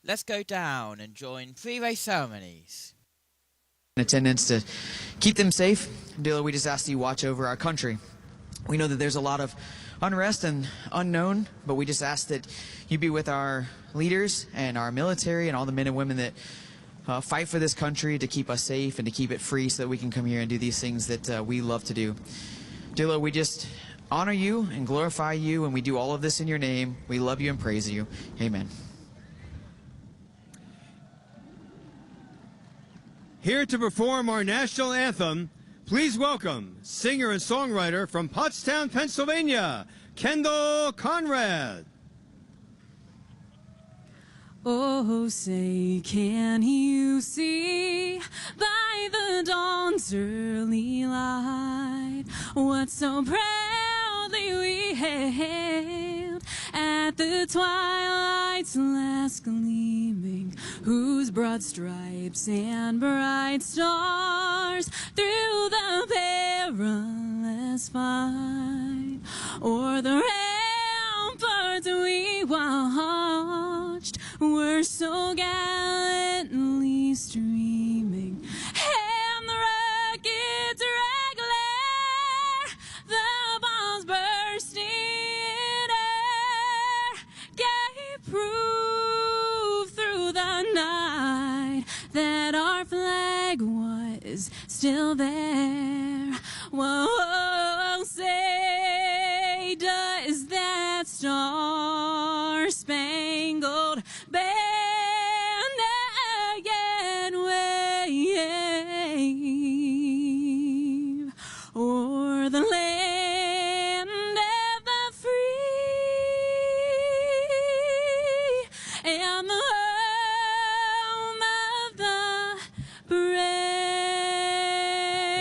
let's go down and join pre-race ceremonies. Attendance to keep them safe. Dealer, we just ask that you watch over our country. We know that there's a lot of unrest and unknown, but we just ask that you be with our leaders and our military and all the men and women that fight for this country to keep us safe and to keep it free so that we can come here and do these things that we love to do. Dear Lord, we just honor you and glorify you, and we do all of this in your name. We love you and praise you. Amen. Here to perform our national anthem, please welcome singer and songwriter from Pottstown, Pennsylvania, Kendall Conrad. Oh, say, can you see by the dawn's early light what so proudly we hailed at the twilight's last gleaming, whose broad stripes and bright stars through the perilous fight o'er the ramparts we watched were so gallantly streaming, and the rocket's red glare, the bombs bursting in air, gave proof through the night that our flag was still there. Whoa, say, does that star-spangled banner again wave o'er the land of the free and the home of the brave?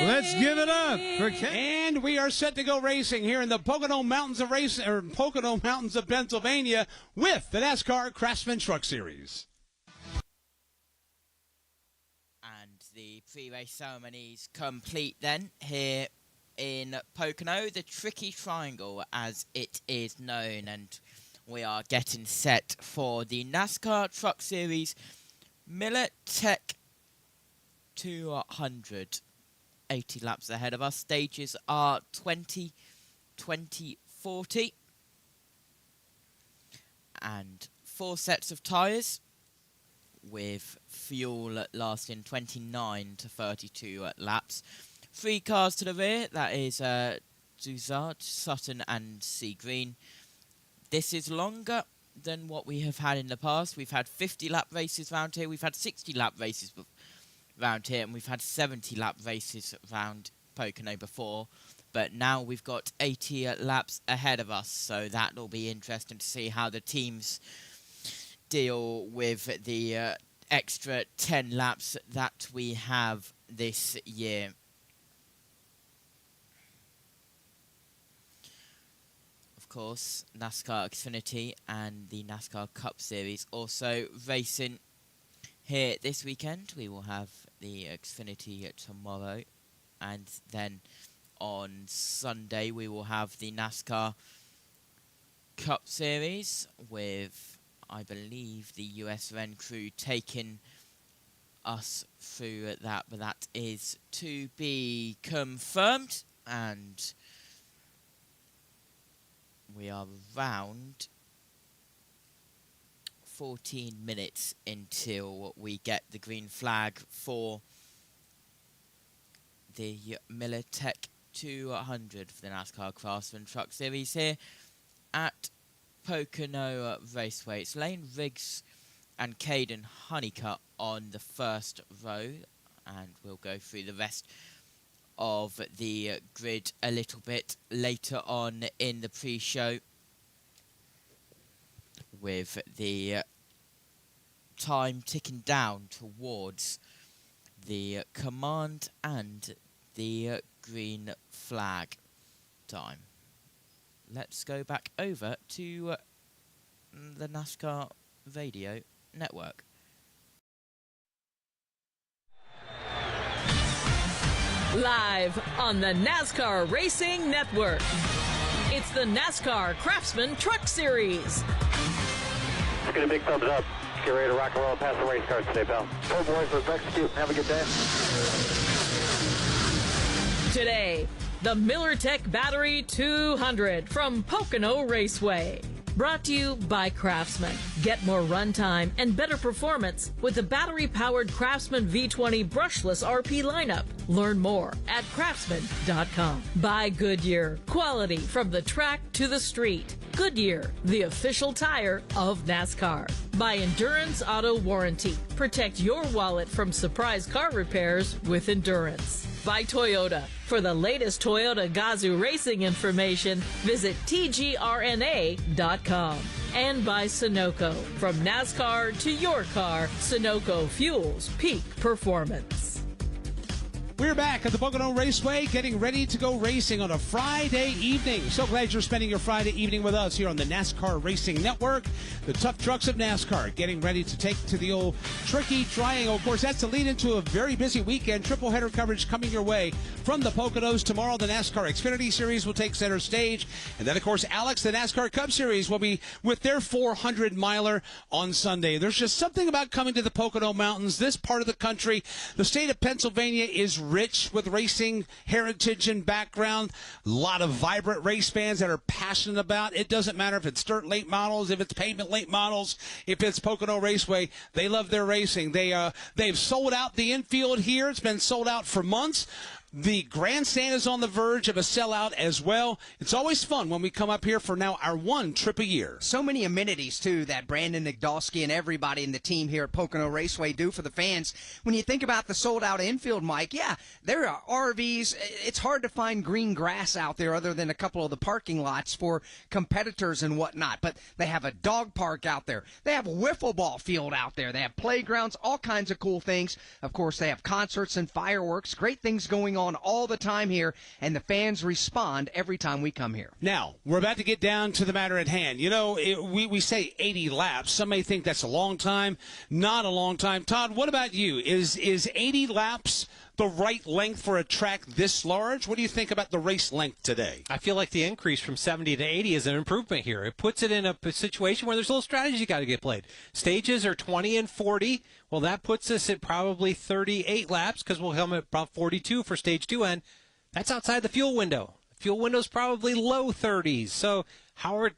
Let's give it up for And we are set to go racing here in the Pocono Mountains of Pennsylvania with the NASCAR Craftsman Truck Series. And the pre-race ceremonies complete then here in Pocono, the Tricky Triangle as it is known, and we are getting set for the NASCAR Truck Series Miller Tech 200. 80 laps ahead of us. Stages are 20, 20, 40. And 4 sets of tyres with fuel lasting 29 to 32 laps. 3 cars to the rear. That is Duzard, Sutton and Sea Green. This is longer than what we have had in the past. We've had 50 lap races round here. We've had 60 lap races round here, and we've had 70 lap races round Pocono before, but now we've got 80 laps ahead of us, so that'll be interesting to see how the teams deal with the extra 10 laps that we have this year. Of course, NASCAR Xfinity and the NASCAR Cup Series also racing here this weekend. We will have the Xfinity tomorrow, and then on Sunday we will have the NASCAR Cup Series with, I believe, the US Ren crew taking us through that, but that is to be confirmed, and we are around 14 minutes until we get the green flag for the Miller Tech 200 for the NASCAR Craftsman Truck Series here at Pocono Raceway. It's Lane Riggs and Caden Honeycutt on the first row, and we'll go through the rest of the grid a little bit later on in the pre-show, with the time ticking down towards the command and the green flag time. Let's go back over to the NASCAR Radio Network. Live on the NASCAR Racing Network, it's the NASCAR Craftsman Truck Series. Get a big thumbs up. Get ready to rock and roll past the race cars today, pal. Cool boys, let's execute. Have a good day. Today, the MillerTech Battery 200 from Pocono Raceway. Brought to you by Craftsman. Get more runtime and better performance with the battery-powered Craftsman V20 brushless RP lineup. Learn more at craftsman.com. By Goodyear. Quality from the track to the street. Goodyear, the official tire of NASCAR. By Endurance Auto Warranty. Protect your wallet from surprise car repairs with Endurance. By Toyota. For the latest Toyota Gazoo racing information, visit tgrna.com. And by Sunoco. From NASCAR to your car, Sunoco fuels peak performance. We're back at the Pocono Raceway, getting ready to go racing on a Friday evening. So glad you're spending your Friday evening with us here on the NASCAR Racing Network. The tough trucks of NASCAR getting ready to take to the old tricky triangle. Of course, that's the lead into a very busy weekend. Triple header coverage coming your way from the Poconos. Tomorrow, the NASCAR Xfinity Series will take center stage. And then, of course, Alex, the NASCAR Cup Series will be with their 400-miler on Sunday. There's just something about coming to the Pocono Mountains, this part of the country. The state of Pennsylvania is rich with racing heritage and background. A lot of vibrant race fans that are passionate about it. It doesn't matter if it's dirt late models, if it's pavement late models, if it's Pocono Raceway. They love their racing. They've sold out the infield here. It's been sold out for months. The grandstand is on the verge of a sellout as well. It's always fun when we come up here for now our one trip a year. So many amenities, too, that Brandon Nagdalski and everybody in the team here at Pocono Raceway do for the fans. When you think about the sold-out infield, Mike, yeah, there are RVs. It's hard to find green grass out there other than a couple of the parking lots for competitors and whatnot. But they have a dog park out there. They have a wiffle ball field out there. They have playgrounds, all kinds of cool things. Of course, they have concerts and fireworks. Great things going on all the time here, and the fans respond every time we come here. Now, we're about to get down to the matter at hand. You know, we say 80 laps. Some may think that's a long time. Not a long time. Todd, what about you? Is 80 laps the right length for a track this large? What do you think about the race length today? I feel like the increase from 70 to 80 is an improvement here. It puts it in a situation where there's a little strategy got to get played. Stages are 20 and 40. Well, that puts us at probably 38 laps because we'll come at about 42 for stage 2, and that's outside the fuel window. Fuel window's probably low 30s. So how are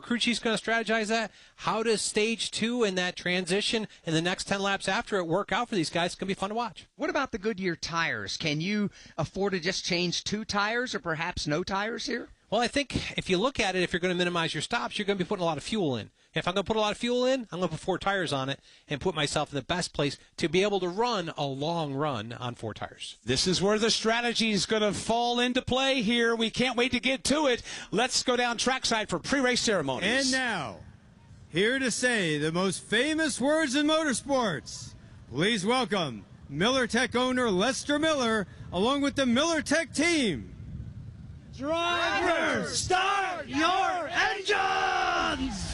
crew chiefs going to strategize that? How does stage 2 and that transition in the next 10 laps after it work out for these guys? It's going to be fun to watch. What about the Goodyear tires? Can you afford to just change 2 tires or perhaps no tires here? Well, I think if you look at it, if you're going to minimize your stops, you're going to be putting a lot of fuel in. If I'm going to put a lot of fuel in, I'm going to put 4 tires on it and put myself in the best place to be able to run a long run on 4 tires. This is where the strategy is going to fall into play here. We can't wait to get to it. Let's go down trackside for pre-race ceremonies. And now, here to say the most famous words in motorsports, please welcome MillerTech owner Lester Miller along with the MillerTech team. Drivers, start your engines!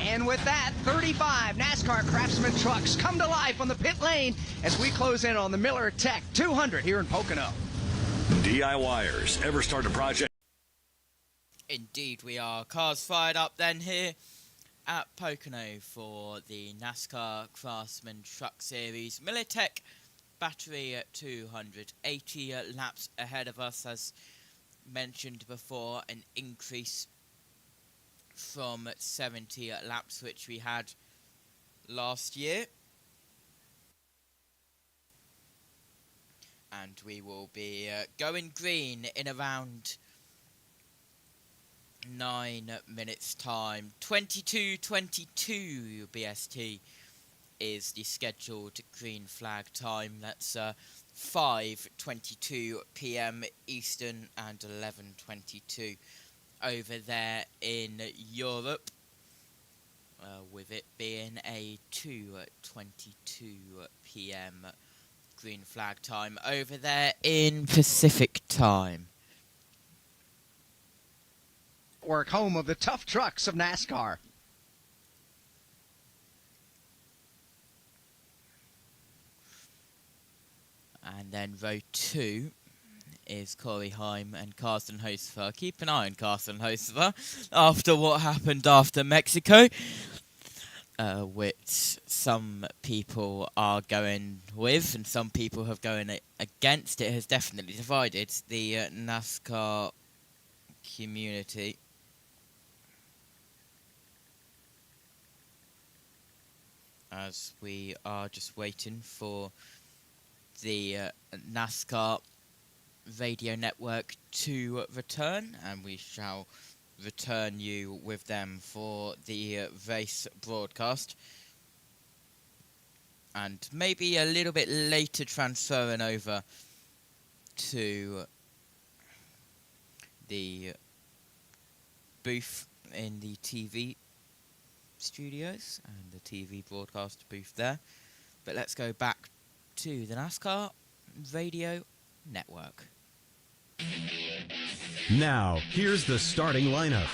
And with that, 35 NASCAR Craftsman trucks come to life on the pit lane as we close in on the MillerTech 200 here in Pocono. DIYers, ever start a project? Indeed, we are. Cars fired up then here at Pocono for the NASCAR Craftsman Truck Series. MillerTech battery at 280 laps ahead of us, as mentioned before, an increase from 70 laps which we had last year. And we will be going green in around 9 minutes time. 22:22 BST is the scheduled green flag time. That's 5:22 PM Eastern and 11:22 over there in Europe, with it being a 2:22 PM green flag time over there in Pacific time. Work home of the tough trucks of NASCAR. And then row 2 is Corey Heim and Carsten Hocefer. Keep an eye on Carsten Hocefer after what happened after Mexico, which some people are going with and some people have going against. It has definitely divided the NASCAR community. As we are just waiting for the NASCAR radio network to return, and we shall return you with them for the race broadcast, and maybe a little bit later transferring over to the booth in the TV studios and the TV broadcast booth there. But let's go back to the NASCAR radio network. Now, here's the starting lineup.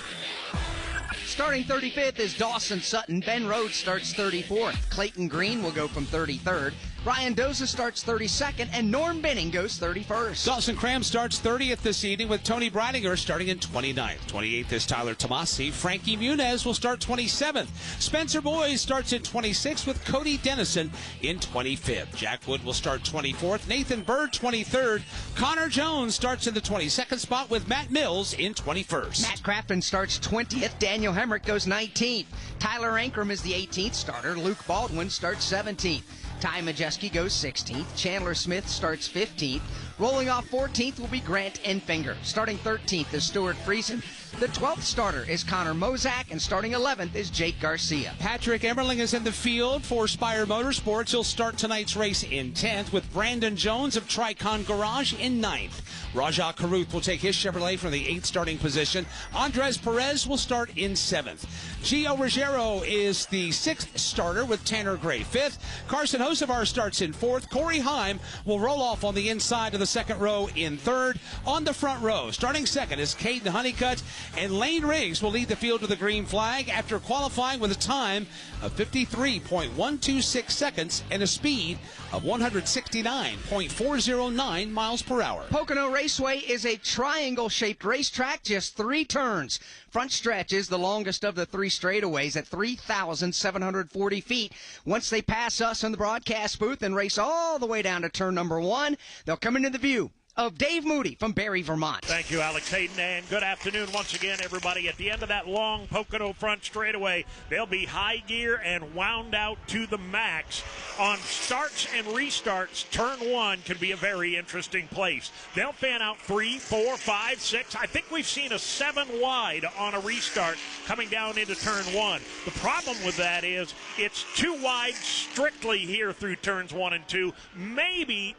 Starting 35th is Dawson Sutton. Ben Rhodes starts 34th. Clayton Green will go from 33rd. Ryan Doza starts 32nd, and Norm Benning goes 31st. Dawson Cram starts 30th this evening with Tony Breidinger starting in 29th. 28th is Tyler Tomasi. Frankie Muniz will start 27th. Spencer Boys starts in 26th with Cody Dennison in 25th. Jack Wood will start 24th. Nathan Bird 23rd. Connor Jones starts in the 22nd spot with Matt Mills in 21st. Matt Crafton starts 20th. Daniel Hemrick goes 19th. Tyler Ankrum is the 18th starter. Luke Baldwin starts 17th. Ty Majeski goes 16th. Chandler Smith starts 15th. Rolling off 14th will be Grant Enfinger. Starting 13th is Stuart Friesen. The 12th starter is Connor Mozak, and starting 11th is Jake Garcia. Patrick Emmerling is in the field for Spire Motorsports. He'll start tonight's race in 10th with Brandon Jones of Tricon Garage in 9th. Rajah Caruth will take his Chevrolet from the 8th starting position. Andres Perez will start in 7th. Gio Ruggiero is the 6th starter with Tanner Gray 5th. Carson Hocevar starts in 4th. Corey Heim will roll off on the inside of the second row in 3rd. On the front row, starting 2nd is Caden Honeycutt, and Lane Riggs will lead the field to the green flag after qualifying with a time of 53.126 seconds and a speed of 169.409 miles per hour. Pocono Raceway is a triangle-shaped racetrack, just 3 turns. Front stretch is the longest of the 3 straightaways at 3,740 feet. Once they pass us in the broadcast booth and race all the way down to turn number 1, they'll come into the view of Dave Moody from Barrie, Vermont. Thank you, Alex Hayden, and good afternoon once again, everybody. At the end of that long Pocono front straightaway, they'll be high gear and wound out to the max. On starts and restarts, turn 1 can be a very interesting place. They'll fan out 3, 4, 5, 6. I think we've seen a 7 wide on a restart coming down into turn 1. The problem with that is it's 2 wide strictly here through turns 1 and 2, maybe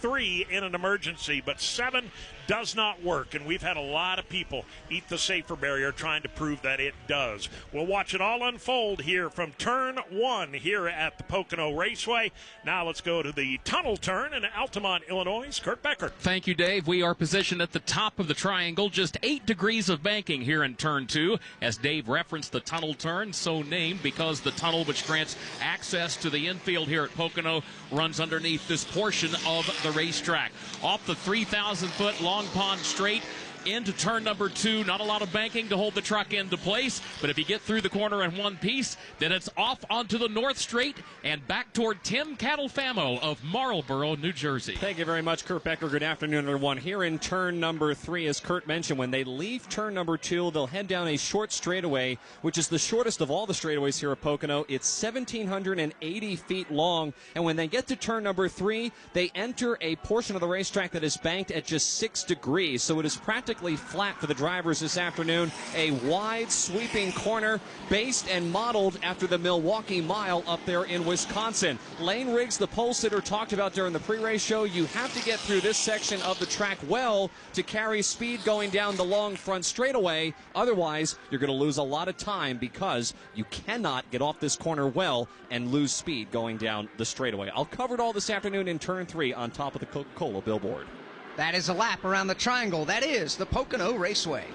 3 in an emergency, but 7 does not work, and we've had a lot of people eat the safer barrier trying to prove that it does. We'll watch it all unfold here from turn 1 here at the Pocono Raceway. Now let's go to the tunnel turn in Altamont, Illinois. Kurt Becker. Thank you, Dave. We are positioned at the top of the triangle, just 8 degrees of banking here in turn 2. As Dave referenced, the tunnel turn, so named because the tunnel which grants access to the infield here at Pocono runs underneath this portion of the racetrack. Off the 3,000-foot Long Pond Straight into turn number 2. Not a lot of banking to hold the truck into place, but if you get through the corner in one piece, then it's off onto the North Straight and back toward Tim Catalfamo of Marlboro, New Jersey. Thank you very much, Kurt Becker. Good afternoon, everyone. Here in turn number 3, as Kurt mentioned, when they leave turn number 2, they'll head down a short straightaway, which is the shortest of all the straightaways here at Pocono. It's 1,780 feet long, and when they get to turn number 3, they enter a portion of the racetrack that is banked at just 6 degrees, so it is practically flat for the drivers this afternoon. A wide sweeping corner based and modeled after the Milwaukee Mile up there in Wisconsin. Lane Riggs, the pole sitter, talked about during the pre-race show, you have to get through this section of the track well to carry speed going down the long front straightaway. Otherwise, you're going to lose a lot of time because you cannot get off this corner well and lose speed going down the straightaway. I'll cover it all this afternoon in turn 3 on top of the Coca-Cola billboard. That is a lap around the triangle. That is the Pocono Raceway.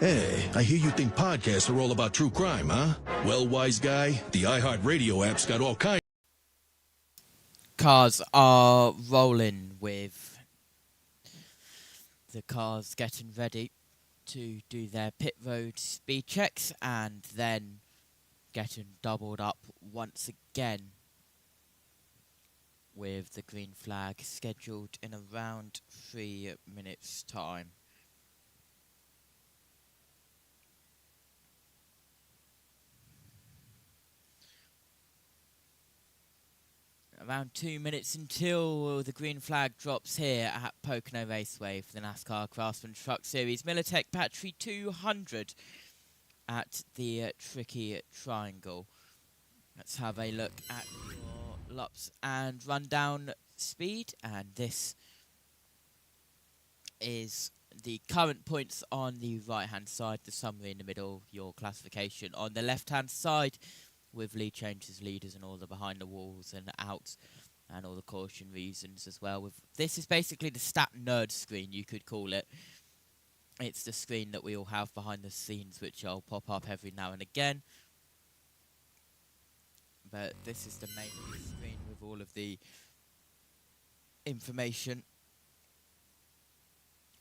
Hey, I hear you think podcasts are all about true crime, huh? Well, wise guy, the iHeartRadio app's got all kinds. Cars are rolling with the cars getting ready to do their pit road speed checks and then getting doubled up once again with the green flag scheduled in around 3 minutes time. Around 2 minutes until the green flag drops here at Pocono Raceway for the NASCAR Craftsman Truck Series Militech Battery 200 at the Tricky Triangle. Let's have a look at your laps and rundown speed, and this is the current points on the right hand side, the summary in the middle, your classification on the left hand side, with lead changes, leaders, and all the behind the walls and outs, and all the caution reasons as well. This is basically the stat nerd screen, you could call it. It's the screen that we all have behind the scenes, which I'll pop up every now and again. But this is the main screen with all of the information,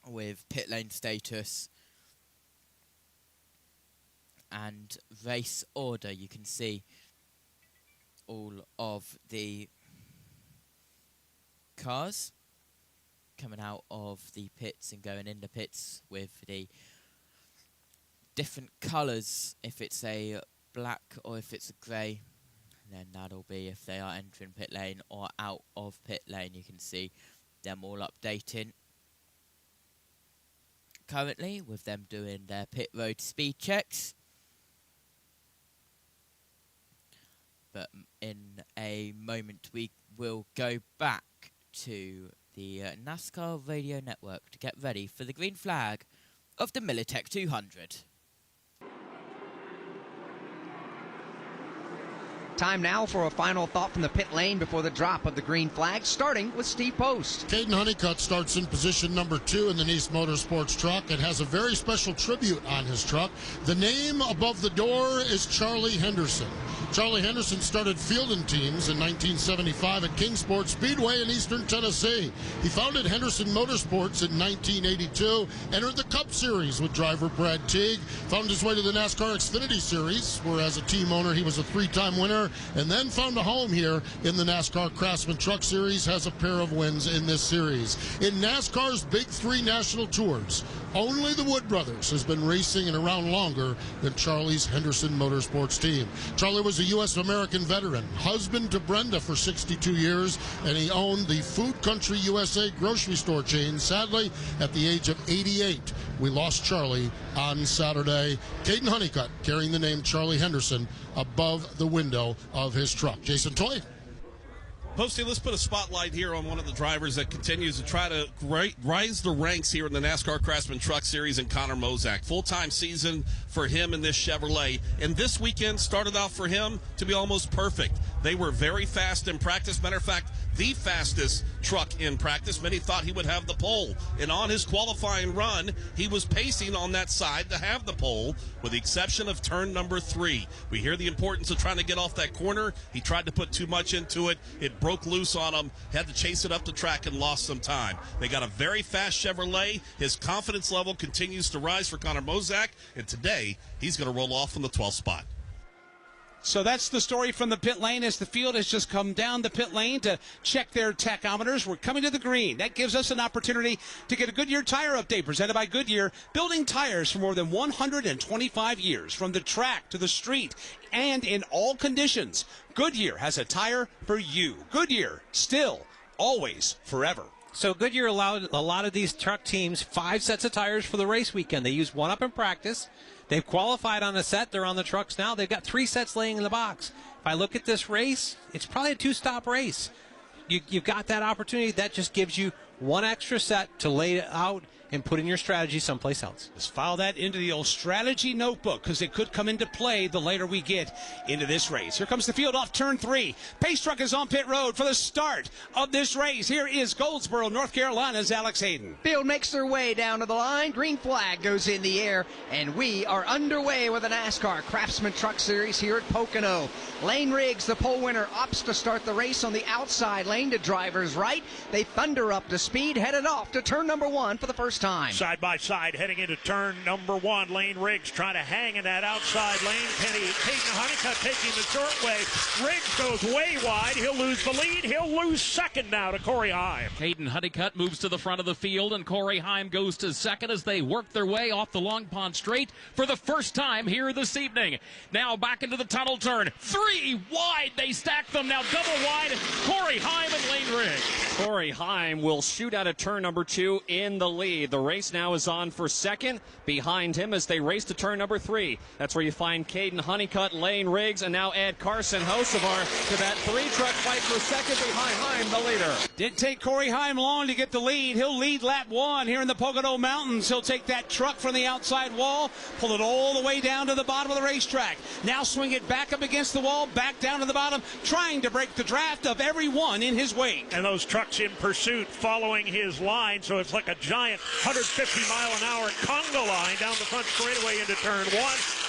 with pit lane status and race order. You can see all of the cars coming out of the pits and going in the pits with the different colours, if it's a black or if it's a grey, and then that'll be if they are entering pit lane or out of pit lane. You can see them all updating currently with them doing their pit road speed checks. But in a moment we will go back to the NASCAR radio network to get ready for the green flag of the Militech 200. Time now for a final thought from the pit lane before the drop of the green flag, starting with Steve Post. Caden Honeycutt starts in position number 2 in the JBMotorsports truck. It has a very special tribute on his truck. The name above the door is Charlie Henderson. Charlie Henderson started fielding teams in 1975 at Kingsport Speedway in eastern Tennessee. He founded Henderson Motorsports in 1982, entered the Cup Series with driver Brad Teague, found his way to the NASCAR Xfinity Series, where as a team owner he was a 3-time winner, and then found a home here in the NASCAR Craftsman Truck Series, has a pair of wins in this series. In NASCAR's Big 3 national tours, only the Wood brothers has been racing and around longer than Charlie's Henderson Motorsports team. Charlie was a U.S. American veteran, husband to Brenda for 62 years, and he owned the Food Country USA grocery store chain. Sadly, at the age of 88, we lost Charlie on Saturday. Caden Honeycutt carrying the name Charlie Henderson above the window of his truck. Jason Toy. Posty, let's put a spotlight here on one of the drivers that continues to try to rise the ranks here in the NASCAR Craftsman Truck Series, and Connor Mozak. Full-time season for him in this Chevrolet. And this weekend started out for him to be almost perfect. They were very fast in practice. Matter of fact, the fastest truck in practice. Many thought he would have the pole. And on his qualifying run, he was pacing on that side to have the pole, with the exception of turn number 3. We hear the importance of trying to get off that corner. He tried to put too much into it. It broke loose on him, had to chase it up the track and lost some time. They got a very fast Chevrolet. His confidence level continues to rise for Connor Mozak, and today he's going to roll off from the 12th spot. So that's the story from the pit lane as the field has just come down the pit lane to check their tachometers. We're coming to the green. That gives us an opportunity to get a Goodyear tire update presented by Goodyear, building tires for more than 125 years, from the track to the street and in all conditions. Goodyear has a tire for you. Goodyear, still, always, forever. So Goodyear allowed a lot of these truck teams 5 sets of tires for the race weekend. They used one up in practice. They've qualified on a set. They're on the trucks now. They've got 3 sets laying in the box. If I look at this race, it's probably a 2-stop race. You've got that opportunity. That just gives you one extra set to lay it out and put in your strategy someplace else. Let's file that into the old strategy notebook, because it could come into play the later we get into this race. Here comes the field off turn 3. Pace truck is on pit road for the start of this race. Here is Goldsboro, North Carolina's Alex Hayden. Field makes their way down to the line. Green flag goes in the air, and we are underway with the NASCAR Craftsman Truck Series here at Pocono. Lane Riggs, the pole winner, opts to start the race on the outside lane to driver's right. They thunder up to speed, headed off to turn number 1 for the first first time. Side by side heading into turn number 1. Lane Riggs trying to hang in that outside lane. Caden Honeycutt taking the short way. Riggs goes way wide. He'll lose the lead. He'll lose second now to Corey Heim. Caden Honeycutt moves to the front of the field, and Corey Heim goes to second as they work their way off the Long Pond Straight for the first time here this evening. Now back into the tunnel turn. 3 wide. They stack them now double wide. Corey Heim and Lane Riggs. Corey Heim will shoot out of turn number 2 in the lead. The race now is on for second. Behind him as they race to turn number 3. That's where you find Caden Honeycutt, Lane Riggs, and now add Carson Hocevar to that 3-truck fight for second behind Heim, the leader. Didn't take Corey Heim long to get the lead. He'll lead lap 1 here in the Pocono Mountains. He'll take that truck from the outside wall, pull it all the way down to the bottom of the racetrack. Now swing it back up against the wall, back down to the bottom, trying to break the draft of everyone in his wake. And those trucks in pursuit following his line, so it's like a giant 150-mile-an-hour Congo line down the front straightaway into turn 1.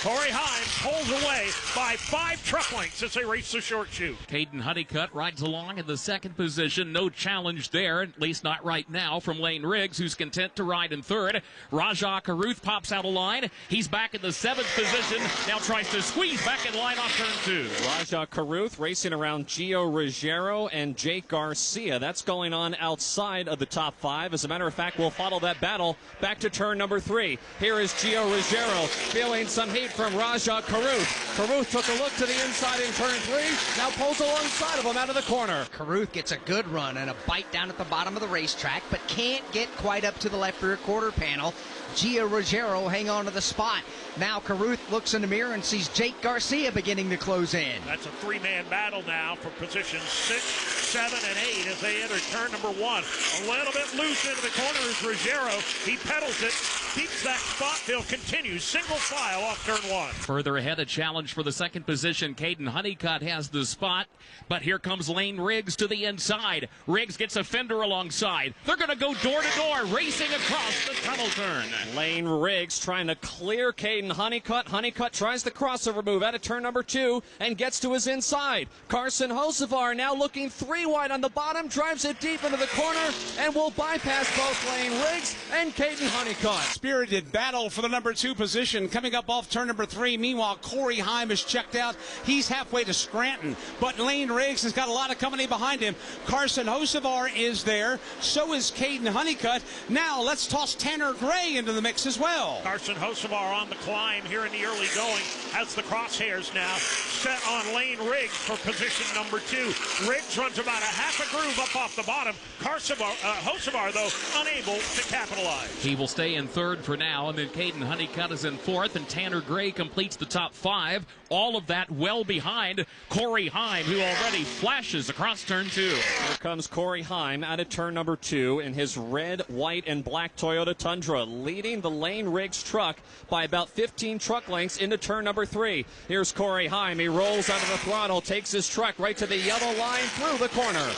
Corey Heim pulls away by 5 truck lengths as they race the short chute. Caden Honeycutt rides along in the second position. No challenge there, at least not right now, from Lane Riggs, who's content to ride in third. Rajah Caruth pops out of line. He's back in the 7th position. Now tries to squeeze back in line off turn 2. Rajah Caruth racing around Gio Ruggiero and Jake Garcia. That's going on outside of the top 5. As a matter of fact, we'll follow that battle back to turn number 3. Here is Gio Ruggiero feeling some heat from Rajah Caruth. Caruth took a look to the inside in turn 3. Now pulls alongside of him out of the corner. Caruth gets a good run and a bite down at the bottom of the racetrack, but can't get quite up to the left rear quarter panel. Gio Ruggiero hang on to the spot. Now Caruth looks in the mirror and sees Jake Garcia beginning to close in. That's a 3-man battle now for positions 6, 7, and 8 as they enter turn number 1. A little bit loose into the corner is Ruggiero. He pedals it, keeps that spot. They'll continue single file off turn 1. Further ahead, a challenge for the second position. Caden Honeycutt has the spot, but here comes Lane Riggs to the inside. Riggs gets a fender alongside. They're going to go door to door, racing across the tunnel turn. Lane Riggs trying to clear Caden Honeycutt. Honeycutt tries the crossover move out of turn number 2 and gets to his inside. Carson Hocevar now looking 3 wide on the bottom, drives it deep into the corner and will bypass both Lane Riggs and Caden Honeycutt. Spirited battle for the number 2 position coming up off turn number 3. Meanwhile, Corey Heim is checked out. He's halfway to Scranton, but Lane Riggs has got a lot of company behind him. Carson Hocevar is there. So is Caden Honeycutt. Now let's toss Tanner Gray into the mix as well. Carson Hocevar on the climb here in the early going. Has the crosshairs now set on Lane Riggs for position number 2. Riggs runs about a half a groove up off the bottom. Hocevar, though, unable to capitalize. He will stay in third for now, and then Caden Honeycutt is in fourth, and Tanner Gray completes the top 5. All of that well behind Corey Heim, who already flashes across turn 2. Here comes Corey Heim out of turn number 2 in his red, white, and black Toyota Tundra, leading the Lane Riggs truck by about 15 truck lengths into turn number 3. Here's Corey Heim. He rolls out of the throttle, takes his truck right to the yellow line through the corner.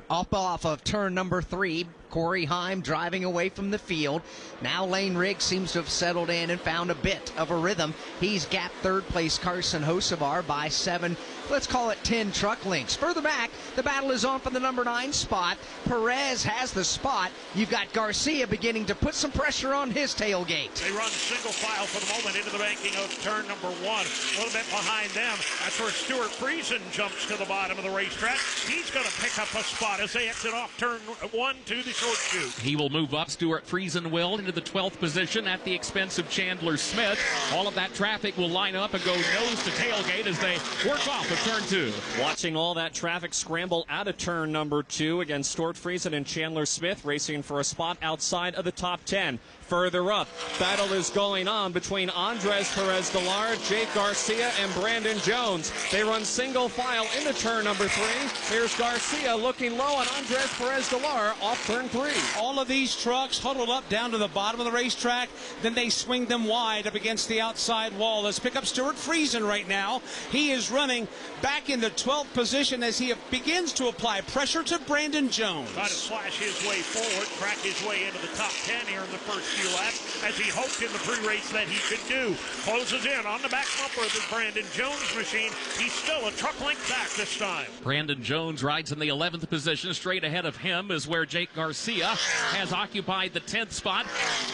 Up off of turn number 3, Corey Heim driving away from the field. Now Lane Riggs seems to have settled in and found a bit of a rhythm. He's gapped third place Carson Hocevar by 7, let's call it 10 truck lengths. Further back, the battle is on for the number 9 spot. Perez has the spot. You've got Garcia beginning to put some pressure on his tailgate. They run single file for the moment into the banking of turn number 1. A little bit behind them. That's where Stuart Friesen jumps to the bottom of the racetrack. He's going to pick up a spot as they exit off turn 1 to the short chute. He will move up. Stuart Friesen will into the 12th position at the expense of Chandler Smith. All of that traffic will line up and go nose to tailgate as they work off of turn 2. Watching all that traffic scramble out of turn number 2 against Stuart Friesen and Chandler Smith racing for a spot outside of the top 10. Further up, battle is going on between Andres Perez Delar, Jake Garcia, and Brandon Jones. They run single file into turn number 3. Here's Garcia looking low on Andres Perez Delar off turn 3. All of these trucks huddled up down to the bottom of the racetrack. Then they swing them wide up against the outside wall. Let's pick up Stuart Friesen right now. He is running back in the 12th position as he begins to apply pressure to Brandon Jones. Trying to slash his way forward, crack his way into the top 10 here in the first few laps, as he hoped in the pre-race that he could do. Closes in on the back bumper of the Brandon Jones machine. He's still a truck length back this time. Brandon Jones rides in the 11th position. position. Straight ahead of him is where Jake Garcia has occupied the 10th spot.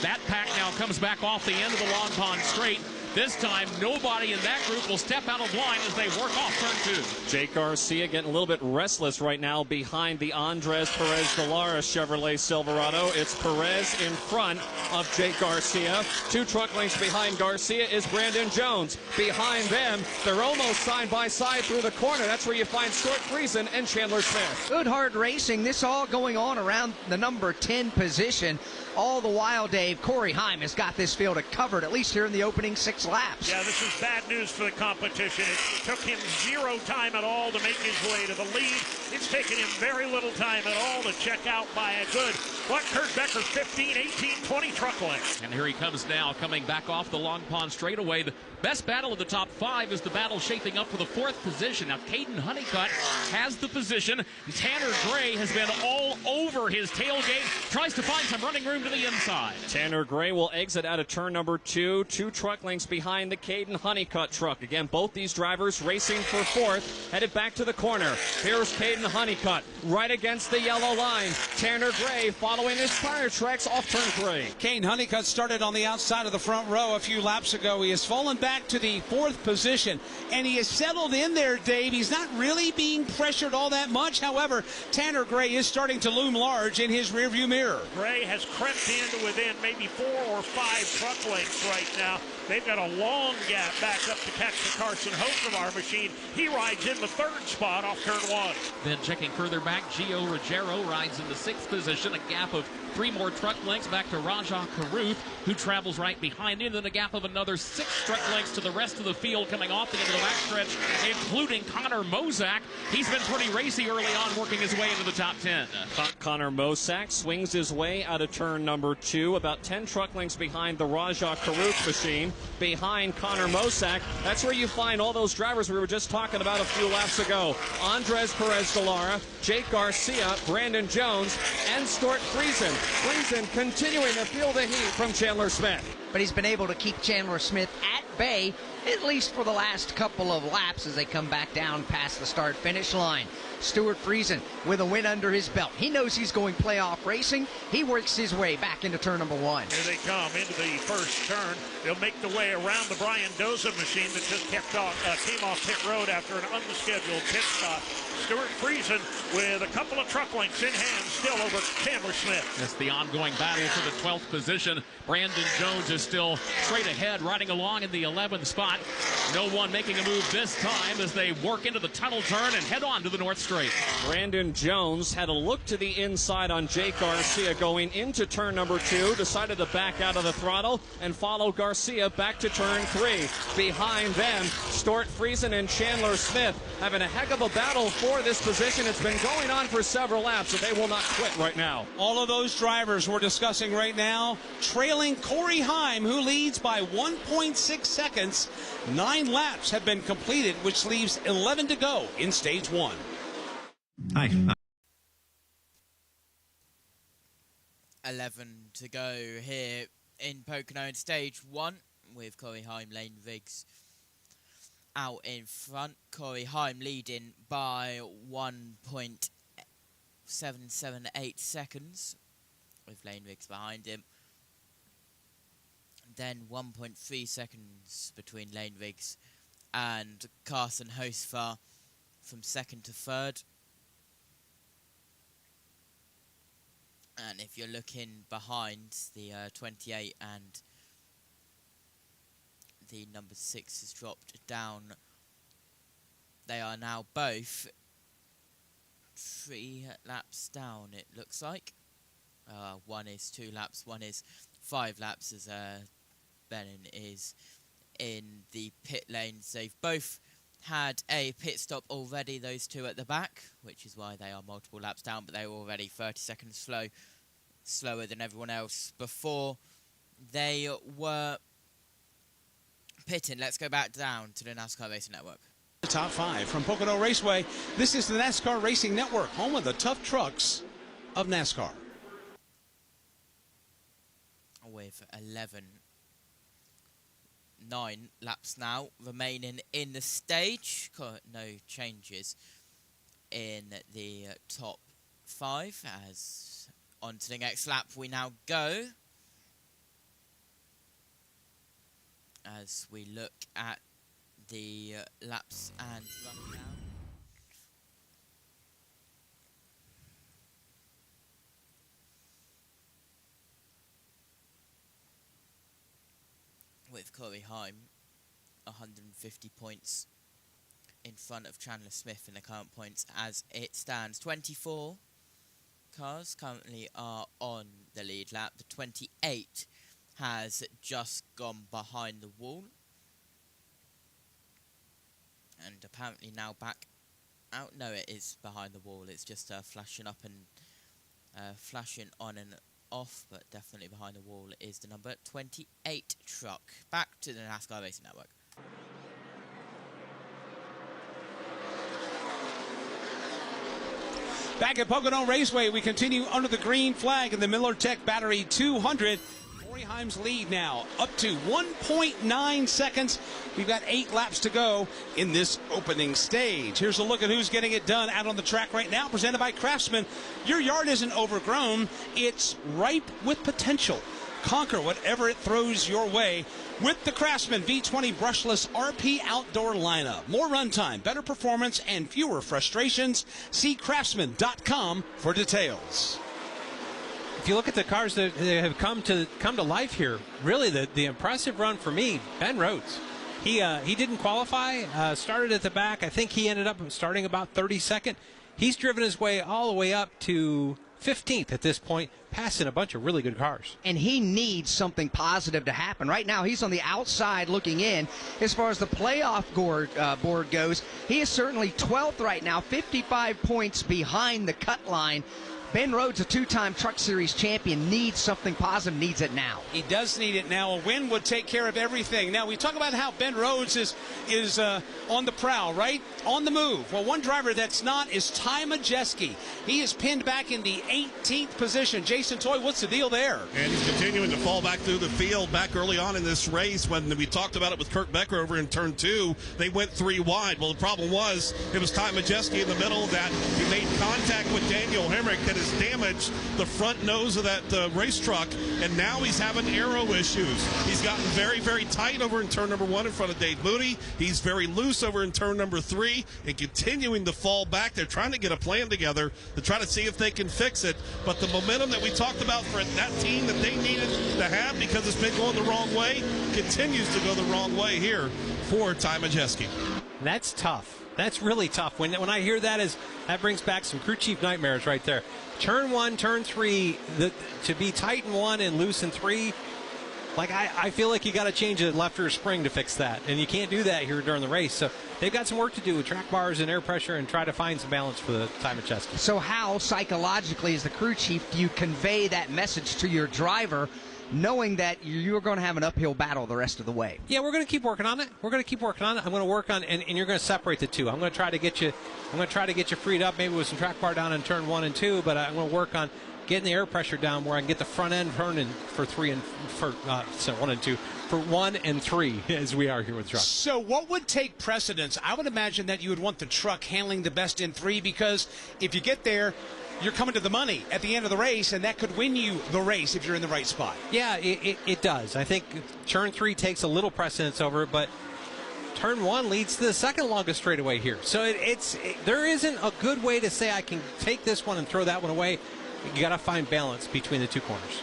That pack now comes back off the end of the Long Pond Straight. This time, nobody in that group will step out of line as they work off turn 2. Jake Garcia getting a little bit restless right now behind the Andres Perez de Lara Chevrolet Silverado. It's Perez in front of Jake Garcia. 2 truck lengths behind Garcia is Brandon Jones. Behind them, they're almost side by side through the corner. That's where you find Stuart Friesen and Chandler Smith. Good hard racing. This all going on around the number 10 position. All the while, Dave, Corey Heim has got this field covered, at least here in the opening 6 laps. Yeah, this is bad news for the competition. It took him 0 time at all to make his way to the lead. It's taken him very little time at all to check out by a good, Kurt Becker, 15, 18, 20 truck lengths. And here he comes now, coming back off the Long Pond straightaway. The best battle of the top 5 is the battle shaping up for the 4th position. Now, Caden Honeycutt has the position. Tanner Gray has been all over his tailgate, tries to find some running room to the inside. Tanner Gray will exit out of turn number 2, 2 truck lengths behind the Caden Honeycutt truck. Again, both these drivers racing for 4th, headed back to the corner. Here's Caden Honeycutt right against the yellow line. Tanner Gray following his tire tracks off turn 3. Caden Honeycutt started on the outside of the front row a few laps ago. He has fallen back to the 4th position, and he has settled in there, Dave. He's not really being pressured all that much. However, Tanner Gray is starting to loom large in his rearview mirror. Gray has crept into within maybe 4 or 5 truck lengths right now. They've got a long gap back up to catch the Carson Hocevar machine. He rides in the 3rd spot off turn 1. Then checking further back, Gio Ruggiero rides in the 6th position, a gap of 3 more truck lengths back to Raja Karuth, who travels right behind him. Then a gap of another 6 truck lengths to the rest of the field coming off the end of the backstretch, including Connor Mozak. He's been pretty racy early on, working his way into the top 10. Connor Mozak swings his way out of turn number 2, about 10 truck lengths behind the Raja Karuth machine. Behind Connor Mozak, that's where you find all those drivers we were just talking about a few laps ago. Andres Perez de Lara, Jake Garcia, Brandon Jones, and Stuart Friesen. Friesen continuing to feel the heat from Chandler Smith. But he's been able to keep Chandler Smith at bay, at least for the last couple of laps as they come back down past the start-finish line. Stuart Friesen with a win under his belt. He knows he's going playoff racing. He works his way back into turn number 1. Here they come into the first turn. They'll make the way around the Brian Doza machine that just came off pit road after an unscheduled pit stop. Stuart Friesen with a couple of truck lengths in hand still over Chandler Smith. That's the ongoing battle for the 12th position. Brandon Jones is still straight ahead, riding along in the 11th spot. No one making a move this time as they work into the tunnel turn and head on to the North Straight. Brandon Jones had a look to the inside on Jake Garcia going into turn number 2, decided to back out of the throttle and follow Garcia back to turn 3. Behind them, Stuart Friesen and Chandler Smith having a heck of a battle for this position. It's been going on for several laps, so they will not quit right now. All of those drivers we're discussing right now trailing Corey Heim, who leads by 1.6 seconds. 9 laps have been completed, which leaves 11 to go in stage 1. Hi. 11 to go here in Pocono in stage 1 with Corey Heim, Lane Viggs out in front. Corey Heim leading by 1.778 seconds with Lane Viggs behind him. Then 1.3 seconds between Lane Viggs and Carson Hocevar from 2nd to 3rd. And if you're looking behind, the 28 and the number 6 has dropped down. They are now both 3 laps down, it looks like. One is 2 laps, one is 5 laps as Benin is in the pit lanes. They've both had a pit stop already, those 2 at the back, which is why they are multiple laps down, but they were already 30 seconds slower than everyone else before they were pitting. Let's go back down to the NASCAR Racing Network. The top 5 from Pocono Raceway. This is the NASCAR Racing Network, home of the tough trucks of NASCAR. With 9 laps now remaining in the stage. No changes in the top 5, as on to the next lap we now go. As we look at the laps and rundown. With Corey Heim 150 points in front of Chandler Smith in the current points as it stands. 24 cars currently are on the lead lap. The 28 has just gone behind the wall. And apparently now back out. No, it is behind the wall. It's just flashing up and flashing on and off, but definitely behind the wall is the number 28 truck. Back to the NASCAR Racing Network. Back at Pocono Raceway, we continue under the green flag in the Miller Tech Battery 200. Corey Heim's lead now up to 1.9 seconds. We've got 8 laps to go in this opening stage. Here's a look at who's getting it done out on the track right now, presented by Craftsman. Your yard isn't overgrown, it's ripe with potential. Conquer whatever it throws your way with the Craftsman V20 brushless RP outdoor lineup. More runtime, better performance, and fewer frustrations. See craftsman.com for details. If you look at the cars that have come to life here, really the impressive run for me, Ben Rhodes. He didn't qualify, started at the back. I think he ended up starting about 32nd. He's driven his way all the way up to 15th at this point, passing a bunch of really good cars. And he needs something positive to happen. Right now, he's on the outside looking in. As far as the playoff board goes, he is certainly 12th right now, 55 points behind the cut line. Ben Rhodes, a 2-time Truck Series champion, needs something positive, needs it now. He does need it now. A win would take care of everything. Now, we talk about how Ben Rhodes is on the prowl, right? On the move. Well, one driver that's not is Ty Majeski. He is pinned back in the 18th position. Jason Toy, what's the deal there? And he's continuing to fall back through the field back early on in this race. When we talked about it with Kurt Becker over in turn 2, they went 3 wide. Well, the problem was it was Ty Majeski in the middle that he made contact with Daniel Hemrick that has damaged the front nose of that race truck, and now he's having aero issues. He's gotten very, very tight over in turn number 1 in front of Dave Moody. He's very loose over in turn number 3 and continuing to fall back. They're trying to get a plan together to try to see if they can fix it, but the momentum that we talked about for that team that they needed to have because it's been going the wrong way continues to go the wrong way here for Ty Majeski. That's tough. That's really tough. When I hear that, that brings back some crew chief nightmares right there. Turn 1, turn 3, to be tight in 1 and loose in 3, like I feel like you got to change a left rear spring to fix that, and you can't do that here during the race. So they've got some work to do with track bars and air pressure and try to find some balance for the Ty Majeski. So how, psychologically, as the crew chief, do you convey that message to your driver, knowing that you're going to have an uphill battle the rest of the way? Yeah, we're going to keep working on it. I'm going to work on, and you're going to separate the two. I'm going to try to get you freed up, maybe with some track bar down in turn 1 and 2, but I'm going to work on getting the air pressure down where I can get the front end turning for 1 and 2, for 1 and 3 as we are here with truck. So what would take precedence? I would imagine that you would want the truck handling the best in 3, because if you get there, you're coming to the money at the end of the race, and that could win you the race if you're in the right spot. Yeah, it does. I think turn 3 takes a little precedence over it, but turn 1 leads to the second longest straightaway here. So there isn't a good way to say I can take this one and throw that one away. You got to find balance between the two corners.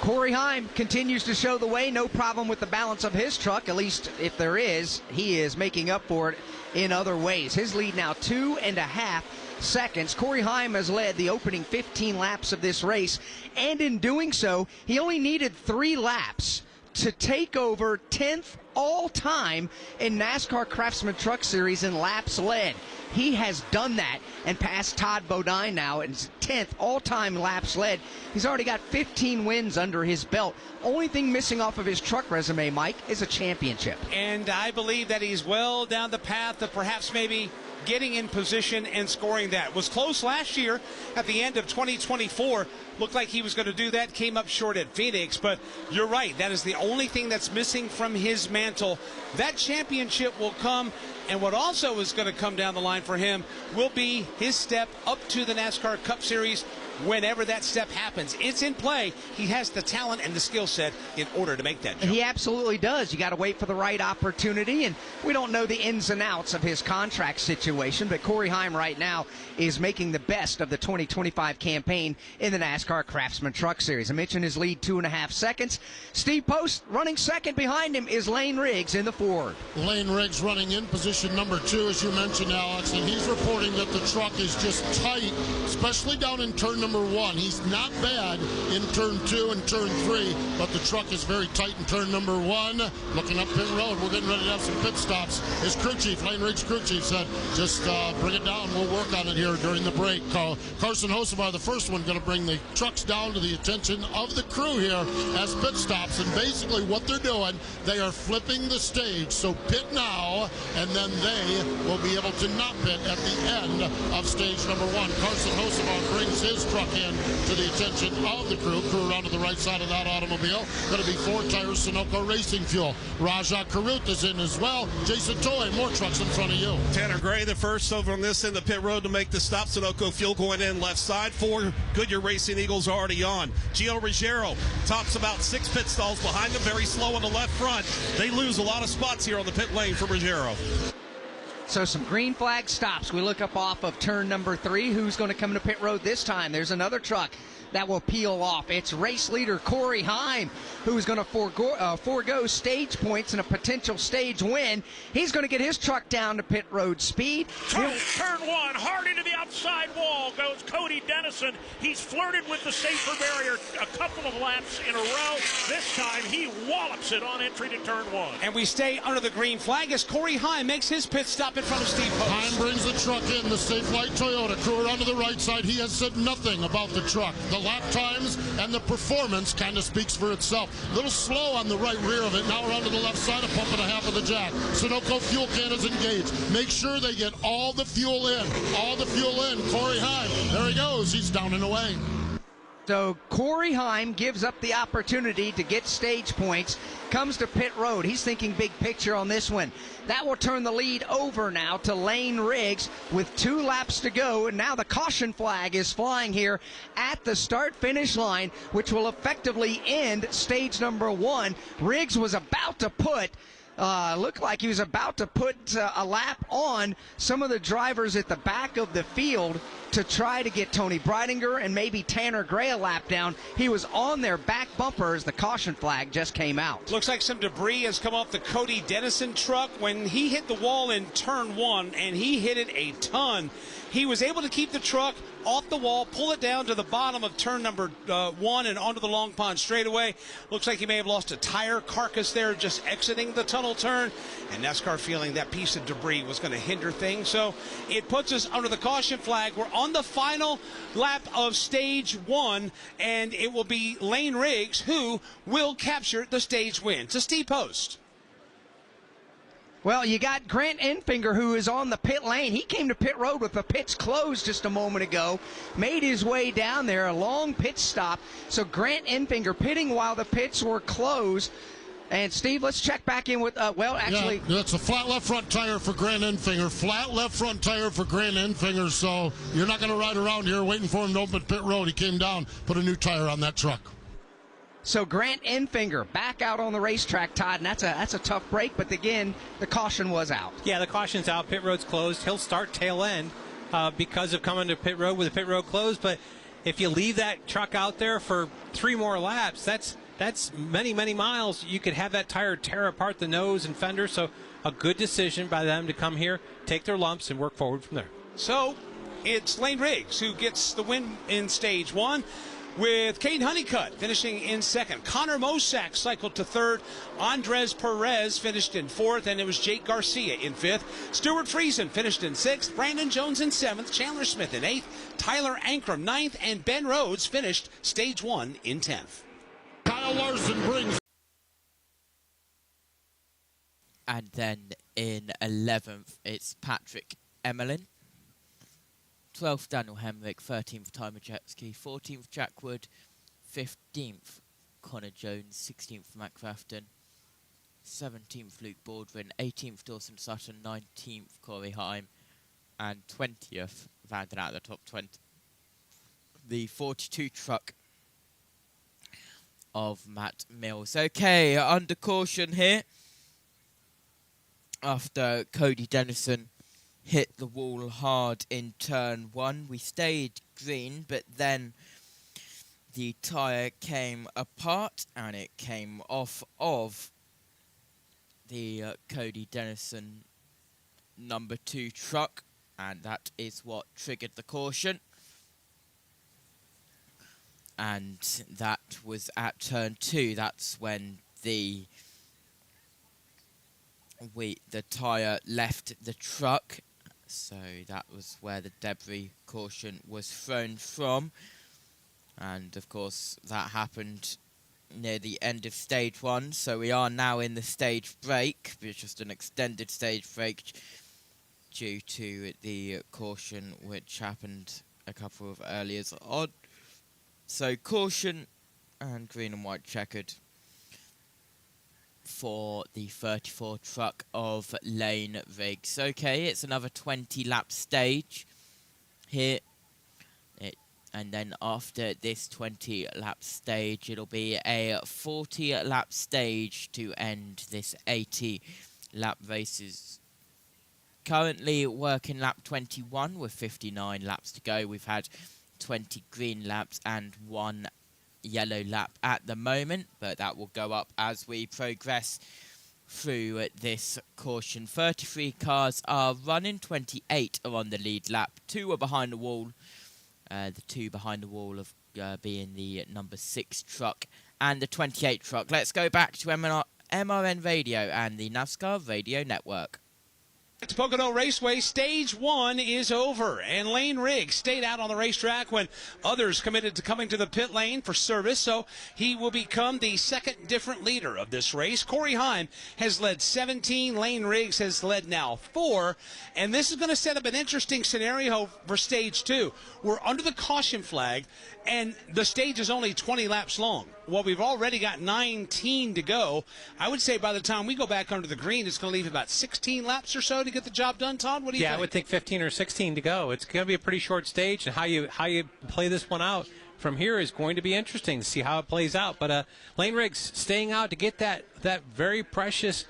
Corey Heim continues to show the way. No problem with the balance of his truck, at least if there is. He is making up for it in other ways. His lead now 2.5 seconds. Corey Heim has led the opening 15 laps of this race, and in doing so, he only needed 3 laps to take over 10th all-time in NASCAR Craftsman Truck Series in laps led. He has done that and passed Todd Bodine now in 10th all-time laps led. He's already got 15 wins under his belt. Only thing missing off of his truck resume, Mike, is a championship. And I believe that he's well down the path of perhaps maybe getting in position and scoring that. Was close last year at the end of 2024. Looked like he was going to do that, came up short at Phoenix, but you're right. That is the only thing that's missing from his mantle. That championship will come And what also is going to come down the line for him will be his step up to the NASCAR Cup Series whenever that step happens. It's in play. He has the talent and the skill set in order to make that jump. He absolutely does. You got to wait for the right opportunity, and we don't know the ins and outs of his contract situation, but Corey Heim right now is making the best of the 2025 campaign in the NASCAR Craftsman Truck Series. I mentioned his lead 2.5 seconds. Steve Post running second. Behind him is Lane Riggs in the Ford. Lane Riggs running in position number 2, as you mentioned, Alex, and he's reporting that the truck is just tight, especially down in turn number 1. He's not bad in turn 2 and turn 3, but the truck is very tight in turn number 1. Looking up pit road, we're getting ready to have some pit stops. His crew chief, Lane Riggs' crew chief, said, just bring it down. We'll work on it here during the break. Carson Hosevar, the first one, going to bring the trucks down to the attention of the crew here as pit stops. And basically what they're doing, they are flipping the stage. So pit now, and then they will be able to not pit at the end of stage number 1. Carson Hosevar brings his truck in to the attention of the crew. Crew around to the right side of that automobile. Going to be 4 tires, Sunoco Racing Fuel. Raja Karut is in as well. Jason Toy, more trucks in front of you. Tanner Gray, the first over on this end of the pit road to make the stop. Sunoco Fuel going in left side. 4 Goodyear Racing Eagles already on. Gio Ruggiero tops about 6 pit stalls behind them, very slow on the left front. They lose a lot of spots here on the pit lane for Ruggiero. So some green flag stops. We look up off of turn number 3. Who's going to come to pit road this time? There's another truck that will peel off. It's race leader Corey Heim, who's going to forego stage points and a potential stage win. He's going to get his truck down to pit road speed. Turn 1, hard into the outside wall goes Cody Dennison. He's flirted with the safer barrier a couple of laps in a row. This time he wallops it on entry to turn 1. And we stay under the green flag as Corey Heim makes his pit stop in front of Steve Post. Heim brings the truck in, the Safe Light Toyota. Crew around to the right side. He has said nothing about the truck. The lap times and the performance kind of speaks for itself. A little slow on the right rear of it. Now around to the left side, a pump and a half of the jack. Sunoco fuel can is engaged. Make sure they get all the fuel in. All the fuel in. Corey Heim, there he goes. He's down and away. So Corey Heim gives up the opportunity to get stage points, comes to pit road. He's thinking big picture on this one. That will turn the lead over now to Lane Riggs with 2 laps to go, and now the caution flag is flying here at the start-finish line, which will effectively end stage number 1. Riggs was about to put looked like he was about to put a lap on some of the drivers at the back of the field to try to get Tony Breidinger and maybe Tanner Gray a lap down. He was on their back bumper as the caution flag just came out. Looks like some debris has come off the Cody Dennison truck when he hit the wall in turn 1, and he hit it a ton. He was able to keep the truck off the wall, pull it down to the bottom of turn number 1 and onto the Long Pond straightaway. Looks like he may have lost a tire carcass there just exiting the tunnel turn, and NASCAR feeling that piece of debris was going to hinder things. So it puts us under the caution flag. We're on the final lap of stage 1, and it will be Lane Riggs who will capture the stage win. To Steve Post. Well, you got Grant Enfinger, who is on the pit lane. He came to pit road with the pits closed just a moment ago, made his way down there, a long pit stop. So Grant Enfinger pitting while the pits were closed. And, Steve, let's check back in with, actually. Yeah, that's a flat left front tire for Grant Enfinger. Flat left front tire for Grant Enfinger. So you're not going to ride around here waiting for him to open pit road. He came down, put a new tire on that truck. So Grant Enfinger back out on the racetrack, Todd, and that's a tough break, but again, the caution was out. Yeah, the caution's out. Pit road's closed. He'll start tail end because of coming to pit road with the pit road closed. But if you leave that truck out there for 3 more laps, that's many, many miles. You could have that tire tear apart the nose and fender. So a good decision by them to come here, take their lumps, and work forward from there. So it's Lane Riggs who gets the win in stage 1. With Caden Honeycutt finishing in 2nd. Connor Mosack cycled to 3rd. Andres Perez finished in 4th, and it was Jake Garcia in 5th. Stuart Friesen finished in 6th. Brandon Jones in 7th. Chandler Smith in 8th. Tyler Ankrum 9th, and Ben Rhodes finished stage 1 in 10th. Kyle Larson brings. And then in 11th, it's Patrick Emmerlin. 12th, Daniel Hemrick. 13th, Tyler Jetski. 14th, Jack Wood. 15th, Connor Jones. 16th, Matt Crafton. 17th Luke Baldwin, 18th Dawson Sutton, 19th Corey Heim, and 20th rounded out the top 20. The 42 truck of Matt Mills. Okay, under caution here. After Cody Dennison hit the wall hard in turn 1, we stayed green, but then the tyre came apart and it came off of the Cody Dennison number 2 truck, and that is what triggered the caution. And that was at turn 2. That's when the tyre left the truck. So that was where the debris caution was thrown from. And of course that happened near the end of stage 1. So we are now in the stage break, which is just an extended stage break due to the caution which happened a couple of earlier on. So caution and green and white checkered for the 34 truck of Lane Riggs. Okay, it's another 20 lap stage here. And then after this 20 lap stage, it'll be a 40 lap stage to end this 80 lap races. Currently working lap 21 with 59 laps to go. We've had 20 green laps and 1 yellow lap at the moment, but that will go up as we progress through this caution. 33 cars are running, 28 are on the lead lap, 2 are behind the wall. The 2 behind the wall of being the number 6 truck and the 28 truck. Let's go back to MRN Radio and the NASCAR Radio Network. To Pocono Raceway, stage 1 is over, and Lane Riggs stayed out on the racetrack when others committed to coming to the pit lane for service, so he will become the second different leader of this race. Corey Heim has led 17, Lane Riggs has led now 4, and this is going to set up an interesting scenario for stage 2. We're under the caution flag, and the stage is only 20 laps long. Well, we've already got 19 to go. I would say by the time we go back under the green, it's going to leave about 16 laps or so to get the job done, Todd. What do you think? Yeah, I would think 15 or 16 to go. It's going to be a pretty short stage, and how you play this one out from here is going to be interesting to see how it plays out. But Lane Riggs staying out to get that very precious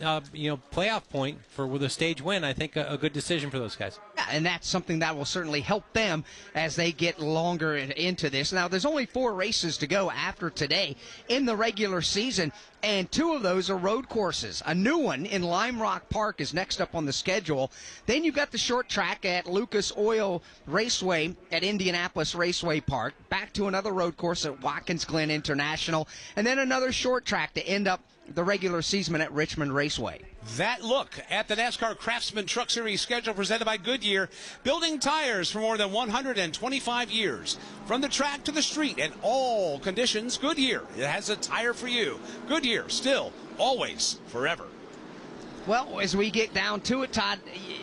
playoff point for the stage win. I think a good decision for those guys. Yeah, and that's something that will certainly help them as they get longer into this. Now, there's only 4 races to go after today in the regular season, and 2 of those are road courses. A new one in Lime Rock Park is next up on the schedule. Then you've got the short track at Lucas Oil Raceway at Indianapolis Raceway Park. Back to another road course at Watkins Glen International, and then another short track to end up the regular season at Richmond Raceway. That look at the NASCAR Craftsman Truck Series schedule presented by Goodyear, building tires for more than 125 years. From the track to the street and all conditions, Goodyear, it has a tire for you. Goodyear, still, always, forever. Well, as we get down to it, Todd,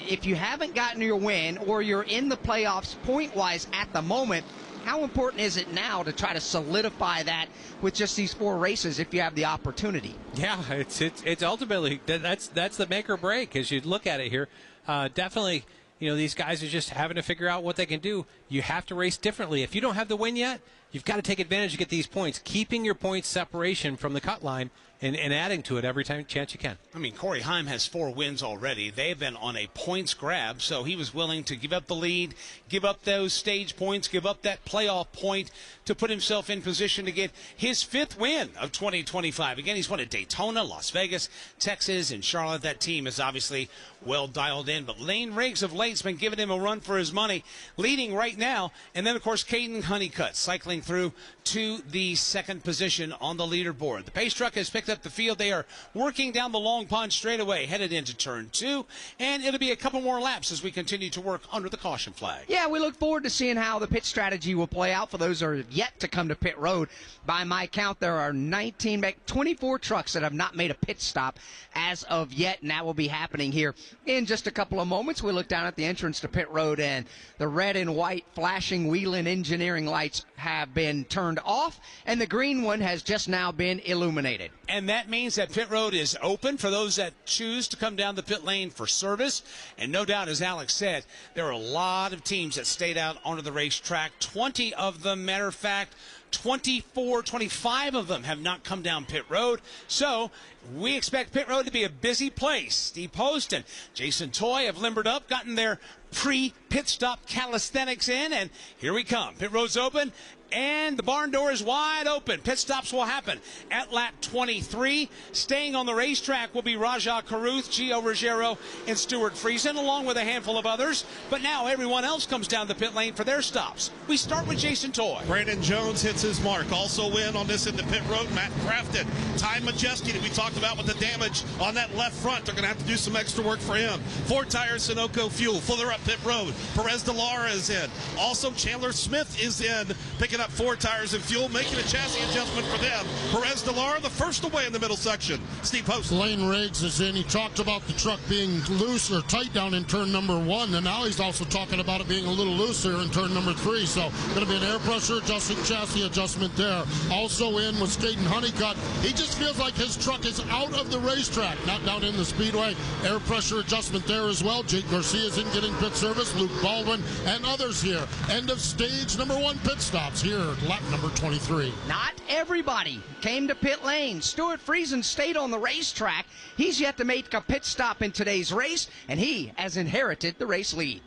if you haven't gotten your win or you're in the playoffs point-wise at the moment, how important is it now to try to solidify that with just these 4 races if you have the opportunity? Yeah, it's ultimately that's the make or break as you look at it here. Definitely, these guys are just having to figure out what they can do. You have to race differently. If you don't have the win yet, you've got to take advantage to get these points, keeping your points separation from the cut line and adding to it every chance you can. I mean, Corey Heim has 4 wins already. They've been on a points grab, so he was willing to give up the lead, give up those stage points, give up that playoff point to put himself in position to get his 5th win of 2025. Again, he's won at Daytona, Las Vegas, Texas, and Charlotte. That team is obviously well dialed in, but Lane Riggs of late's been giving him a run for his money, leading right now. And then, of course, Caden Honeycutt cycling through to the 2nd position on the leaderboard. The pace truck has picked up the field. They are working down the Long Pond straightaway, headed into turn 2, and it'll be a couple more laps as we continue to work under the caution flag. Yeah, we look forward to seeing how the pit strategy will play out for those who are yet to come to pit road. By my count, there are 24 trucks that have not made a pit stop as of yet, and that will be happening here in just a couple of moments. We look down at the entrance to pit road, and the red and white flashing Wheeling Engineering lights have have been turned off, and the green one has just now been illuminated. And that means that pit road is open for those that choose to come down the pit lane for service. And no doubt, as Alex said, there are a lot of teams that stayed out onto the racetrack. 20 of them, matter of fact, 25 of them have not come down pit road. So we expect pit road to be a busy place. Steve Post and Jason Toy have limbered up, gotten their pre-pit stop calisthenics in, and here we come. Pit road's open, and the barn door is wide open. Pit stops will happen at lap 23. Staying on the racetrack will be Raja Caruth, Gio Ruggiero, and Stuart Friesen, along with a handful of others. But now everyone else comes down the pit lane for their stops. We start with Jason Toy. Brandon Jones hits his mark. Also in on this in the pit road, Matt Crafton. Ty Majeski, that we talked about with the damage on that left front. They're going to have to do some extra work for him. 4 tires, Sunoco Fuel. Fuller up pit road. Perez de Lara is in. Also, Chandler Smith is in, picking up 4 tires and fuel, making a chassis adjustment for them. Perez de Lara, the first away in the middle section. Steve Post. Lane Riggs is in. He talked about the truck being loose or tight down in turn number 1, and now he's also talking about it being a little looser in turn number 3. So going to be an air pressure adjustment, chassis adjustment there. Also in was Caden Honeycutt. He just feels like his truck is out of the racetrack, not down in the speedway. Air pressure adjustment there as well. Jake Garcia's in getting pit service. Luke Baldwin and others here. End of stage number 1 pit stops here at lap number 23. Not everybody came to pit lane. Stuart Friesen stayed on the racetrack. He's yet to make a pit stop in today's race, and he has inherited the race lead.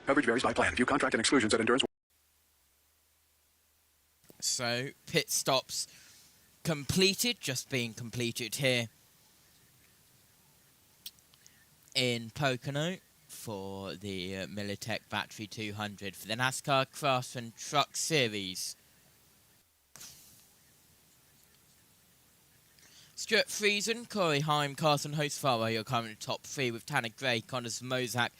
Coverage varies by plan. View contract and exclusions at Endurance. So, pit stops completed, just being completed here in Pocono for the Militech Battery 200 for the NASCAR Craftsman Truck Series. Stuart Friesen, Corey Heim, Carson Hostfara, your current top 3 with Tanner Gray, Connors Mozak,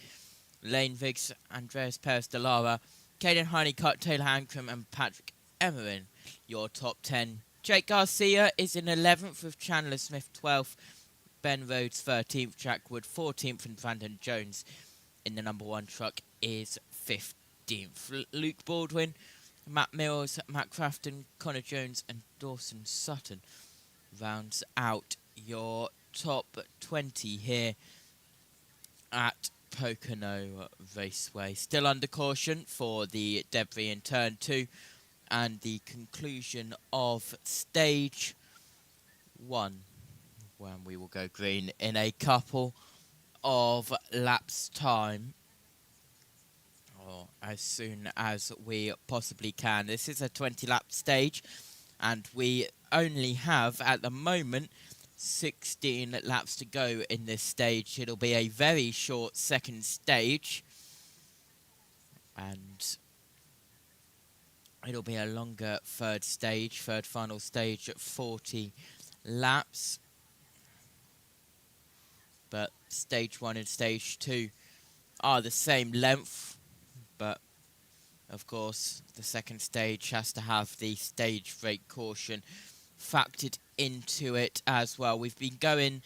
Lane Viggs, Andreas Perez de Lara, Caden Honeycutt, Taylor Ankrum and Patrick Emmerin, your top 10. Jake Garcia is in 11th with Chandler Smith 12th, Ben Rhodes 13th, Jack Wood 14th, and Brandon Jones in the number 1 truck is 15th. Luke Baldwin, Matt Mills, Matt Crafton, Connor Jones and Dawson Sutton rounds out your top 20 here at Pocono Raceway. Still under caution for the debris in turn 2 and the conclusion of stage 1, when we will go green in a couple of laps time, or as soon as we possibly can. This is a 20-lap stage, and we only have at the moment 16 laps to go in this stage. It'll be a very short second stage, and it'll be a longer third final stage at 40 laps. But stage 1 and stage 2 are the same length, but of course the second stage has to have the stage break caution factored into it as well. We've been going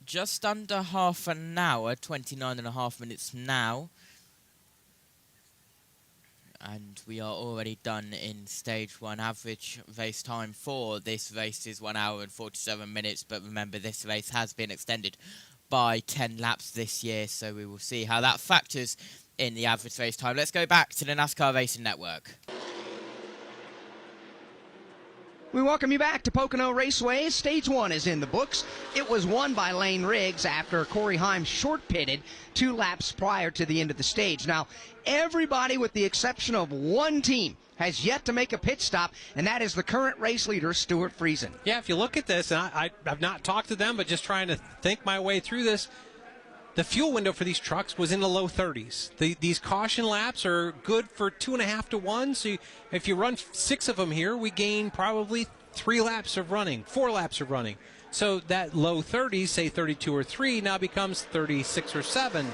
just under half an hour, 29.5 minutes now, and we are already done in stage 1. Average race time for this race is 1 hour and 47 minutes, but remember this race has been extended by 10 laps this year, so we will see how that factors in the average race time. Let's go back to the NASCAR Racing Network. We welcome you back to Pocono Raceway. Stage 1 is in the books. It was won by Lane Riggs after Corey Heim short-pitted 2 laps prior to the end of the stage. Now, everybody with the exception of one team has yet to make a pit stop, and that is the current race leader, Stuart Friesen. Yeah, if you look at this, and I've not talked to them, but just trying to think my way through this, the fuel window for these trucks was in the low 30s. These caution laps are good for 2.5 to 1, so if you run 6 of them here, we gain probably 3 laps of running, 4 laps of running. So that low 30s, say 32 or 3, now becomes 36 or 7.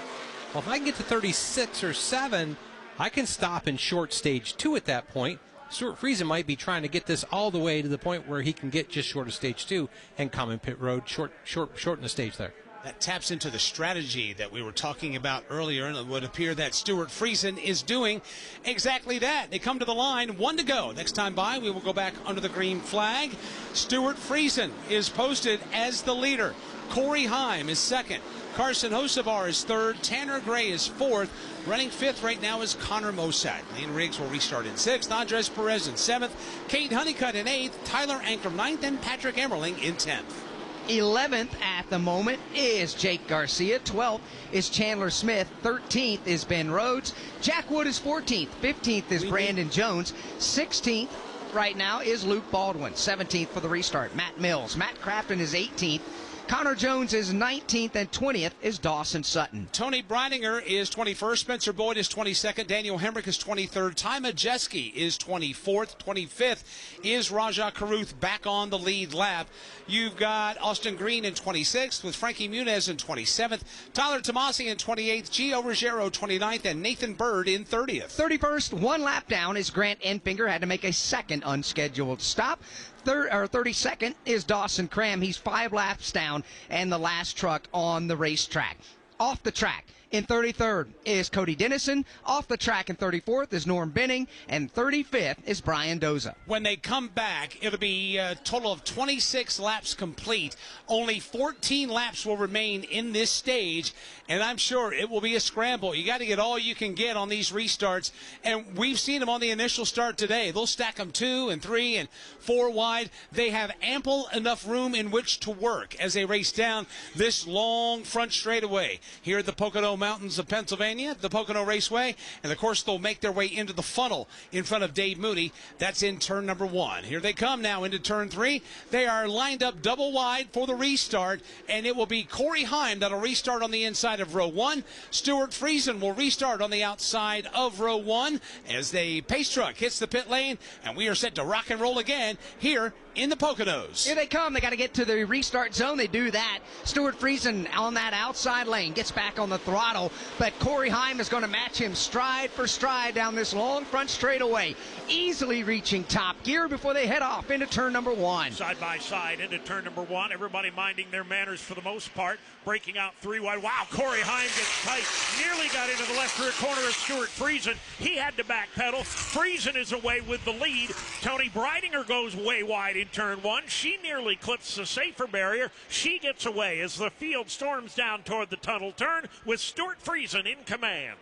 Well, if I can get to 36 or 7, I can stop in short stage 2 at that point. Stuart Friesen might be trying to get this all the way to the point where he can get just short of stage 2 and come in pit road, shorten the stage there. That taps into the strategy that we were talking about earlier, and it would appear that Stuart Friesen is doing exactly that. They come to the line, 1 to go. Next time by, we will go back under the green flag. Stuart Friesen is posted as the leader. Corey Heim is second. Carson Hocevar is third. Tanner Gray is fourth. Running fifth right now is Connor Mosack. Lane Riggs will restart in sixth. Andres Perez in seventh. Kate Honeycutt in eighth. Tyler Ankrum ninth. And Patrick Emmerling in 10th. 11th at the moment is Jake Garcia. 12th is Chandler Smith. 13th is Ben Rhodes. Jack Wood is 14th. 15th is Brandon Jones. 16th right now is Luke Baldwin. 17th for the restart, Matt Mills. Matt Crafton is 18th. Connor Jones is 19th, and 20th is Dawson Sutton. Tony Breidinger is 21st. Spencer Boyd is 22nd. Daniel Hemrick is 23rd. Ty Majeski is 24th. 25th is Raja Karuth back on the lead lap. You've got Austin Green in 26th with Frankie Muniz in 27th. Tyler Tomasi in 28th. Gio Ruggiero 29th, and Nathan Bird in 30th. 31st, one lap down, is Grant Enfinger. Had to make a second unscheduled stop. 32nd is Dawson Cram. He's 5 laps down and the last truck on the racetrack. Off the track in 33rd is Cody Dennison. Off the track in 34th is Norm Benning. And 35th is Brian Doza. When they come back, it'll be a total of 26 laps complete. Only 14 laps will remain in this stage, and I'm sure it will be a scramble. You got to get all you can get on these restarts, and we've seen them on the initial start today. They'll stack them 2 and 3 and 4 wide. They have ample enough room in which to work as they race down this long front straightaway here at the Pocono Mountains of Pennsylvania, the Pocono Raceway, and of course they'll make their way into the funnel in front of Dave Mooney. That's in turn number 1. Here they come now into turn 3. They are lined up double wide for the restart, and it will be Corey Heim that'll restart on the inside of row 1. Stuart Friesen will restart on the outside of row 1 as the pace truck hits the pit lane, and we are set to rock and roll again here in the Poconos. Here they come. They got to get to the restart zone. They do that. Stuart Friesen on that outside lane gets back on the throttle, but Corey Heim is going to match him stride for stride down this long front straightaway, easily reaching top gear before they head off into turn number 1. Side by side into turn number 1. Everybody minding their manners for the most part. Breaking out 3 wide. Wow, Corey Heim gets tight. Nearly got into the left rear corner of Stuart Friesen. He had to backpedal. Friesen is away with the lead. Tony Breidinger goes way wide in turn 1. She nearly clips the safer barrier. She gets away as the field storms down toward the tunnel turn with Stuart Friesen in command.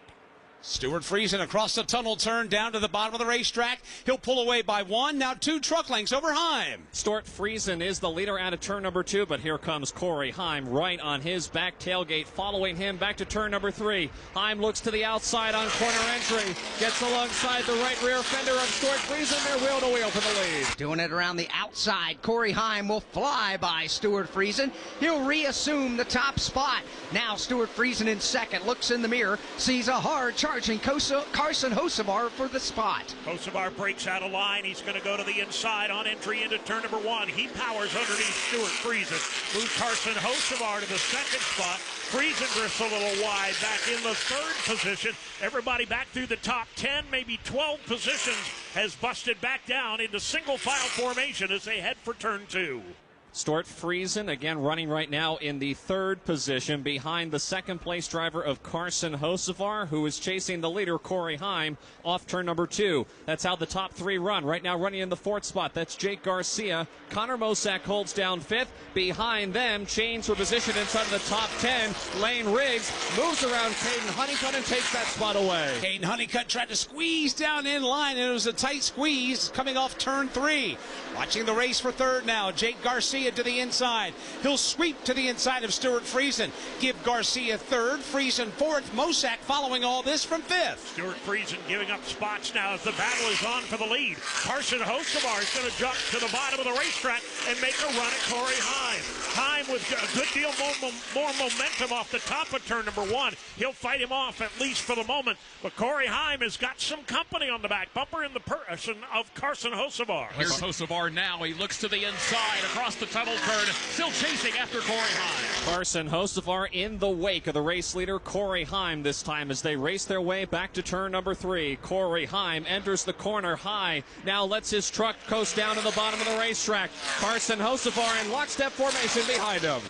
Stuart Friesen across the tunnel turn down to the bottom of the racetrack. He'll pull away by 1. Now 2 truck lengths over Heim. Stuart Friesen is the leader out of turn number 2, but here comes Corey Heim right on his back tailgate, following him back to turn number 3. Heim looks to the outside on corner entry, gets alongside the right rear fender of Stuart Friesen. They're wheel to wheel for the lead. Doing it around the outside. Corey Heim will fly by Stuart Friesen. He'll reassume the top spot. Now Stuart Friesen in second, looks in the mirror, sees a hard charging Carson Hocevar for the spot. Hocevar breaks out of line. He's going to go to the inside on entry into turn number 1. He powers underneath Stuart Friesen. Moves Carson Hocevar to the second spot. Friesen drifts a little wide back in the 3rd position. Everybody back through the top 10, maybe 12 positions, has busted back down into single file formation as they head for turn 2. Stuart Friesen, again, running right now in the 3rd position behind the 2nd place driver of Carson Hocevar, who is chasing the leader, Corey Heim, off turn number 2. That's how the top 3 run. Right now running in the 4th spot, that's Jake Garcia. Connor Mosack holds down 5th. Behind them, chains for position inside of the top 10. Lane Riggs moves around Caden Honeycutt and takes that spot away. Caden Honeycutt tried to squeeze down in line, and it was a tight squeeze coming off turn 3. Watching the race for 3rd now, Jake Garcia to the inside. He'll sweep to the inside of Stuart Friesen. Give Garcia 3rd, Friesen 4th. Mosack following all this from 5th. Stuart Friesen giving up spots now as the battle is on for the lead. Carson Hocevar is going to jump to the bottom of the racetrack and make a run at Corey Heim. Heim with a good deal more momentum off the top of turn number 1. He'll fight him off at least for the moment. But Corey Heim has got some company on the back bumper in the person of Carson Hocevar. Here's Hocevar now. He looks to the inside across the tunnel turn, still chasing after Corey Heim. Carson Hocevar in the wake of the race leader, Corey Heim, this time as they race their way back to turn number 3. Corey Heim enters the corner high. Now lets his truck coast down to the bottom of the racetrack. Carson Hocevar in lockstep formation behind him.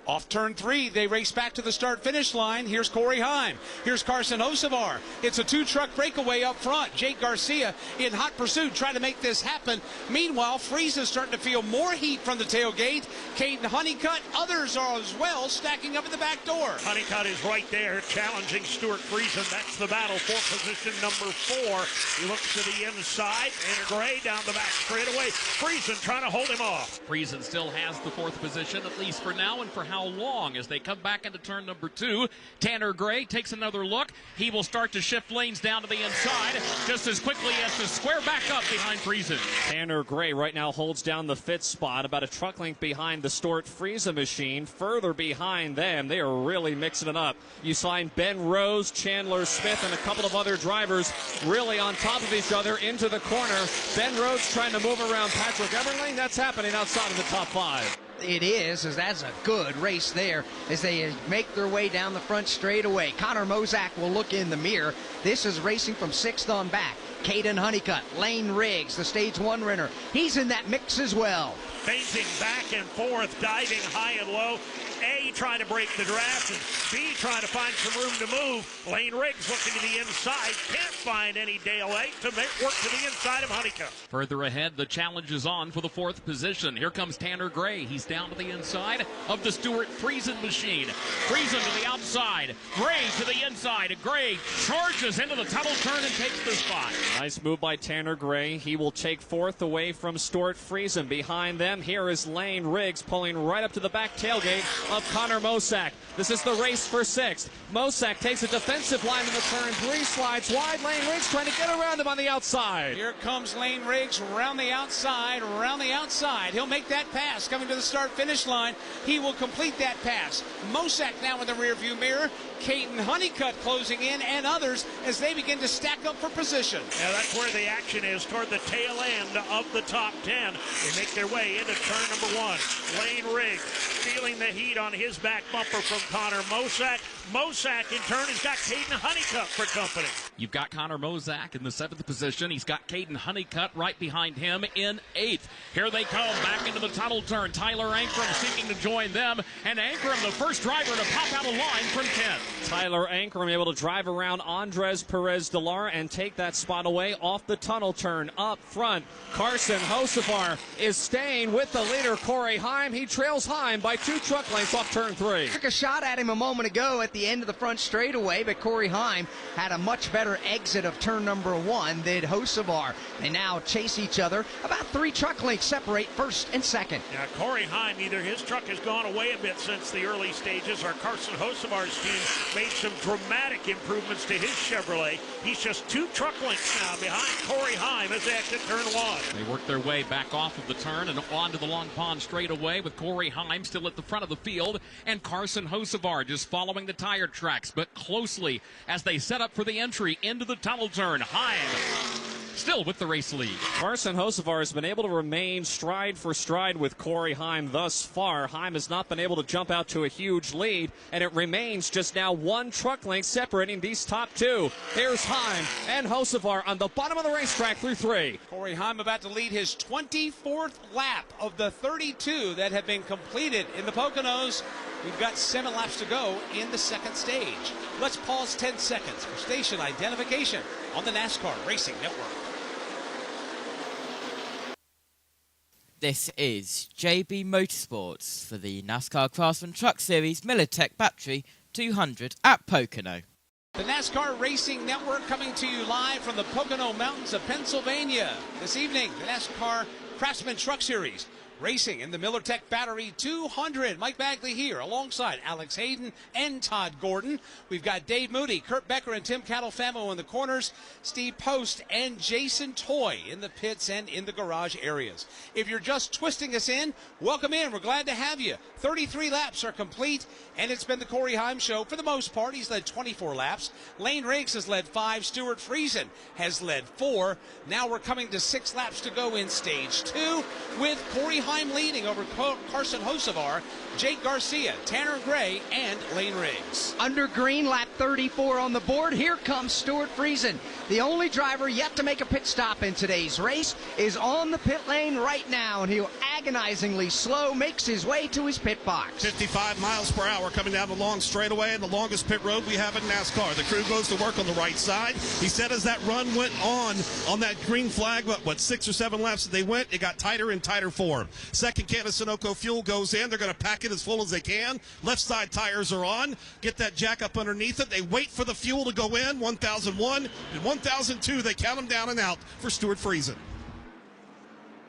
Off turn 3, they race back to the start-finish line. Here's Corey Heim. Here's Carson Hocevar. It's a 2-truck breakaway up front. Jake Garcia in hot pursuit trying to make this happen. Meanwhile, Friesen's starting to feel more heat from the tailgate. Caden Honeycutt, others are as well, stacking up at the back door. Honeycutt is right there challenging Stuart Friesen. That's the battle for position number 4. He looks to the inside. Tanner Gray down the back straightaway. Friesen trying to hold him off. Friesen still has the 4th position, at least for now, and for how long as they come back into turn number 2. Tanner Gray takes another look. He will start to shift lanes down to the inside just as quickly as to square back up behind Friesen. Tanner Gray right now holds down the 5th spot, about a truck length behind the Stuart Friesen machine. Further behind them, they are really mixing it up. You find Ben Rose, Chandler Smith, and a couple of other drivers really on top of each other into the corner. Ben Rose trying to move around Patrick Everling. That's happening outside of the top 5. It is, as that's a good race there as they make their way down the front straightaway. Connor Mozak will look in the mirror. This is racing from 6th on back. Caden Honeycutt, Lane Riggs, the stage 1 winner. He's in that mix as well. Feinting back and forth, diving high and low. A, trying to break the draft, and B, trying to find some room to move. Lane Riggs looking to the inside. Can't find any Dale A to make work to the inside of Honeycutt. Further ahead, the challenge is on for the 4th position. Here comes Tanner Gray. He's down to the inside of the Stuart Friesen machine. Friesen to the outside. Gray to the inside. Gray charges into the tunnel turn and takes the spot. Nice move by Tanner Gray. He will take 4th away from Stuart Friesen. Behind them, here is Lane Riggs pulling right up to the back tailgate of Connor Mosak. This is the race for 6th. Mosak takes a defensive line in the turn 3, slides wide. Lane Riggs trying to get around him on the outside. Here comes Lane Riggs around the outside, around the outside. He'll make that pass coming to the start-finish line. He will complete that pass. Mosak now in the rearview mirror. Caden Honeycutt closing in, and others as they begin to stack up for position. Yeah, that's where the action is, toward the tail end of the top 10. They make their way into turn number 1. Lane Riggs feeling the heat on his back bumper from Connor Mosak. Mosak, in turn, has got Caden Honeycutt for company. You've got Connor Mosak in the 7th position. He's got Caden Honeycutt right behind him in 8th. Here they come back into the tunnel turn. Tyler Ankrum seeking to join them. And Ankrum, the first driver to pop out of line from 10th. Tyler Ankrum able to drive around Andres Perez-Delar and take that spot away off the tunnel turn. Up front, Carson Hocevar is staying with the leader, Corey Heim. He trails Heim by 2 truck lengths off turn 3. Took a shot at him a moment ago at the end of the front straightaway, but Corey Heim had a much better exit of turn number 1 than Hocevar. They now chase each other. About 3 truck lengths separate 1st and 2nd. Yeah, Corey Heim, either his truck has gone away a bit since the early stages, or Carson Hocevar's team made some dramatic improvements to his Chevrolet. He's just 2 truck lengths now behind Corey Heim as they exit turn 1. They work their way back off of the turn and onto the Long Pond straightaway with Corey Heim still at the front of the field and Carson Hocevar just following the tire tracks, but closely as they set up for the entry into the tunnel turn. Heim still with the race lead. Carson Hocevar has been able to remain stride for stride with Corey Heim thus far. Heim has not been able to jump out to a huge lead, and it remains just now 1 truck length separating these top 2. Here's Heim and Hocevar on the bottom of the racetrack through 3. Corey Heim about to lead his 24th lap of the 32 that have been completed in the Poconos. We've got 7 laps to go in the 2nd stage. Let's pause 10 seconds for station identification on the NASCAR Racing Network. This is JB Motorsports for the NASCAR Craftsman Truck Series MillerTech Battery 200 at Pocono. The NASCAR Racing Network coming to you live from the Pocono Mountains of Pennsylvania. This evening, the NASCAR Craftsman Truck Series racing in the MillerTech Battery 200. Mike Bagley here alongside Alex Hayden and Todd Gordon. We've got Dave Moody, Kurt Becker, and Tim Catalfamo in the corners, Steve Post and Jason Toy in the pits and in the garage areas. If you're just twisting us in, welcome in. We're glad to have you. 33 laps are complete, and it's been the Corey Heim show for the most part. He's led 24 laps. Lane Riggs has led 5. Stuart Friesen has led 4. Now we're coming to 6 laps to go in stage 2 with Corey Heim Heim leading over Carson Hocevar, Jake Garcia, Tanner Gray, and Lane Riggs. Under green, lap 34 on the board. Here comes Stuart Friesen. The only driver yet to make a pit stop in today's race is on the pit lane right now, and he'll agonizingly slow makes his way to his pit box. 55 miles per hour coming down the long straightaway and the longest pit road we have in NASCAR. The crew goes to work on the right side. He said as that run went on that green flag, what 6 or 7 laps that they went, it got tighter and tighter for him. Second can of Sunoco fuel goes in. They're going to pack it as full as they can. Left side tires are on. Get that jack up underneath it. They wait for the fuel to go in. 1001 and 1002. They count them down and out for Stuart Friesen.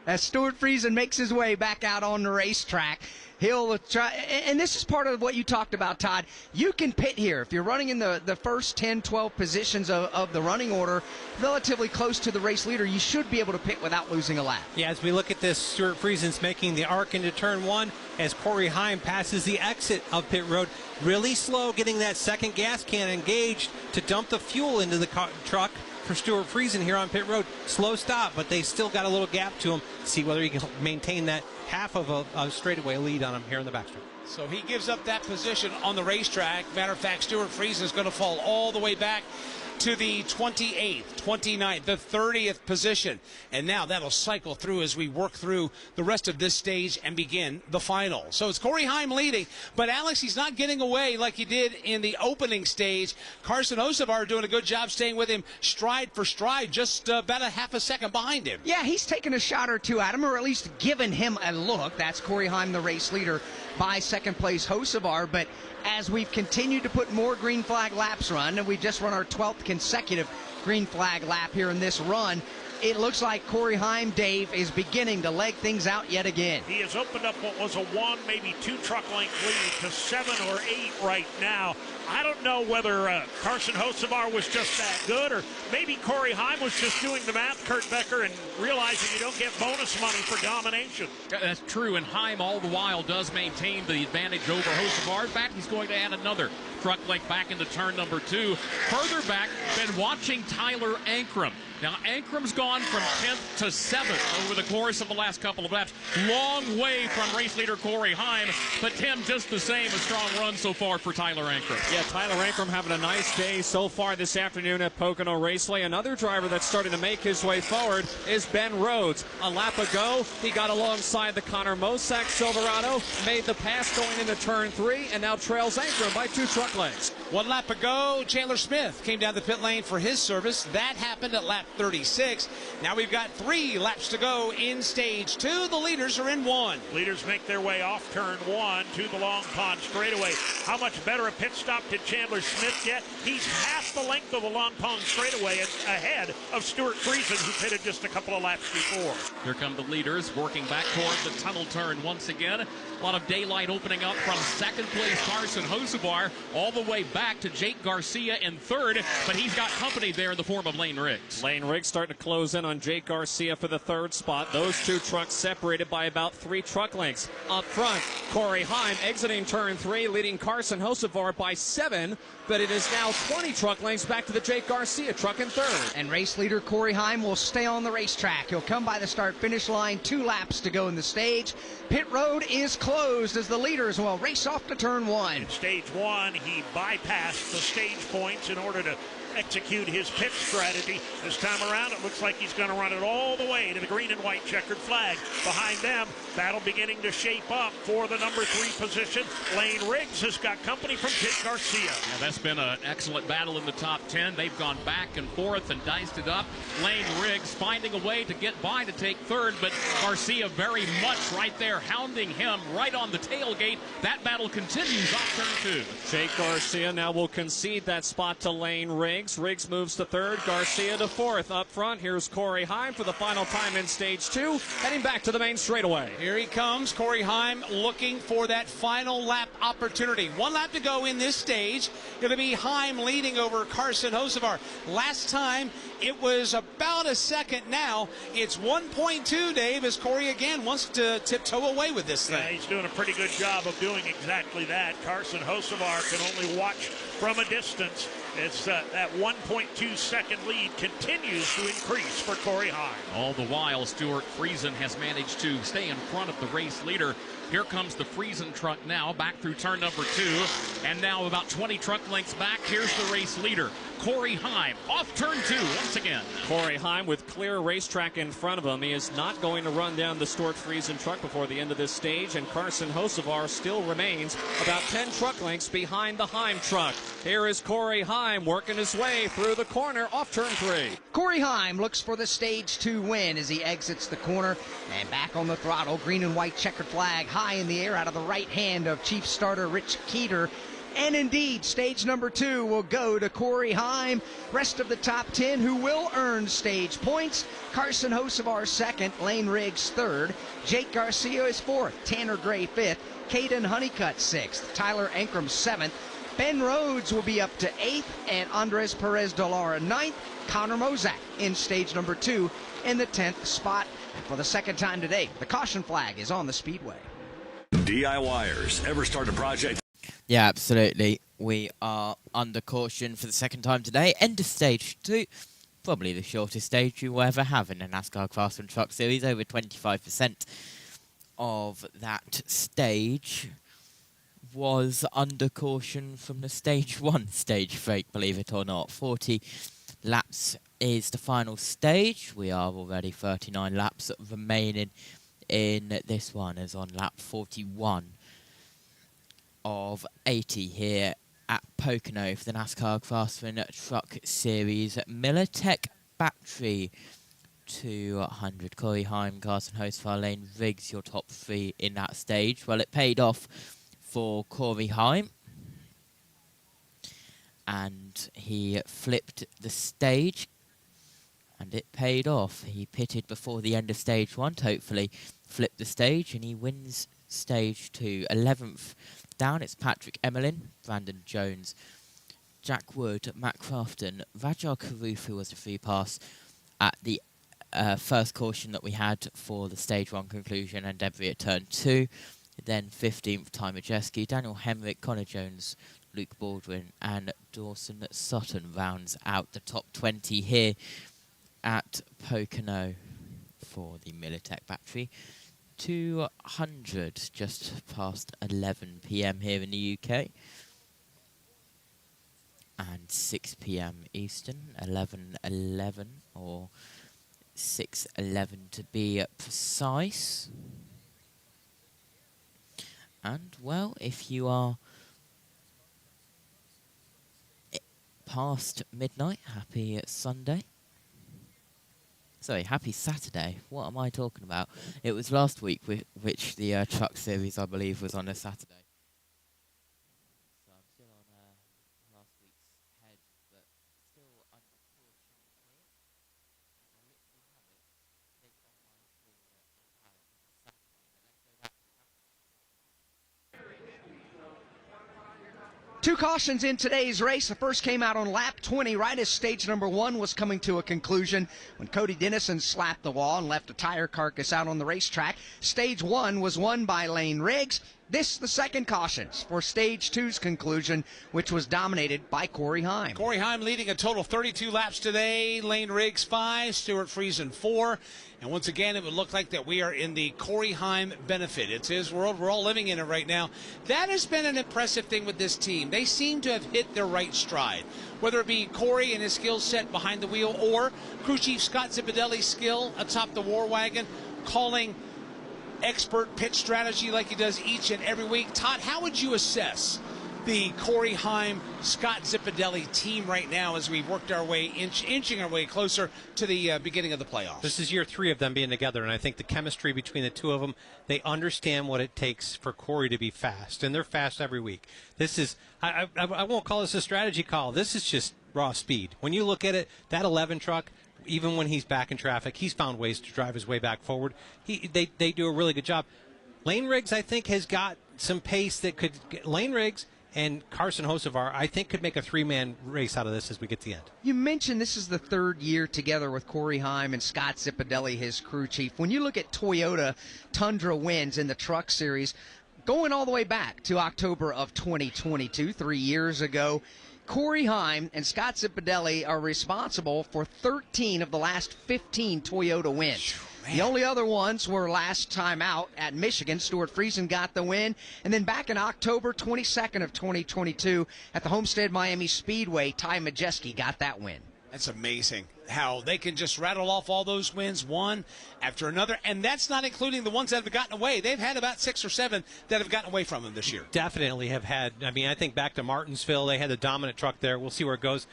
As Stuart Friesen makes his way back out on the racetrack, he'll try, and this is part of what you talked about, Todd. You can pit here. If you're running in the first 10, 12 positions of the running order, relatively close to the race leader, you should be able to pit without losing a lap. Yeah, as we look at this, Stuart Friesen's making the arc into turn 1 as Corey Heim passes the exit of pit road. Really slow getting that second gas can engaged to dump the fuel into the truck for Stuart Friesen here on pit road. Slow stop, but they still got a little gap to him. See whether he can maintain that half of a straightaway lead on him here in the backstretch. So he gives up that position on the racetrack. Matter of fact, Stuart Friesen is going to fall all the way back to the 28th, 29th, the 30th position. And now that'll cycle through as we work through the rest of this stage and begin the final. So it's Corey Heim leading, but Alex, he's not getting away like he did in the opening stage. Carson Hocevar doing a good job staying with him stride for stride, just about a half a second behind him. Yeah, he's taken a shot or two at him, or at least given him a look. That's Corey Heim, the race leader, by second place Hocevar. But as we've continued to put more green flag laps run, and we've just run our 12th consecutive green flag lap here in this run, it looks like Corey Heim, Dave, is beginning to leg things out yet again. He has opened up what was a 1, maybe 2 truck length lead to 7 or 8 right now. I don't know whether Carson Hocevar was just that good, or maybe Corey Heim was just doing the math, Kurt Becker, and realizing you don't get bonus money for domination. That's true, and Heim all the while does maintain the advantage over Hocevar. In fact, he's going to add another truck length back into turn number 2. Further back, been watching Tyler Ankrum. Now, Ankram's gone from 10th to 7th over the course of the last couple of laps. Long way from race leader Corey Heim, but Tim, just the same, a strong run so far for Tyler Ankrum. Yeah, Tyler Ankrum having a nice day so far this afternoon at Pocono Raceway. Another driver that's starting to make his way forward is Ben Rhodes. A lap ago, he got alongside the Connor Mosack Silverado, made the pass going into turn 3, and now trails Ankrum by 2 truck lengths. 1 lap ago, Chandler Smith came down the pit lane for his service. That happened at lap 36. Now we've got 3 laps to go in stage 2. The leaders are in 1. Leaders make their way off turn 1 to the Long Pond straightaway. How much better a pit stop did Chandler Smith get? He's half the length of the Long Pond straightaway ahead of Stuart Friesen, who pitted just a couple of laps before. Here come the leaders working back toward the tunnel turn once again. A lot of daylight opening up from second place Carson Hocevar all the way back to Jake Garcia in 3rd, but he's got company there in the form of Lane Riggs. Lane Riggs starting to close in on Jake Garcia for the 3rd spot. Those 2 trucks separated by about 3 truck lengths. Up front, Corey Heim exiting turn 3, leading Carson Hocevar by 7, but it is now 20 truck lengths back to the Jake Garcia truck in 3rd. And race leader Corey Heim will stay on the racetrack. He'll come by the start-finish line, 2 laps to go in the stage. Pit road is closed as the leaders will race off to turn 1. In stage 1, he bypassed the stage points in order to execute his pit strategy. This time around, it looks like he's going to run it all the way to the green and white checkered flag. Behind them, battle beginning to shape up for the number 3 position. Lane Riggs has got company from Jake Garcia. Yeah, that's been an excellent battle in the top 10. They've gone back and forth and diced it up. Lane Riggs finding a way to get by to take 3rd, but Garcia very much right there, hounding him right on the tailgate. That battle continues off turn 2. Jake Garcia now will concede that spot to Lane Riggs. Riggs moves to 3rd, Garcia to 4th. Up front, here's Corey Heim for the final time in stage 2, heading back to the main straightaway. Here he comes, Corey Heim looking for that final lap opportunity. 1 lap to go in this stage. Going to be Heim leading over Carson Hocevar. Last time, it was about a second. Now it's 1.2, Dave, as Corey again wants to tiptoe away with this thing. Yeah, he's doing a pretty good job of doing exactly that. Carson Hocevar can only watch from a distance It's that 1.2 second lead continues to increase for Corey Heim. All the while, Stuart Friesen has managed to stay in front of the race leader. Here comes the Friesen truck now, back through turn number 2, and now about 20 truck lengths back. Here's the race leader, Corey Heim, off turn 2 once again. Corey Heim with clear racetrack in front of him. He is not going to run down the Stuart Friesen truck before the end of this stage, and Carson Hocevar still remains about 10 truck lengths behind the Heim truck. Here is Corey Heim working his way through the corner off turn 3. Corey Heim looks for the stage 2 win as he exits the corner and back on the throttle. Green and white checkered flag high in the air out of the right hand of Chief Starter Rich Keeter. And indeed, stage number 2 will go to Corey Heim. Rest of the top 10 who will earn stage points. Carson Hocevar second, Lane Riggs third, Jake Garcia is fourth, Tanner Gray fifth, Caden Honeycutt sixth, Tyler Ankrum seventh, Ben Rhodes will be up to 8th, and Andres Perez de Lara 9th. Connor Mozak in stage number 2 in the 10th spot. For the second time today, the caution flag is on the speedway. DIYers, ever start a project? Yeah, absolutely. We are under caution for the second time today. End of stage 2. Probably the shortest stage you will ever have in a NASCAR Craftsman Truck Series. Over 25% of that stage was under caution from the stage 1 stage break, believe it or not. 40 laps is the final stage. We are already 39 laps remaining in this one, as on lap 41 of 80 here at Pocono for the NASCAR Craftsman Truck Series. Miller Tech Battery 200. Corey Heim, Carson Hocevar, Lane Riggs, your top 3 in that stage. Well, it paid off for Corey Heim, and he flipped the stage, and it paid off. He pitted before the end of stage 1 to hopefully flip the stage, and he wins stage 2. 11th down, it's Patrick Emmerlin, Brandon Jones, Jack Wood, Matt Crafton, Rajar Karuf, who was the free pass at the first caution that we had for the stage 1 conclusion, and debris at turn 2. Then 15th, Ty Majeski, Daniel Hemrick, Connor Jones, Luke Baldwin, and Dawson Sutton rounds out the top 20 here at Pocono for the Militech Battery. 200, just past 11 p.m. here in the UK. And 6 p.m. Eastern, 11:11 or 6:11 to be precise. And, well, if you are past midnight, happy Sunday. Sorry, happy Saturday. What am I talking about? It was last week, which the truck series, I believe, was on a Saturday. So I'm still on last week's head, but still under caution here. I literally have it. Take on my full calendar for Saturday. But let's go back to 2 cautions in today's race. The first came out on lap 20, right as stage number 1 was coming to a conclusion, when Cody Dennison slapped the wall and left a tire carcass out on the racetrack. Stage 1 was won by Lane Riggs. This, the second cautions for stage 2's conclusion, which was dominated by Corey Heim. Corey Heim leading a total 32 laps today. Lane Riggs 5, Stuart Friesen 4. And once again, it would look like that we are in the Corey Heim benefit. It's his world. We're all living in it right now. That has been an impressive thing with this team. They seem to have hit their right stride, whether it be Corey and his skill set behind the wheel, or crew chief Scott Zipadelli's skill atop the war wagon, calling expert pitch strategy like he does each and every week. Todd, how would you assess the Corey Heim, Scott Zipadelli team right now as we've worked our way, inching our way closer to the beginning of the playoffs? This is year 3 of them being together, and I think the chemistry between the two of them, they understand what it takes for Corey to be fast, and they're fast every week. This is, I won't call this a strategy call. This is just raw speed. When you look at it, that 11 truck, even when he's back in traffic, he's found ways to drive his way back forward. They do a really good job. Lane Riggs, I think, has got some pace that could – Lane Riggs and Carson Hocevar, I think, could make a 3-man race out of this as we get to the end. You mentioned this is the 3rd year together with Corey Heim and Scott Zipadelli, his crew chief. When you look at Toyota Tundra wins in the Truck Series, going all the way back to October of 2022, 3 years ago, Corey Heim and Scott Zipadelli are responsible for 13 of the last 15 Toyota wins. The only other ones were last time out at Michigan. Stuart Friesen got the win. And then back in October 22nd of 2022 at the Homestead Miami Speedway, Ty Majeski got that win. That's amazing how they can just rattle off all those wins one after another. And that's not including the ones that have gotten away. They've had about 6 or 7 that have gotten away from them this year. Definitely have had. I mean, I think back to Martinsville, they had the dominant truck there. We'll see where it goes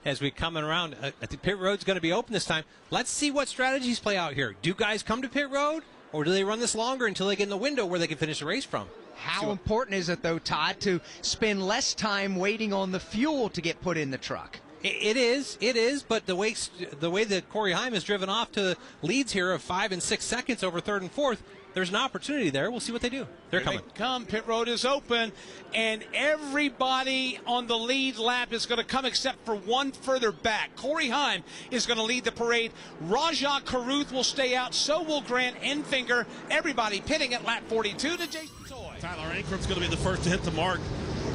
as we come around. I think pit road's going to be open this time. Let's see what strategies play out here. Do guys come to pit road, or do they run this longer until they get in the window where they can finish the race from? How important is it, though, Todd, to spend less time waiting on the fuel to get put in the truck? It is, but the way that Corey Heim has driven off to leads here of 5 and 6 seconds over third and fourth, there's an opportunity there. We'll see what they do. They're coming. They come. Pit road is open, and everybody on the lead lap is going to come except for one further back. Corey Heim is going to lead the parade. Rajah Caruth will stay out. So will Grant Enfinger. Everybody pitting at lap 42 to Jason Toy. Tyler Ankram's going to be the first to hit the mark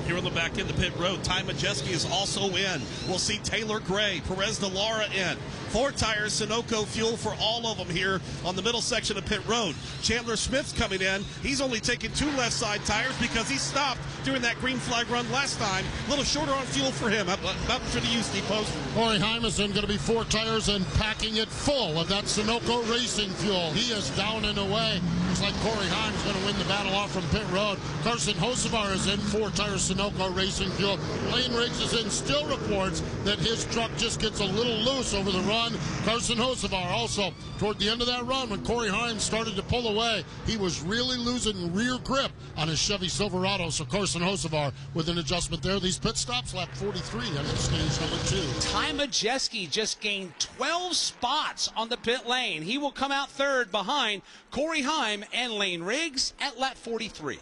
here on the back end of pit road. Ty Majeski is also in. We'll see Taylor Gray, Perez de Lara in. 4 tires, Sunoco fuel for all of them here on the middle section of pit road. Chandler Smith's coming in. He's only taking 2 left side tires because he stopped during that green flag run last time. A little shorter on fuel for him. Up for the Steve Post. Corey Heim is in, going to be 4 tires and packing it full of that Sunoco racing fuel. He is down and away. Looks like Corey Heim's going to win the battle off from pit road. Carson Hocevar is in, 4 tires Sunoco racing fuel. Lane Riggs is in, still reports that his truck just gets a little loose over the run. Carson Hocevar also, toward the end of that run, when Corey Heim started to pull away, he was really losing rear grip on his Chevy Silverado. So Carson Hocevar with an adjustment there. These pit stops, lap 43, and it's stage number 2. Ty Majeski just gained 12 spots on the pit lane. He will come out third behind Corey Heim and Lane Riggs at lap 43.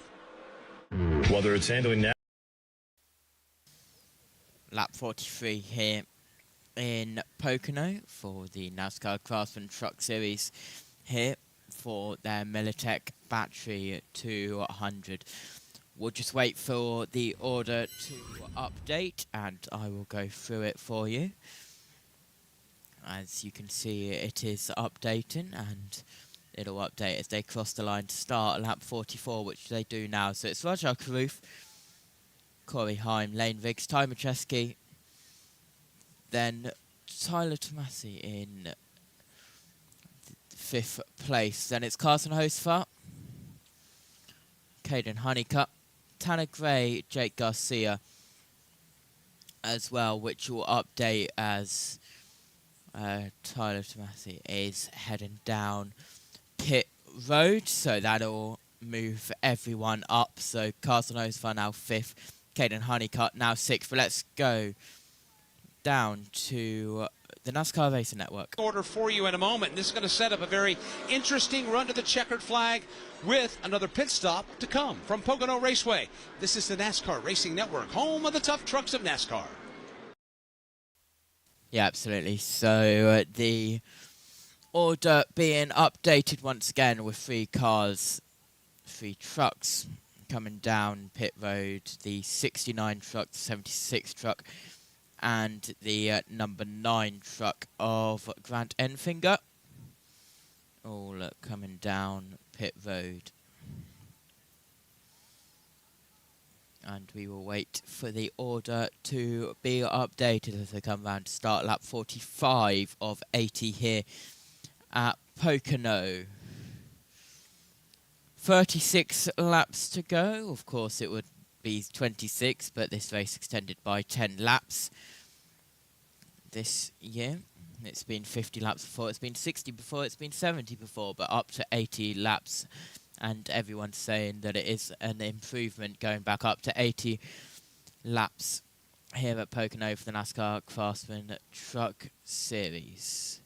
Whether it's handling that. Lap 43 here in Pocono for the NASCAR Craftsman Truck Series here for their Militech Battery 200. We'll just wait for the order to update and I will go through it for you. As you can see, it is updating and it'll update as they cross the line to start lap 44, which they do now. So it's Rajah Caruth, Corey Heim, Lane Riggs, Ty Majeski, then Tyler Tomasi in 5th place. Then it's Carson Hocevar, Caden Honeycutt, Tanner Gray, Jake Garcia as well, which will update as Tyler Tomasi is heading down pit road, so that'll move everyone up. So Carson Hocevar now 5th, Caden Honeycutt now 6th. But let's go down to the NASCAR Racing Network. Order for you in a moment. This is going to set up a very interesting run to the checkered flag with another pit stop to come from Pocono Raceway. This is the NASCAR Racing Network, home of the tough trucks of NASCAR. Yeah, absolutely. So the order being updated once again with 3 cars, 3 trucks coming down pit road. The 69 truck, the 76 truck, and the number 9 truck of Grant Enfinger, all coming down pit road. And we will wait for the order to be updated as they come round to start lap 45 of 80 here at Pocono. 36 laps to go. Of course, it would be 26, but this race extended by 10 laps this year. It's been 50 laps before, it's been 60 before, it's been 70 before, but up to 80 laps. And everyone's saying that it is an improvement going back up to 80 laps here at Pocono for the NASCAR Craftsman Truck Series.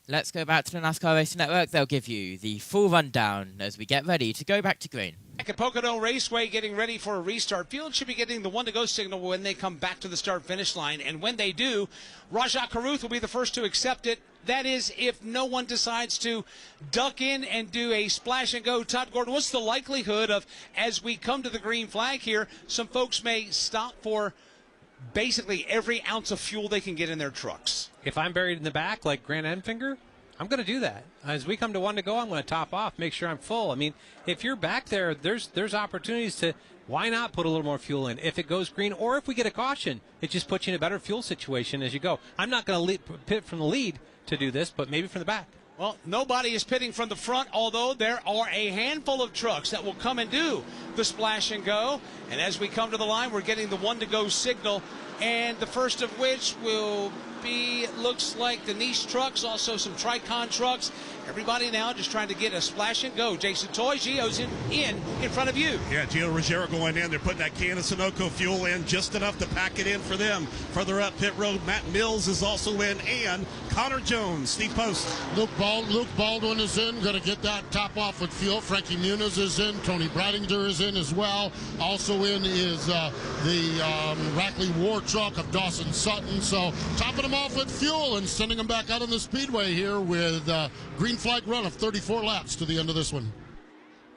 Let's go back to the NASCAR Racing Network. They'll give you the full rundown as we get ready to go back to green. back at Pocono Raceway getting ready for a restart. Field should be getting the one-to-go signal when they come back to the start-finish line. And when they do, Rajah Caruth will be the first to accept it. That is, if no one decides to duck in and do a splash and go. Todd Gordon, what's the likelihood of, as we come to the green flag here, some folks may stop for basically every ounce of fuel they can get in their trucks? If I'm buried in the back like Grant Enfinger, I'm going to do that. As we come to one to go, I'm going to top off, make sure I'm full. I mean, if you're back there, there's opportunities to, why not put a little more fuel in? If it goes green or if we get a caution, it just puts you in a better fuel situation as you go. I'm not going to pit from the lead to do this, but maybe from the back. Well, nobody is pitting from the front, although there are a handful of trucks that will come and do the splash and go. And as we come to the line, we're getting the one-to-go signal, and the first of which will be, it looks like, the niche trucks, also some Tricon trucks. Everybody now just trying to get a splash and go. Jason Toy, Gio's in front of you. Yeah, Gio Ruggiero going in. They're putting that can of Sunoco fuel in, just enough to pack it in for them. Further up pit road, Matt Mills is also in, and Connor Jones, Steve Post. Luke Baldwin is in, going to get that top off with fuel. Frankie Muniz is in. Tony Bradinger is in as well. Also in is the Rackley War truck of Dawson Sutton. So topping them off with fuel and sending them back out on the speedway here with green flag run of 34 laps to the end of this one.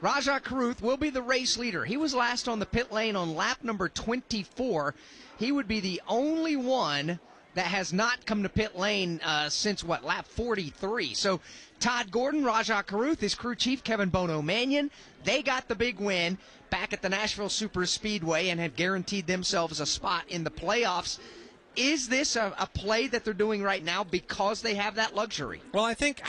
Rajah Caruth will be the race leader. He was last on the pit lane on lap number 24. He would be the only one that has not come to pit lane since, lap 43. So Todd Gordon, Rajah Caruth, his crew chief, Kevin Bono Mannion, they got the big win back at the Nashville Super Speedway and have guaranteed themselves a spot in the playoffs. Is this a play that they're doing right now because they have that luxury? Well, I think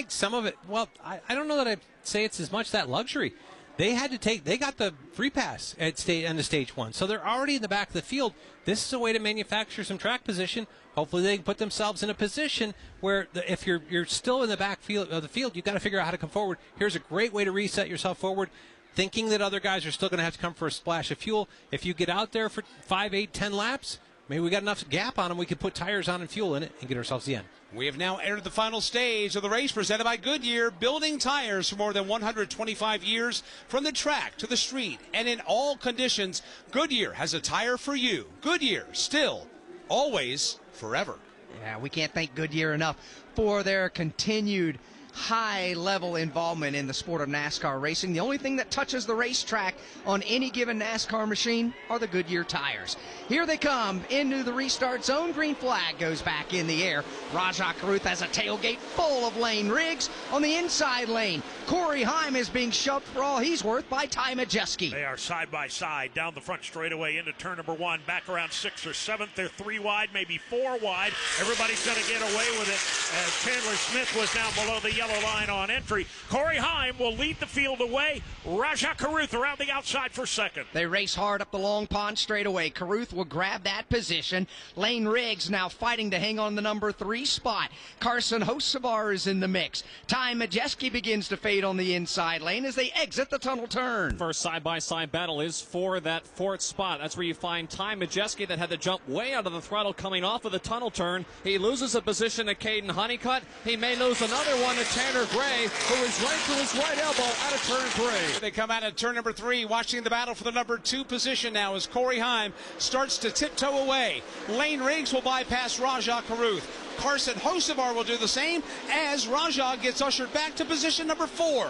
some of it, I don't know that I'd say it's as much that luxury. They got the free pass at the stage one, so they're already in the back of the field. This is a way to manufacture some track position. Hopefully they can put themselves in a position where if you're still in the back of the field, you've got to figure out how to come forward. Here's a great way to reset yourself forward, thinking that other guys are still going to have to come for a splash of fuel. If you get out there for 5, 8, 10 laps, maybe we got enough gap on them, we could put tires on and fuel in it and get ourselves the end. We have now entered the final stage of the race presented by Goodyear, building tires for more than 125 years. From the track to the street and in all conditions, Goodyear has a tire for you. Goodyear, still, always, forever. Yeah, we can't thank Goodyear enough for their continued high-level involvement in the sport of NASCAR racing. The only thing that touches the racetrack on any given NASCAR machine are the Goodyear tires. Here they come into the restart zone. Green flag goes back in the air. Rajah Caruth has a tailgate full of Lane Riggs. On the inside lane, Corey Heim is being shoved for all he's worth by Ty Majeski. They are side by side down the front straightaway into turn number 1, back around 6th or 7th. They're 3 wide, maybe 4 wide. Everybody's going to get away with it as Chandler Smith was down below the yellow line on entry. Corey Heim will lead the field away. Rajah Caruth around the outside for second. They race hard up the Long Pond straightaway. Caruth will grab that position. Lane Riggs now fighting to hang on the number 3 spot. Carson Hocevar is in the mix. Ty Majeski begins to fade on the inside lane as they exit the tunnel turn. First side-by-side battle is for that 4th spot. That's where you find Ty Majeski that had to jump way out of the throttle coming off of the tunnel turn. He loses a position to Caden Honeycutt. He may lose another one to Tanner Gray, who is right to his right elbow out of turn 3. They come out of turn number 3, watching the battle for the number 2 position now as Corey Heim starts to tiptoe away. Lane Riggs will bypass Rajah Caruth. Carson Hocevar will do the same as Rajah gets ushered back to position number 4.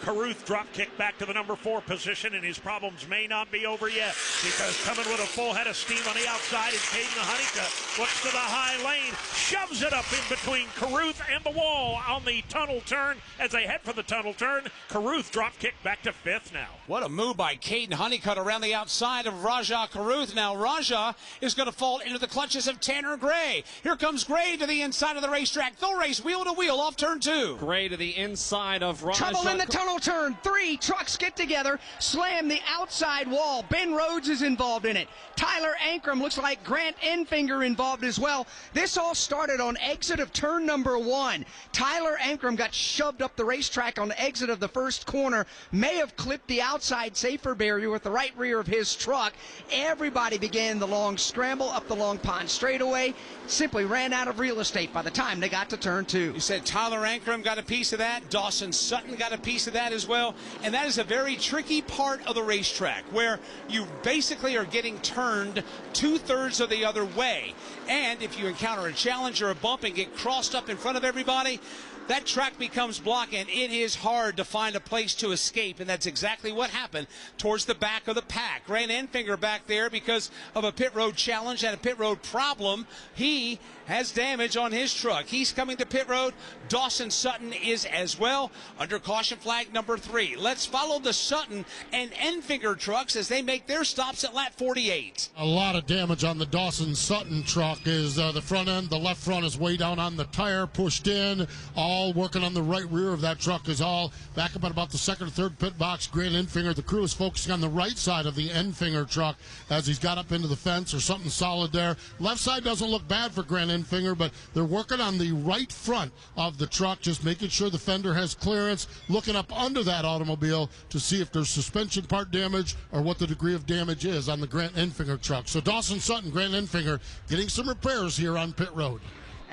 Caruth drop kick back to the number 4 position, and his problems may not be over yet, because coming with a full head of steam on the outside is Caden Honeycutt. Looks to the high lane, shoves it up in between Caruth and the wall on the tunnel turn. As they head for the tunnel turn, Caruth drop kick back to 5th now. What a move by Caden Honeycutt around the outside of Rajah Caruth. Now Rajah is going to fall into the clutches of Tanner Gray. Here comes Gray to the inside of the racetrack. They'll race wheel to wheel off turn 2. Gray to the inside of Rajah. Trouble in the tunnel turn. 3 trucks get together, slam the outside wall. Ben Rhodes is involved in it. Tyler Ankrum, looks like Grant Enfinger involved as well. This all started on exit of turn number 1. Tyler Ankrum got shoved up the racetrack on the exit of the first corner, may have clipped the outside safer barrier with the right rear of his truck. Everybody began the long scramble up the Long Pond straightaway. Simply ran out of real estate by the time they got to turn 2. You said Tyler Ankrum got a piece of that. Dawson Sutton got a piece of that. that as well, and that is a very tricky part of the racetrack where you basically are getting turned 2/3 of the other way. And if you encounter a challenge or a bump and get crossed up in front of everybody, that track becomes blocked, and it is hard to find a place to escape, and that's exactly what happened towards the back of the pack. Grant Enfinger back there because of a pit road challenge and a pit road problem. He has damage on his truck. He's coming to pit road. Dawson Sutton is as well, under caution flag number 3. Let's follow the Sutton and Enfinger trucks as they make their stops at lap 48. A lot of damage on the Dawson Sutton truck is the front end. The left front is way down on the tire, pushed in. All working on the right rear of that truck is all back up at about the second or third pit box. Grant Enfinger, the crew is focusing on the right side of the Enfinger truck as he's got up into the fence or something solid there. Left side doesn't look bad for Grant Enfinger, but they're working on the right front of the truck, just making sure the fender has clearance, looking up under that automobile to see if there's suspension part damage or what the degree of damage is on the Grant Enfinger truck. So Dawson Sutton, Grant Enfinger getting some repairs here on pit road.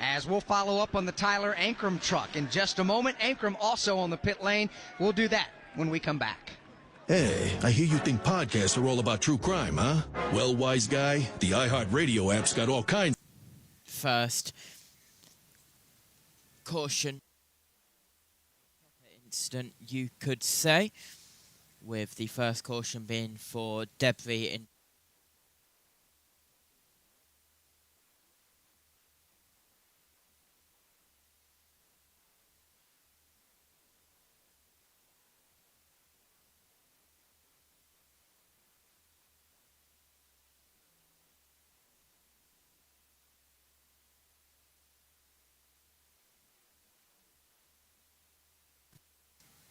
As we'll follow up on the Tyler Ankrum truck in just a moment. Ankrum also on the pit lane. We'll do that when we come back. Hey, I hear you think podcasts are all about true crime, huh? Well, wise guy, the iHeartRadio app's got all kinds. First caution incident, you could say, with the first caution being for debris in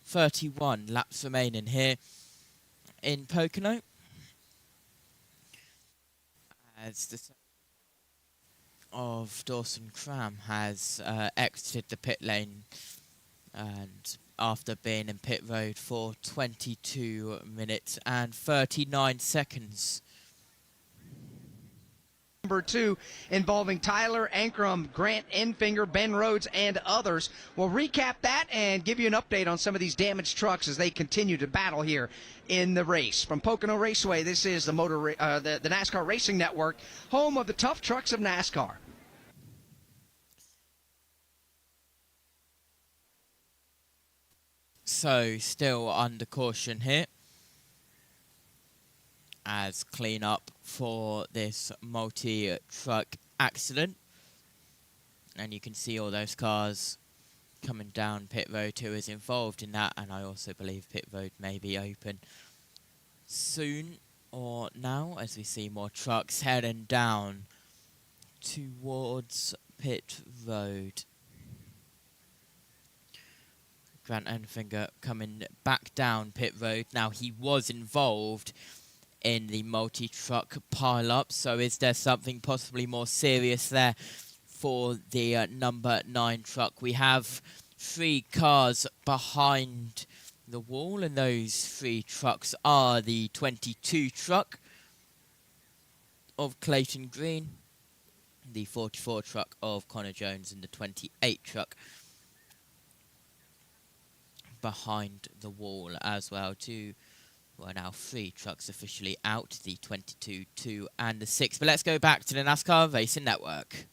.31 laps remaining here in Pocono, as the of Dawson Cram has exited the pit lane, and after being in pit road for 22 minutes and 39 seconds. Number 2 involving Tyler Ankrum, Grant Enfinger, Ben Rhodes, and others. We'll recap that and give you an update on some of these damaged trucks as they continue to battle here in the race. From Pocono Raceway, this is the NASCAR Racing Network, home of the tough trucks of NASCAR. So, still under caution here, as clean-up for this multi-truck accident. And you can see all those cars coming down pit road. Who is involved in that, and I also believe pit road may be open soon or now, as we see more trucks heading down towards pit road. Grant Enfinger coming back down pit road. Now, he was involved in the multi-truck pile-up, so is there something possibly more serious there for the number 9 truck? We have 3 cars behind the wall, and those 3 trucks are the 22 truck of Clayton Green, the 44 truck of Connor Jones, and the 28 truck behind the wall as well. Well, now 3 trucks officially out, the 22, 2, and the 6. But let's go back to the NASCAR Racing Network.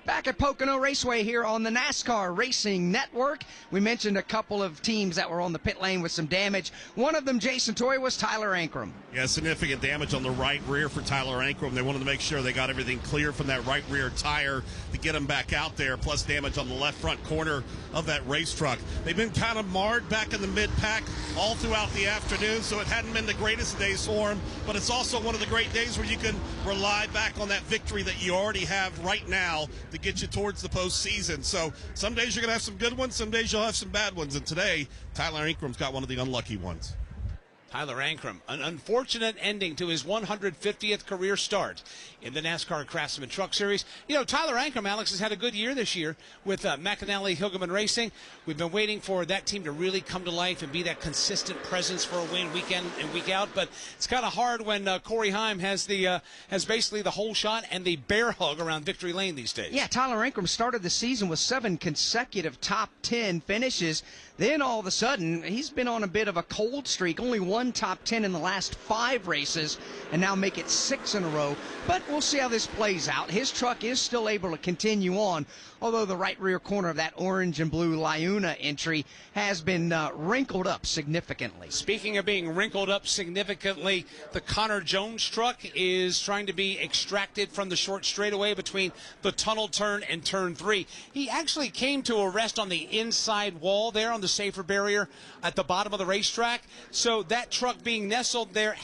Back at Pocono Raceway here on the NASCAR Racing Network. We mentioned a couple of teams that were on the pit lane with some damage. One of them, Jason Toy, was Tyler Ankrum. Yeah, significant damage on the right rear for Tyler Ankrum. They wanted to make sure they got everything clear from that right rear tire to get him back out there, plus damage on the left front corner of that race truck. They've been kind of marred back in the mid-pack all throughout the afternoon, so it hadn't been the greatest days for him, but it's also one of the great days where you can rely back on that victory that you already have right now to get you towards the postseason. So some days you're going to have some good ones, some days you'll have some bad ones, and today Tyler Ankrum's got one of the unlucky ones. Tyler Ankrum, an unfortunate ending to his 150th career start in the NASCAR Craftsman Truck Series. You know, Tyler Ankrum, Alex, has had a good year this year with McAnally Hilgeman Racing. We've been waiting for that team to really come to life and be that consistent presence for a win week in and week out. But it's kind of hard when Corey Heim has basically the whole shot and the bear hug around victory lane these days. Yeah, Tyler Ankrum started the season with 7 consecutive top 10 finishes. Then all of a sudden, he's been on a bit of a cold streak. Only 1 top 10 in the last 5 races, and now make it 6 in a row. But we'll see how this plays out. His truck is still able to continue on, although the right rear corner of that orange and blue Liuna entry has been wrinkled up significantly. Speaking of being wrinkled up significantly, the Connor Jones truck is trying to be extracted from the short straightaway between the tunnel turn and turn 3. He actually came to a rest on the inside wall there on the safer barrier at the bottom of the racetrack. So that truck being nestled there,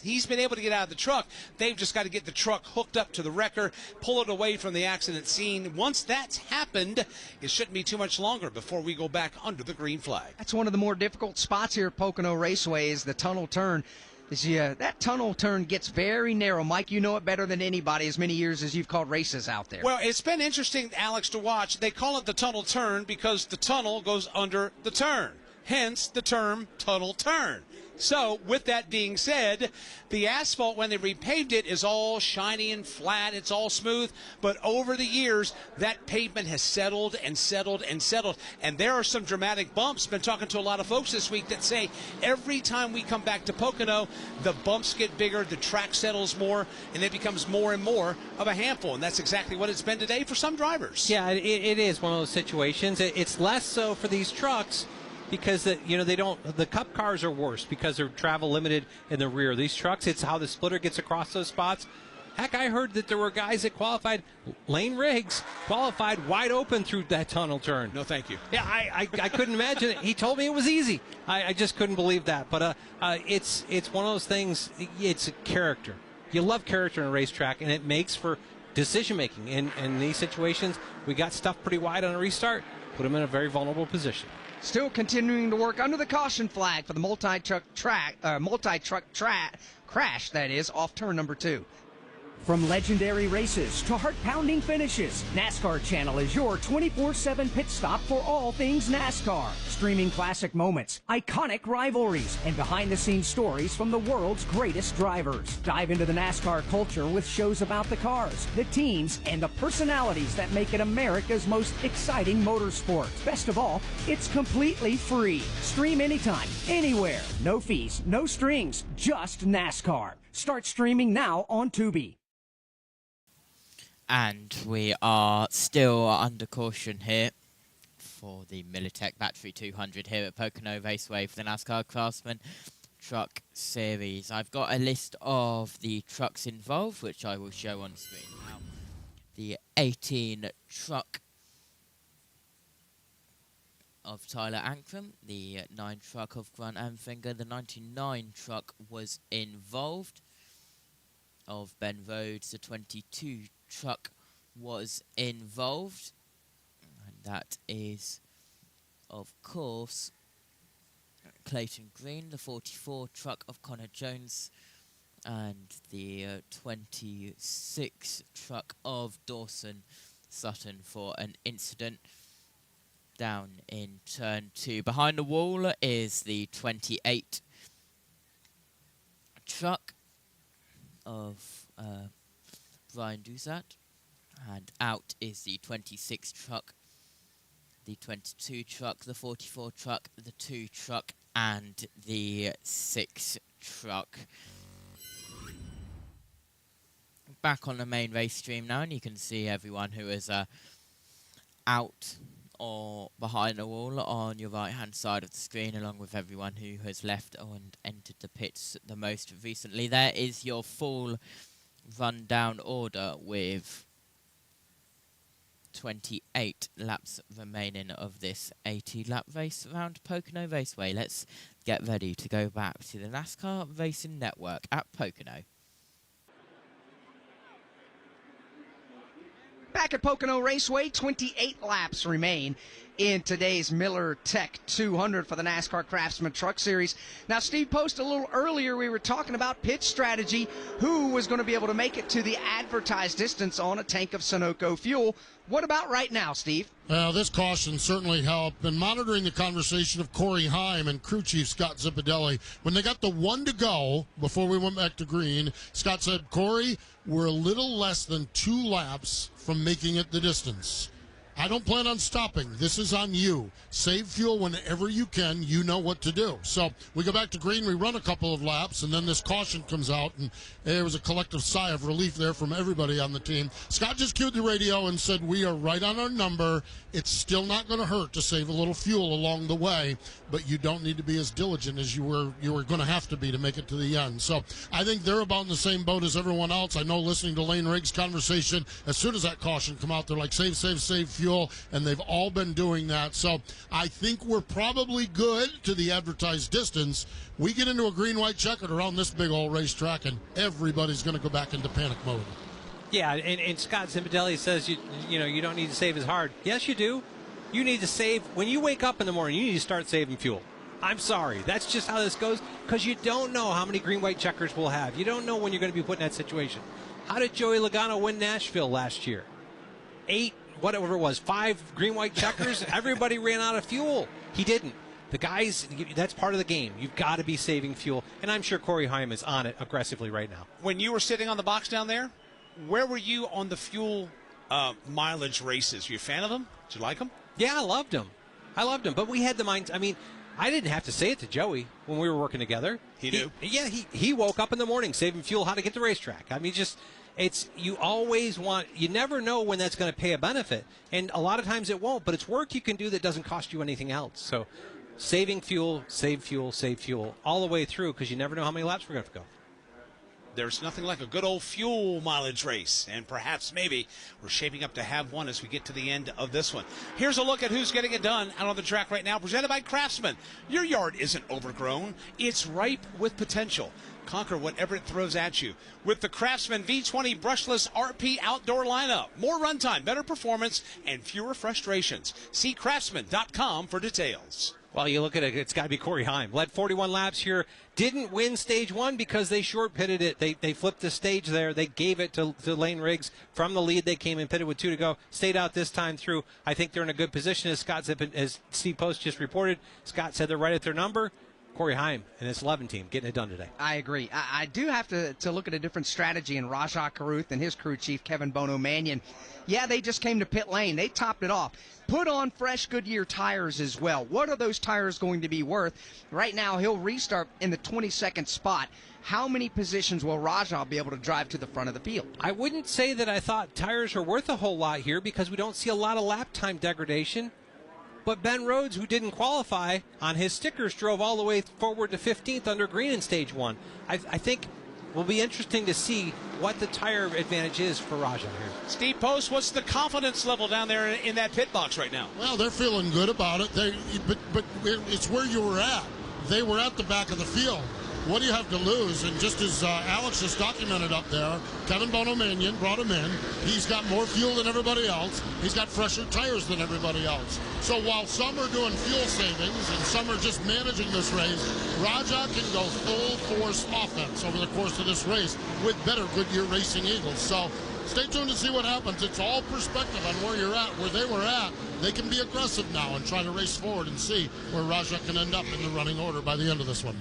he's been able to get out of the truck. They've just got to get the truck hooked up to the wrecker, pull it away from the accident scene. Once that's happened, it shouldn't be too much longer before we go back under the green flag. That's one of the more difficult spots here at Pocono Raceway is the tunnel turn. That tunnel turn gets very narrow. Mike, you know it better than anybody, as many years as you've called races out there. Well, it's been interesting, Alex, to watch. They call it the tunnel turn because the tunnel goes under the turn. Hence the term tunnel turn. So, with that being said, the asphalt, when they repaved it, is all shiny and flat. It's all smooth. But over the years, that pavement has settled and settled and settled. And there are some dramatic bumps. Been talking to a lot of folks this week that say every time we come back to Pocono, the bumps get bigger, the track settles more, and it becomes more and more of a handful. And that's exactly what it's been today for some drivers. Yeah, it is one of those situations. It's less so for these trucks, because the cup cars are worse because they're travel limited in the rear. These trucks, it's how the splitter gets across those spots. Heck, I heard that there were guys that qualified, Lane Riggs qualified wide open through that tunnel turn. No, thank you. Yeah, I couldn't imagine it. He told me it was easy. I just couldn't believe that. But it's one of those things. It's a character. You love character in a racetrack, and it makes for decision making. In these situations, we got stuff pretty wide on a restart, put them in a very vulnerable position. Still continuing to work under the caution flag for the multi-truck crash, that is, off turn number 2. From legendary races to heart-pounding finishes, NASCAR Channel is your 24/7 pit stop for all things NASCAR. Streaming classic moments, iconic rivalries, and behind-the-scenes stories from the world's greatest drivers. Dive into the NASCAR culture with shows about the cars, the teams, and the personalities that make it America's most exciting motorsport. Best of all, it's completely free. Stream anytime, anywhere. No fees, no strings, just NASCAR. Start streaming now on Tubi. And we are still under caution here for the Militech Battery 200 here at Pocono Raceway for the NASCAR Craftsman Truck Series. I've got a list of the trucks involved, which I will show on screen now. The 18 truck of Tyler Ankrum, the 9 truck of Grant Anfinger, the 99 truck was involved of Ben Rhodes, the 22 truck was involved, and that is, of course, Clayton Green, the 44 truck of Connor Jones, and the 26 truck of Dawson Sutton for an incident down in turn 2. Behind the wall is the 28 truck of Brian Duzat, and out is the 26 truck, the 22 truck, the 44 truck, the 2 truck, and the 6 truck. Back on the main race stream now, and you can see everyone who is out or behind the wall on your right hand side of the screen, along with everyone who has left and entered the pits the most recently. There is your full rundown order with 28 laps remaining of this 80-lap race around Pocono Raceway. Let's get ready to go back to the NASCAR Racing Network at Pocono. Back at Pocono Raceway, 28 laps remain in today's Miller Tech 200 for the NASCAR Craftsman Truck Series. Now, Steve Post, a little earlier we were talking about pit strategy, who was going to be able to make it to the advertised distance on a tank of Sunoco fuel. What about right now, Steve? Well, this caution certainly helped. Been monitoring the conversation of Corey Heim and crew chief Scott Zipadelli. When they got the 1 to go before we went back to green, Scott said, Corey, we're a little less than 2 laps from making it the distance. I don't plan on stopping. This is on you. Save fuel whenever you can. You know what to do. So we go back to green. We run a couple of laps, and then this caution comes out, and there was a collective sigh of relief there from everybody on the team. Scott just cued the radio and said, we are right on our number. It's still not going to hurt to save a little fuel along the way, but you don't need to be as diligent as you were going to have to be to make it to the end. So I think they're about in the same boat as everyone else. I know, listening to Lane Riggs' conversation, as soon as that caution come out, they're like, save fuel, and they've all been doing that. So I think we're probably good to the advertised distance. We get into a green-white checkered around this big old racetrack, and everybody's going to go back into panic mode. Yeah, and Scott Zipadelli says, you don't need to save as hard. Yes, you do. You need to save. When you wake up in the morning, you need to start saving fuel. I'm sorry. That's just how this goes, because you don't know how many green-white checkers we'll have. You don't know when you're going to be put in that situation. How did Joey Logano win Nashville last year? 8, whatever it was, 5 green-white checkers. Everybody ran out of fuel. He didn't. The guys, that's part of the game. You've got to be saving fuel, and I'm sure Corey Heim is on it aggressively right now. When you were sitting on the box down there, where were you on the fuel mileage races? Were you a fan of them? Did you like them? Yeah, I loved them. But we had the mind. I mean, I didn't have to say it to Joey when we were working together. He knew. Yeah, he woke up in the morning saving fuel, how to get to the racetrack. I mean, you always want, you never know when that's going to pay a benefit. And a lot of times it won't, but it's work you can do that doesn't cost you anything else. So saving fuel, save fuel all the way through, because you never know how many laps we're going to have to go. There's nothing like a good old fuel mileage race, and perhaps maybe we're shaping up to have one as we get to the end of this one. Here's a look at who's getting it done out on the track right now, presented by Craftsman. Your yard isn't overgrown. It's ripe with potential. Conquer whatever it throws at you with the Craftsman V20 brushless RP outdoor lineup. More runtime, better performance, and fewer frustrations. See craftsman.com for details. Well, you look at it, it's got to be Corey Heim. Led 41 laps here. Didn't win stage 1 because they short pitted it. They flipped the stage there. They gave it to Lane Riggs from the lead. They came and pitted with 2 to go. Stayed out this time through. I think they're in a good position, as Steve Post just reported. Scott said they're right at their number. Corey Heim and his 11 team getting it done today. I agree. I do have to look at a different strategy in Rajah Caruth and his crew chief, Kevin Bono Mannion. Yeah, they just came to pit lane. They topped it off. Put on fresh Goodyear tires as well. What are those tires going to be worth? Right now, he'll restart in the 22nd spot. How many positions will Rajah be able to drive to the front of the field? I wouldn't say that I thought tires are worth a whole lot here, because we don't see a lot of lap time degradation. But Ben Rhodes, who didn't qualify on his stickers, drove all the way forward to 15th under green in stage 1. I think will be interesting to see what the tire advantage is for Rajah here. Steve Post, what's the confidence level down there in that pit box right now? Well, they're feeling good about it. But it's where you were at. They were at the back of the field. What do you have to lose? And just as Alex just documented up there, Kevin Bono Mannion brought him in. He's got more fuel than everybody else. He's got fresher tires than everybody else. So while some are doing fuel savings and some are just managing this race, Rajah can go full force offense over the course of this race with better Goodyear Racing Eagles. So stay tuned to see what happens. It's all perspective on where you're at, where they were at. They can be aggressive now and try to race forward and see where Rajah can end up in the running order by the end of this one.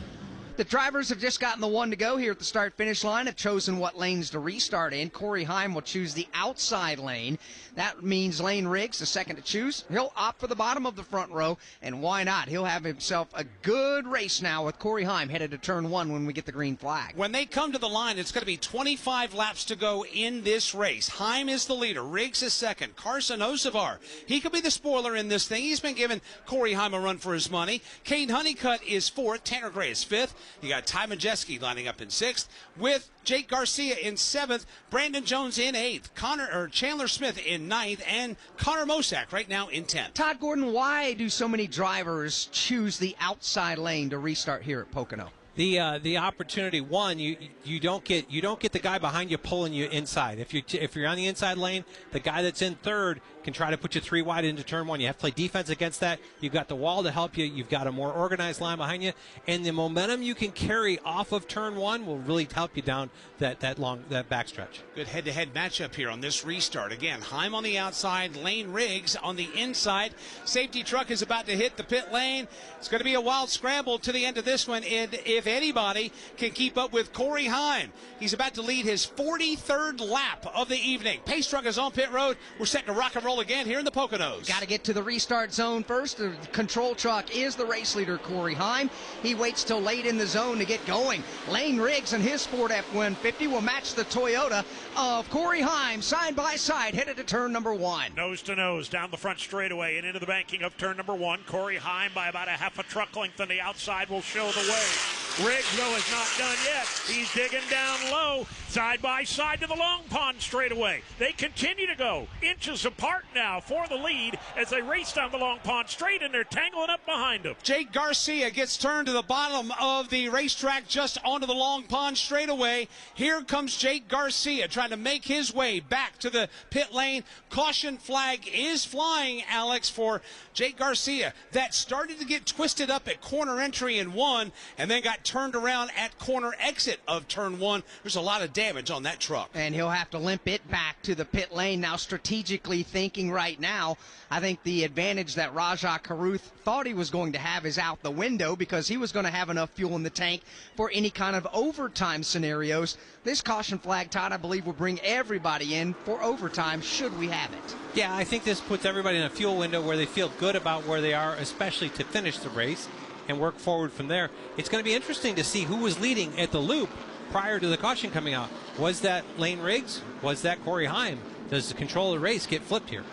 The drivers have just gotten the 1 to go here at the start-finish line, have chosen what lanes to restart in. Corey Heim will choose the outside lane. That means Lane Riggs, the second to choose. He'll opt for the bottom of the front row, and why not? He'll have himself a good race now with Corey Heim headed to turn 1 when we get the green flag. When they come to the line, it's going to be 25 laps to go in this race. Heim is the leader. Riggs is second. Carson Osavar, he could be the spoiler in this thing. He's been giving Corey Heim a run for his money. Kane Honeycutt is 4th. Tanner Gray is 5th. You got Ty Majeski lining up in 6th with Jake Garcia in 7th, Brandon Jones in 8th, Chandler Smith in 9th, and Connor Mosack right now in 10th. Todd Gordon, why do so many drivers choose the outside lane to restart here at Pocono? the opportunity. One, you don't get the guy behind you pulling you inside. If you're on the inside lane, the guy that's in third can try to put you 3 wide into turn 1. You have to play defense against that. You've got the wall to help you. You've got a more organized line behind you, and the momentum you can carry off of turn 1 will really help you down that backstretch. Good head-to-head matchup here on this restart. Again, Heim on the outside, Lane Riggs on the inside. Safety truck is about to hit the pit lane. It's going to be a wild scramble to the end of this one, and if anybody can keep up with Corey Heim, he's about to lead his 43rd lap of the evening. Pace truck is on pit road. We're set to rock and roll again here in the Poconos. Got to get to the restart zone first. The control truck is the race leader, Corey Heim. He waits till late in the zone to get going. Lane Riggs and his Ford F-150 will match the Toyota of Corey Heim side by side, headed to turn number 1. Nose to nose down the front straightaway and into the banking of turn number 1. Corey Heim by about a half a truck length on the outside will show the way. Riggs, though, is not done yet. He's digging down low, side by side to the Long Pond straightaway. They continue to go inches apart now for the lead as they race down the Long Pond straight, and they're tangling up behind them. Jake Garcia gets turned to the bottom of the racetrack just onto the Long Pond straightaway. Here comes Jake Garcia trying to make his way back to the pit lane. Caution flag is flying, Alex, for Jake Garcia. That started to get twisted up at corner entry in 1 and then got turned around at corner exit of turn 1. There's a lot of damage on that truck. And he'll have to limp it back to the pit lane. Now, strategically thinking right now, I think the advantage that Rajah Caruth thought he was going to have is out the window, because he was going to have enough fuel in the tank for any kind of overtime scenarios. This caution flag, Todd, I believe will bring everybody in for overtime should we have it. Yeah, I think this puts everybody in a fuel window where they feel good about where they are, especially to finish the race and work forward from there. It's going to be interesting to see who was leading at the loop prior to the caution coming out. Was that Lane Riggs? Was that Corey Heim? Does the control of the race get flipped here?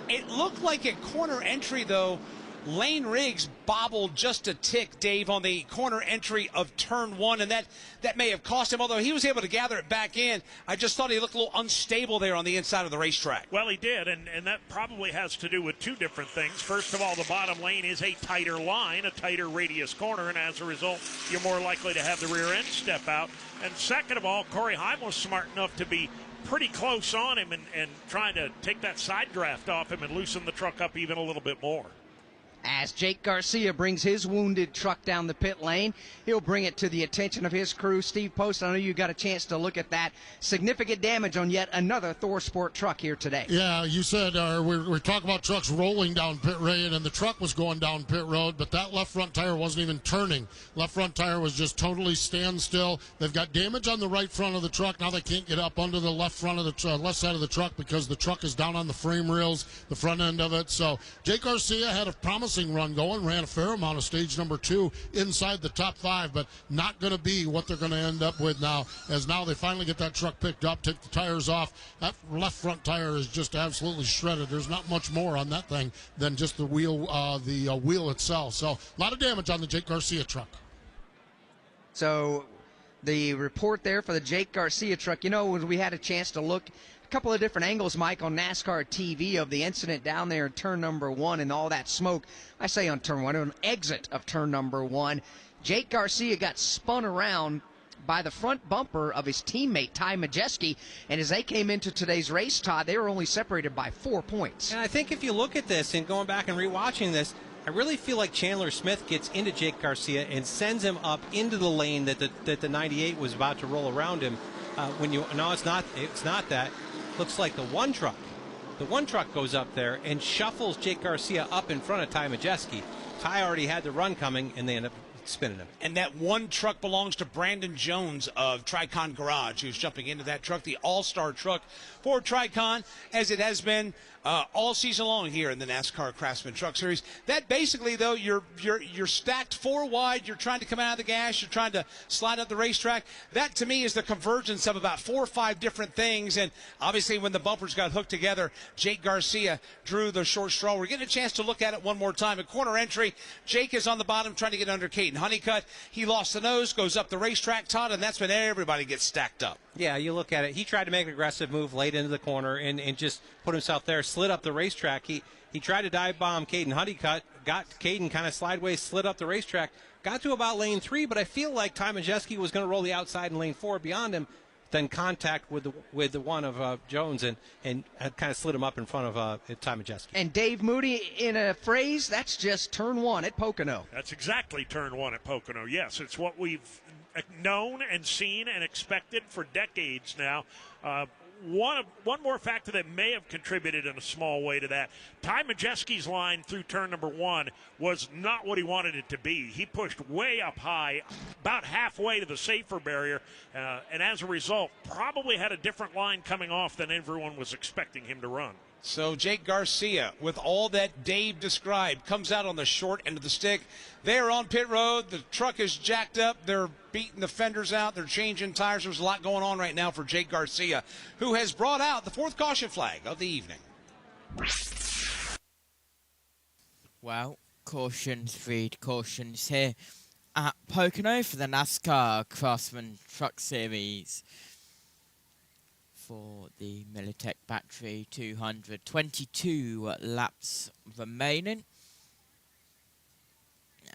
It looked like at corner entry, though, Lane Riggs bobbled just a tick, Dave, on the corner entry of turn 1, and that may have cost him, although he was able to gather it back in. I just thought he looked a little unstable there on the inside of the racetrack. Well, he did, and that probably has to do with 2 different things. First of all, the bottom lane is a tighter line, a tighter radius corner, and as a result, you're more likely to have the rear end step out. And second of all, Corey Heim was smart enough to be pretty close on him and trying to take that side draft off him and loosen the truck up even a little bit more. As Jake Garcia brings his wounded truck down the pit lane, he'll bring it to the attention of his crew. Steve Post, I know you got a chance to look at that. Significant damage on yet another Thor Sport truck here today. Yeah, you said we're talking about trucks rolling down pit road, and the truck was going down pit road, but that left front tire wasn't even turning. Left front tire was just totally standstill. They've got damage on the right front of the truck. Now they can't get up under the left front of the left side of the truck because the truck is down on the frame rails, the front end of it. So Jake Garcia had a promising run going, ran a fair amount of stage number 2 inside the top 5, but not going to be what they're going to end up with now, as now they finally get that truck picked up, take the tires off. That left front tire is just absolutely shredded. There's not much more on that thing than just the wheel itself. So a lot of damage on the Jake Garcia truck. So the report there for the Jake Garcia truck, when we had a chance to look couple of different angles, Mike, on NASCAR TV of the incident down there in turn number 1 and all that smoke. I say on turn 1, on exit of turn number 1. Jake Garcia got spun around by the front bumper of his teammate, Ty Majeski, and as they came into today's race, Todd, they were only separated by 4 points. And I think if you look at this and going back and rewatching this, I really feel like Chandler Smith gets into Jake Garcia and sends him up into the lane that the 98 was about to roll around him. It's not that. Looks like the one truck goes up there and shuffles Jake Garcia up in front of Ty Majeski. Ty already had the run coming, and they end up spinning him. And that one truck belongs to Brandon Jones of Tricon Garage, who's jumping into that truck, the all-star truck for Tricon, as it has been all season long here in the NASCAR Craftsman Truck Series. That basically, though, you're stacked 4 wide, you're trying to come out of the gas, you're trying to slide up the racetrack. That, to me, is the convergence of about 4 or 5 different things, and obviously when the bumpers got hooked together, Jake Garcia drew the short straw. We're getting a chance to look at it one more time. At corner entry, Jake is on the bottom trying to get under Caden Caden Honeycutt. He lost the nose, goes up the racetrack, Todd, and that's when everybody gets stacked up. Yeah, you look at it. He tried to make an aggressive move late into the corner and just put himself there, slid up the racetrack. He tried to dive bomb Caden Honeycutt, got Caden kind of sideways, slid up the racetrack, got to about lane 3, but I feel like Ty Majeski was going to roll the outside in lane 4 beyond him, then contact with the one of Jones and kind of slid him up in front of Ty Majeski. And Dave Moody, in a phrase, that's just turn 1 at Pocono. That's exactly turn 1 at Pocono. Yes, it's what we've known and seen and expected for decades now. One more factor that may have contributed in a small way to that. Ty Majeski's line through turn number 1 was not what he wanted it to be. He pushed way up high, about halfway to the safer barrier, and as a result, probably had a different line coming off than everyone was expecting him to run. So Jake Garcia, with all that Dave described, comes out on the short end of the stick. They're on pit road. The truck is jacked up. They're beating the fenders out. They're changing tires. There's a lot going on right now for Jake Garcia, who has brought out the 4th caution flag of the evening. Well, cautions here at Pocono for the NASCAR Craftsman Truck Series. For the Militech battery, 222 laps remaining.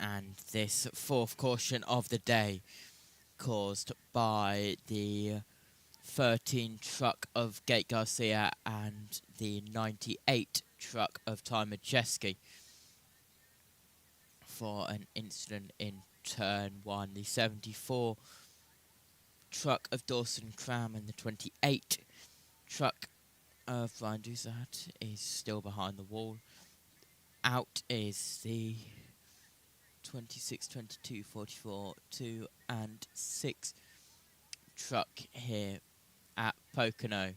And this 4th caution of the day caused by the 13 truck of Gate Garcia and the 98 truck of Ty Majeski for an incident in turn 1. The 74 truck of Dawson Cram and the 28 truck of Ryan Dusat is still behind the wall. Out is the 26, 22, 44, 2 and 6 truck here at Pocono.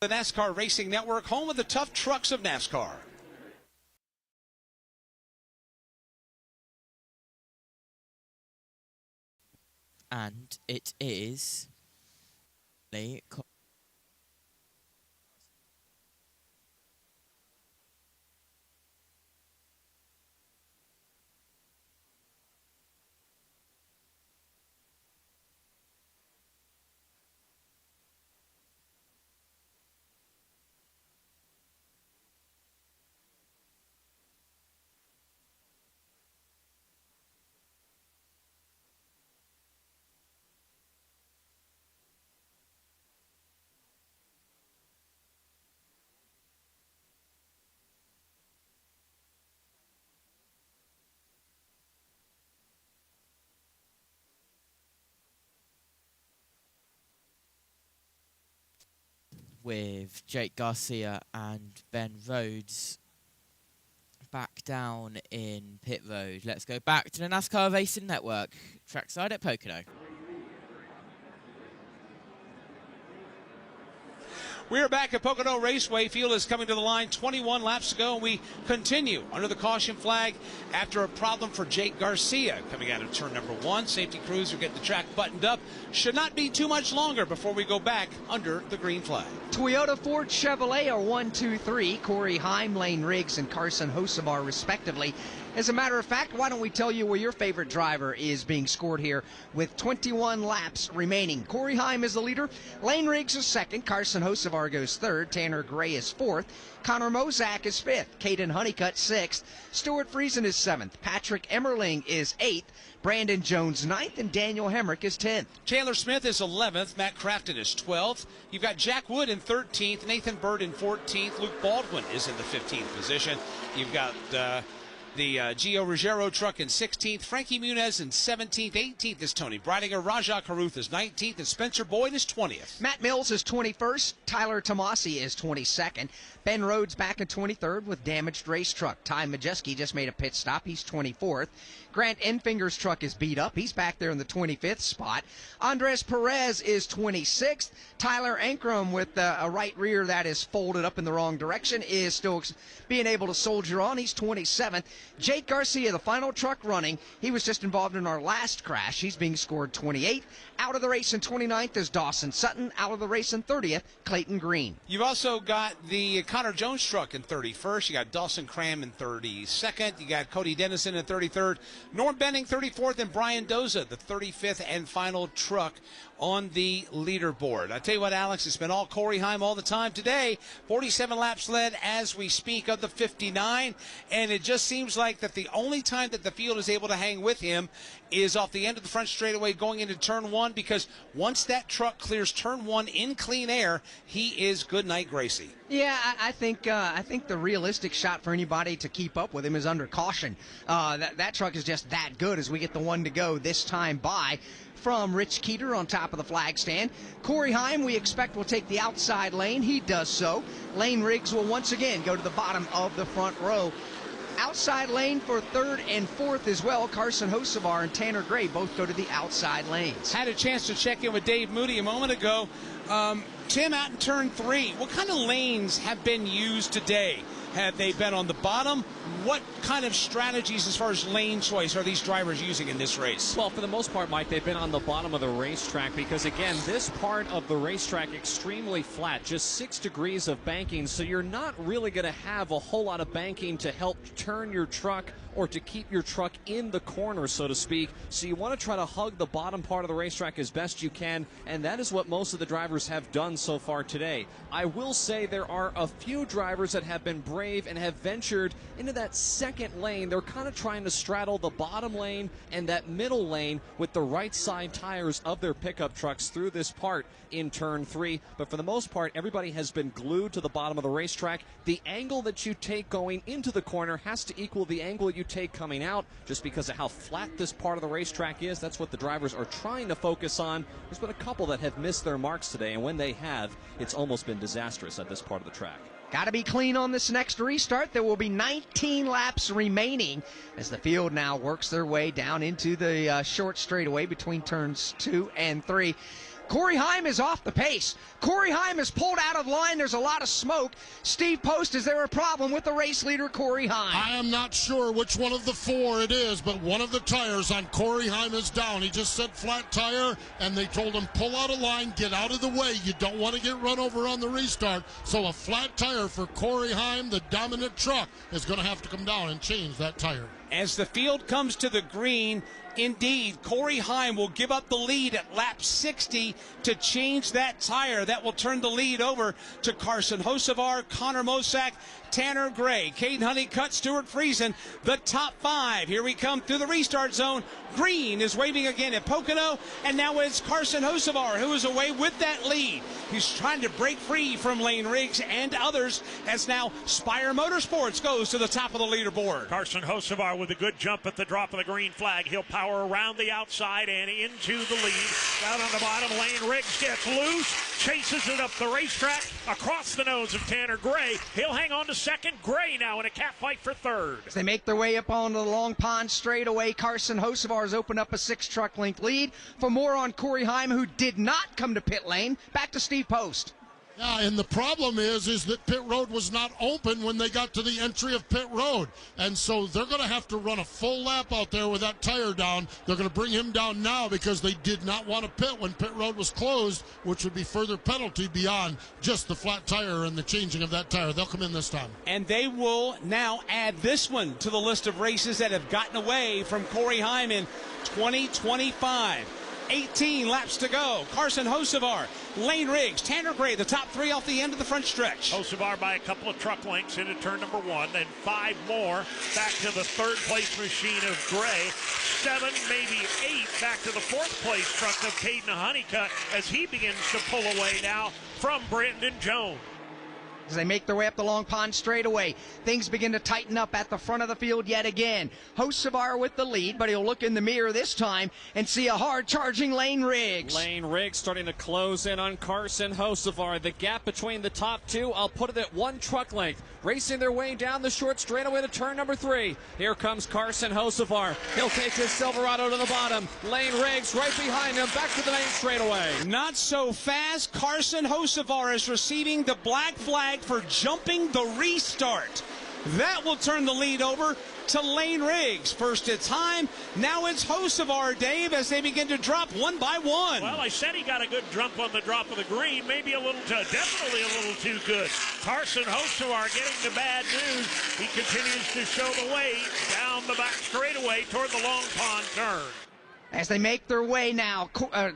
The NASCAR Racing Network, home of the tough trucks of NASCAR. And it is with Jake Garcia and Ben Rhodes back down in pit road. Let's go back to the NASCAR Racing Network, trackside at Pocono. We're back at Pocono Raceway. Field is coming to the line 21 laps to go, and we continue under the caution flag after a problem for Jake Garcia coming out of turn number 1. Safety crews are getting the track buttoned up. Should not be too much longer before we go back under the green flag. Toyota, Ford, Chevrolet are 1, 2, 3. Corey Heim, Lane Riggs, and Carson Hocevar, respectively. As a matter of fact, why don't we tell you where your favorite driver is being scored here with 21 laps remaining. Corey Heim is the leader. Lane Riggs is second. Carson Hocevar goes third. Tanner Gray is fourth. Connor Mozak is fifth. Caden Honeycutt sixth. Stuart Friesen is seventh. Patrick Emmerling is eighth. Brandon Jones ninth, and Daniel Hemrick is 10th. Chandler Smith is 11th. Matt Crafton is 12th. You've got Jack Wood in 13th. Nathan Bird in 14th. Luke Baldwin is in the 15th position. You've got the Gio Ruggiero truck in 16th. Frankie Muniz in 17th. 18th is Tony Breidinger. Rajah Caruth is 19th, and Spencer Boyd is 20th. Matt Mills is 21st. Tyler Tomasi is 22nd. Ben Rhodes back in 23rd with damaged race truck. Ty Majeski just made a pit stop. He's 24th. Grant Enfinger's truck is beat up. He's back there in the 25th spot. Andres Perez is 26th. Tyler Ankrum with a right rear that is folded up in the wrong direction is still being able to soldier on. He's 27th. Jake Garcia, the final truck running. He was just involved in our last crash. He's being scored 28th. Out of the race in 29th is Dawson Sutton. Out of the race in 30th, Clayton Green. You've also got the Connor Jones truck in 31st. You got Dawson Cram in 32nd. You got Cody Dennison in 33rd. Norm Benning 34th, and Brian Doza, the 35th and final truck on the leaderboard. I tell you what, Alex, it's been all Corey Heim all the time today. 47 laps led as we speak of the 59, and it just seems like that the only time that the field is able to hang with him is off the end of the front straightaway going into turn 1, because once that truck clears turn 1 in clean air, he is good night, Gracie. Yeah, I think the realistic shot for anybody to keep up with him is under caution. That truck is just that good as we get the one to go this time by from Rich Keeter on top of the flag stand. Corey Heim, we expect, will take the outside lane. He does so. Lane Riggs will once again go to the bottom of the front row. Outside lane for 3rd and 4th as well. Carson Hocevar and Tanner Gray both go to the outside lanes. Had a chance to check in with Dave Moody a moment ago. Tim, out in turn 3, what kind of lanes have been used today? Have they been on the bottom? What kind of strategies as far as lane choice are these drivers using in this race? Well, for the most part, Mike, they've been on the bottom of the racetrack because, again, this part of the racetrack extremely flat, just 6 degrees of banking, so you're not really going to have a whole lot of banking to help turn your truck or to keep your truck in the corner, so to speak. So you want to try to hug the bottom part of the racetrack as best you can, and that is what most of the drivers have done so far today. I will say there are a few drivers that have been brave and have ventured into that second lane. They're kind of trying to straddle the bottom lane and that middle lane with the right side tires of their pickup trucks through this part in turn 3. But for the most part, everybody has been glued to the bottom of the racetrack. The angle that you take going into the corner has to equal the angle you take coming out, just because of how flat this part of the racetrack is. That's what the drivers are trying to focus on. There's been a couple that have missed their marks today, and when they have, it's almost been disastrous at this part of the track. Got to be clean on this next restart. There will be 19 laps remaining as the field now works their way down into the short straightaway between turns 2 and 3. Corey Heim is off the pace. Corey Heim is pulled out of line. There's a lot of smoke. Steve Post, is there a problem with the race leader, Corey Heim? I am not sure which one of the 4 it is, but one of the tires on Corey Heim is down. He just said flat tire, and they told him pull out of line, get out of the way. You don't want to get run over on the restart. So a flat tire for Corey Heim, the dominant truck, is going to have to come down and change that tire. As the field comes to the green, indeed, Corey Heim will give up the lead at lap 60 to change that tire. That will turn the lead over to Carson Hocevar, Connor Mosack, Tanner Gray, Caden Honeycutt, Stuart Friesen, the top 5. Here we come through the restart zone. Green is waving again at Pocono, and now it's Carson Hocevar who is away with that lead. He's trying to break free from Lane Riggs and others as now Spire Motorsports goes to the top of the leaderboard. Carson Hocevar with a good jump at the drop of the green flag. He'll power around the outside and into the lead. Down on the bottom, Lane Riggs gets loose, chases it up the racetrack, across the nose of Tanner Gray. He'll hang on to second. Gray now in a cat fight for third. As they make their way up onto the Long Pond straightaway, Carson Hocevar has opened up a 6-truck length lead. For more on Corey Heim, who did not come to pit lane, back to Steve Post. Yeah, and the problem is that pit road was not open when they got to the entry of pit road. And so they're going to have to run a full lap out there with that tire down. They're going to bring him down now because they did not want to pit when pit road was closed, which would be further penalty beyond just the flat tire and the changing of that tire. They'll come in this time. And they will now add this one to the list of races that have gotten away from Corey Heim in 2025. 18 laps to go. Carson Hocevar, Lane Riggs, Tanner Gray, the top 3 off the end of the front stretch. Hocevar by a couple of truck lengths into turn number 1, then 5 more back to the 3rd place machine of Gray. 7, maybe 8 back to the 4th place truck of Caden Honeycutt as he begins to pull away now from Brandon Jones. As they make their way up the Long Pond straightaway, things begin to tighten up at the front of the field yet again. Hocevar with the lead, but he'll look in the mirror this time and see a hard-charging Lane Riggs. Lane Riggs starting to close in on Carson Hocevar. The gap between the top 2, I'll put it at 1 truck length. Racing their way down the short straightaway to turn number 3. Here comes Carson Hocevar. He'll take his Silverado to the bottom. Lane Riggs right behind him, back to the main straightaway. Not so fast. Carson Hocevar is receiving the black flag for jumping the restart. That will turn the lead over to Lane Riggs. First it's Heim, now it's Hocevar, Dave, as they begin to drop one by one. Well, I said he got a good jump on the drop of the green, maybe definitely a little too good. Carson Hocevar getting the bad news. He continues to show the way down the back straightaway toward the Long Pond turn. As they make their way now,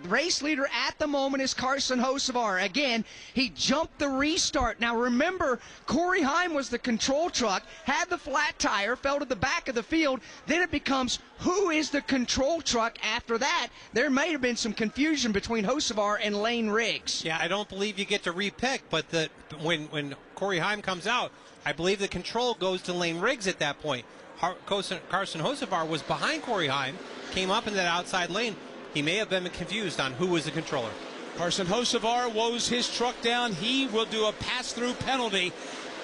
race leader at the moment is Carson Hocevar. Again, he jumped the restart. Now remember, Corey Heim was the control truck, had the flat tire, fell to the back of the field. Then it becomes, who is the control truck after that? There may have been some confusion between Hocevar and Lane Riggs. Yeah, I don't believe you get to repick, but when Corey Heim comes out, I believe the control goes to Lane Riggs at that point. Carson Hocevar was behind Corey Heim, came up in that outside lane. He may have been confused on who was the controller. Carson Hocevar woes his truck down. He will do a pass-through penalty.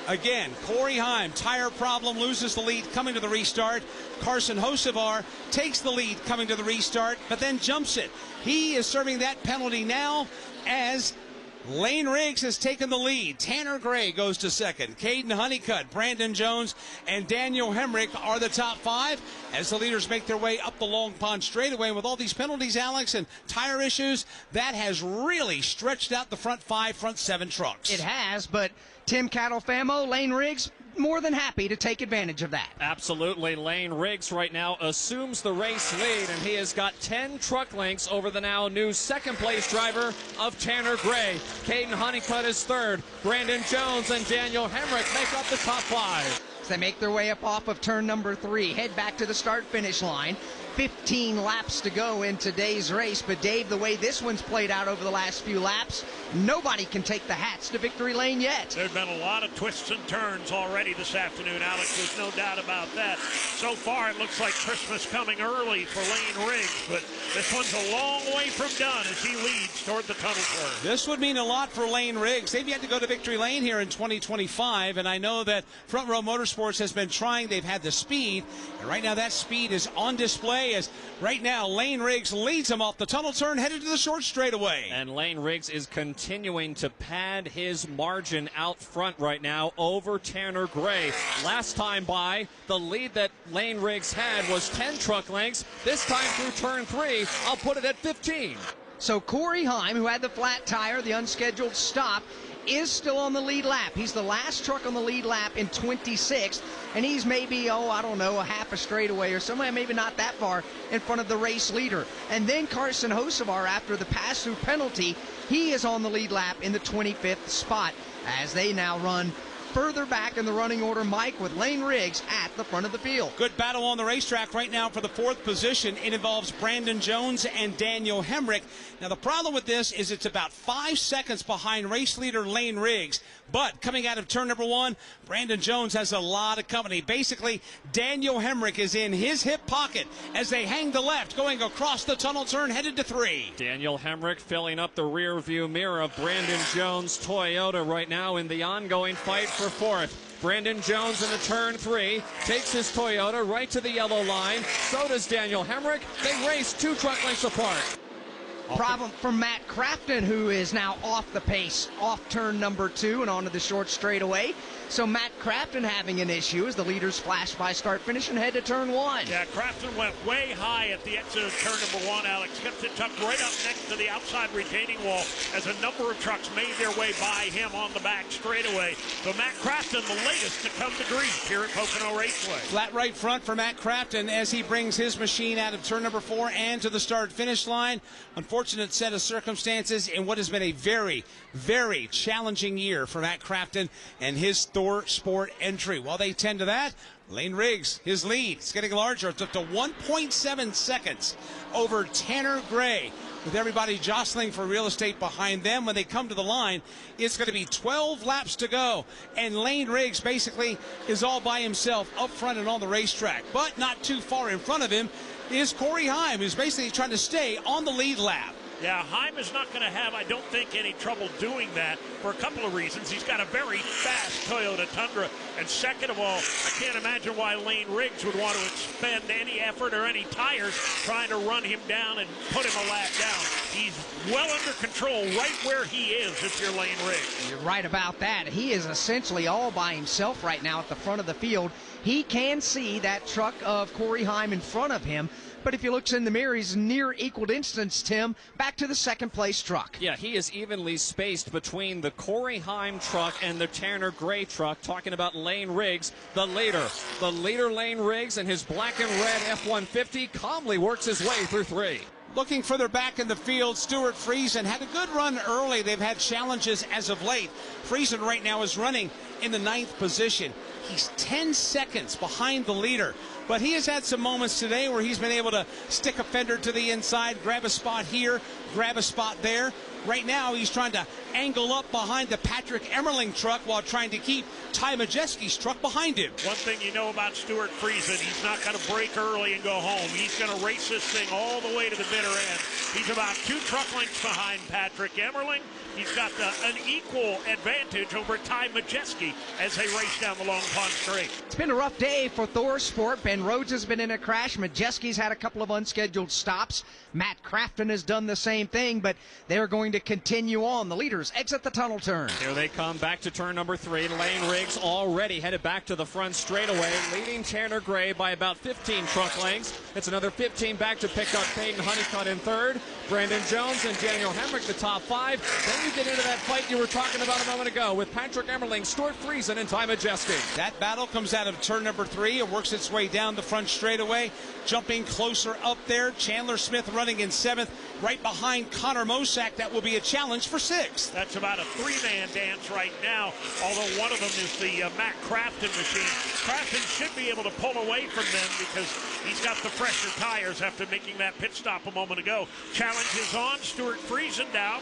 Again, Corey Heim, tire problem, loses the lead coming to the restart. Carson Hocevar takes the lead coming to the restart, but then jumps it. He is serving that penalty now as Lane Riggs has taken the lead. Tanner Gray goes to second. Caden Honeycutt, Brandon Jones, and Daniel Hemrick are the top five as the leaders make their way up the Long Pond straightaway. With all these penalties, Alex, and tire issues, that has really stretched out the front five, front seven trucks. It has, but Tim Catalfamo, Lane Riggs, more than happy to take advantage of that. Absolutely. Lane Riggs right now assumes the race lead, and he has got 10 truck lengths over the now new second-place driver of Tanner Gray. Caden Honeycutt is third. Brandon Jones and Daniel Hemrick make up the top five. As they make their way up off of turn number 3, head back to the start-finish line. 15 laps to go in today's race, but Dave, the way this one's played out over the last few laps, nobody can take the hats to victory lane yet. There's been a lot of twists and turns already this afternoon, Alex. There's no doubt about that. So far, it looks like Christmas coming early for Lane Riggs, but this one's a long way from done as he leads toward the tunnel turn. This would mean a lot for Lane Riggs. They've yet to go to victory lane here in 2025, and I know that Front Row Motorsports has been trying. They've had the speed, and right now that speed is on display as right now Lane Riggs leads them off the tunnel turn, headed to the short straightaway. And Lane Riggs is continuing to pad his margin out front right now over Tanner Gray. Last time by, the lead that Lane Riggs had was 10 truck lengths. This time through turn 3, I'll put it at 15. So Corey Heim, who had the flat tire, the unscheduled stop, is still on the lead lap. He's the last truck on the lead lap in 26th, and he's maybe, I don't know, a half a straightaway or somewhere, maybe not that far in front of the race leader. And then Carson Hocevar, after the pass-through penalty, he is on the lead lap in the 25th spot as they now run further back in the running order, Mike, with Lane Riggs at the front of the field. Good battle on the racetrack right now for the 4th position. It involves Brandon Jones and Daniel Hemrick. Now, the problem with this is it's about 5 seconds behind race leader Lane Riggs. But coming out of turn number 1, Brandon Jones has a lot of company. Basically, Daniel Hemrick is in his hip pocket as they hang the left, going across the tunnel turn, headed to 3. Daniel Hemrick filling up the rear view mirror of Brandon Jones' Toyota right now in the ongoing fight for 4th. Brandon Jones into turn 3 takes his Toyota right to the yellow line. So does Daniel Hemrick. They race 2 truck lengths apart. Problem for Matt Crafton, who is now off the pace, off turn number 2 and onto the short straightaway. So Matt Crafton having an issue as the leaders flash by start finish and head to turn 1. Yeah, Crafton went way high at the exit of turn number 1, Alex. Kept it tucked right up next to the outside retaining wall as a number of trucks made their way by him on the back straightaway. So Matt Crafton, the latest to come to grief here at Pocono Raceway. Flat right front for Matt Crafton as he brings his machine out of turn number 4 and to the start-finish line. Unfortunate set of circumstances in what has been a very, very challenging year for Matt Crafton and his Thor Sport entry. While they tend to that, Lane Riggs, his lead, is getting larger. It's up to 1.7 seconds over Tanner Gray, with everybody jostling for real estate behind them. When they come to the line, it's going to be 12 laps to go, and Lane Riggs basically is all by himself up front and on the racetrack. But not too far in front of him is Corey Heim, who's basically trying to stay on the lead lap. Yeah, Heim is not going to have, I don't think, any trouble doing that for a couple of reasons. He's got a very fast Toyota Tundra, and second of all, I can't imagine why Lane Riggs would want to expend any effort or any tires trying to run him down and put him a lap down. He's well under control right where he is if you're Lane Riggs. You're right about that. He is essentially all by himself right now at the front of the field. He can see that truck of Corey Heim in front of him, but if he looks in the mirror, he's near equal distance, Tim, back to the second place truck. Yeah, he is evenly spaced between the Corey Heim truck and the Tanner Gray truck. Talking about Lane Riggs, the leader Lane Riggs, and his black and red F-150 calmly works his way through 3. Looking further back in the field, Stuart Friesen had a good run early. They've had challenges as of late. Friesen right now is running in the 9th position. He's 10 seconds behind the leader. But he has had some moments today where he's been able to stick a fender to the inside, grab a spot here, grab a spot there. Right now, he's trying to angle up behind the Patrick Emmerling truck while trying to keep Ty Majeski's truck behind him. One thing you know about Stuart Friesen, he's not going to break early and go home. He's going to race this thing all the way to the bitter end. He's about 2 truck lengths behind Patrick Emmerling. He's got an equal advantage over Ty Majeski as they race down the Long Pond Straight. It's been a rough day for Thor Sport. Ben Rhodes has been in a crash. Majeski's had a couple of unscheduled stops. Matt Crafton has done the same thing, but they're going to continue on. The leaders exit the tunnel turn. Here they come back to turn number 3. Lane Riggs already headed back to the front straightaway, leading Tanner Gray by about 15 truck lengths. It's another 15 back to pick up Peyton Honeycutt in 3rd. Brandon Jones and Daniel Hemrick the top 5. Then you get into that fight you were talking about a moment ago with Patrick Emmerling, Stuart Friesen, and Ty Majeski. That battle comes out of turn number 3. It works its way down the front straightaway, jumping closer up there. Chandler Smith running in 7th, right behind Connor Mosack. That will be a challenge for 6th. That's about a 3-man dance right now, although one of them is the Matt Crafton machine. Crafton should be able to pull away from them because he's got the fresher tires after making that pit stop a moment ago. Challenge is on. Stuart Friesen now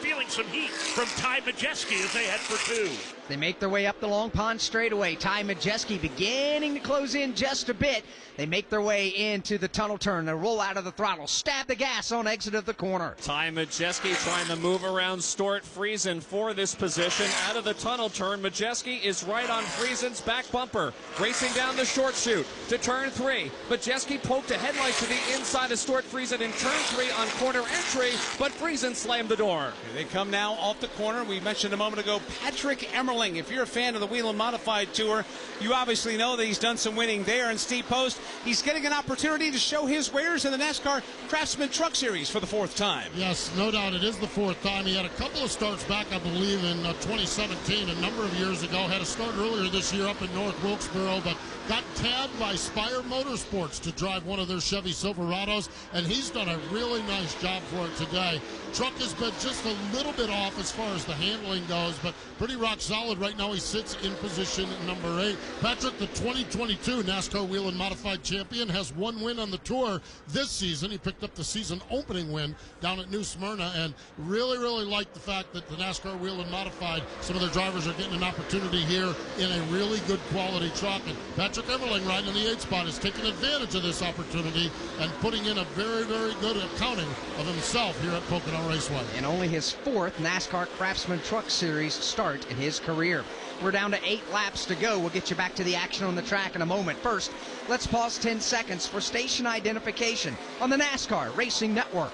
feeling some heat from Ty Majeski as they head for 2. They make their way up the Long Pond straightaway. Ty Majeski beginning to close in just a bit. They make their way into the tunnel turn. They roll out of the throttle, stab the gas on exit of the corner. Ty Majeski trying to move around Stuart Friesen for this position. Out of the tunnel turn, Majeski is right on Friesen's back bumper. Racing down the short chute to turn 3. Majeski poked a headlight to the inside of Stuart Friesen in turn 3 on corner entry, but Friesen slammed the door. Here they come now off the corner. We mentioned a moment ago Patrick Emmerling. If you're a fan of the Whelen Modified Tour, you obviously know that he's done some winning there in Steep Post. He's getting an opportunity to show his wares in the NASCAR Craftsman Truck Series for the 4th time. Yes, no doubt it is the 4th time. He had a couple of starts back, I believe, in 2017, a number of years ago. Had a start earlier this year up in North Wilkesboro, but got tabbed by Spire Motorsports to drive one of their Chevy Silverados, and he's done a really nice job for it today. Truck has been just a little bit off as far as the handling goes, but pretty rock solid. Right now he sits in position number 8. Patrick, the 2022 NASCAR Whelen Modified champion, has 1 win on the tour this season. He picked up the season opening win down at New Smyrna, and really like the fact that the NASCAR Whelen Modified, some of their drivers are getting an opportunity here in a really good quality truck. And Patrick Emmerling, right in the 8th spot, is taking advantage of this opportunity and putting in a very good accounting of himself here at Pocono Raceway. And only his 4th NASCAR Craftsman Truck Series start in his career. We're down to 8 laps to go. We'll get you back to the action on the track in a moment. First, let's pause 10 seconds for station identification on the NASCAR Racing Network.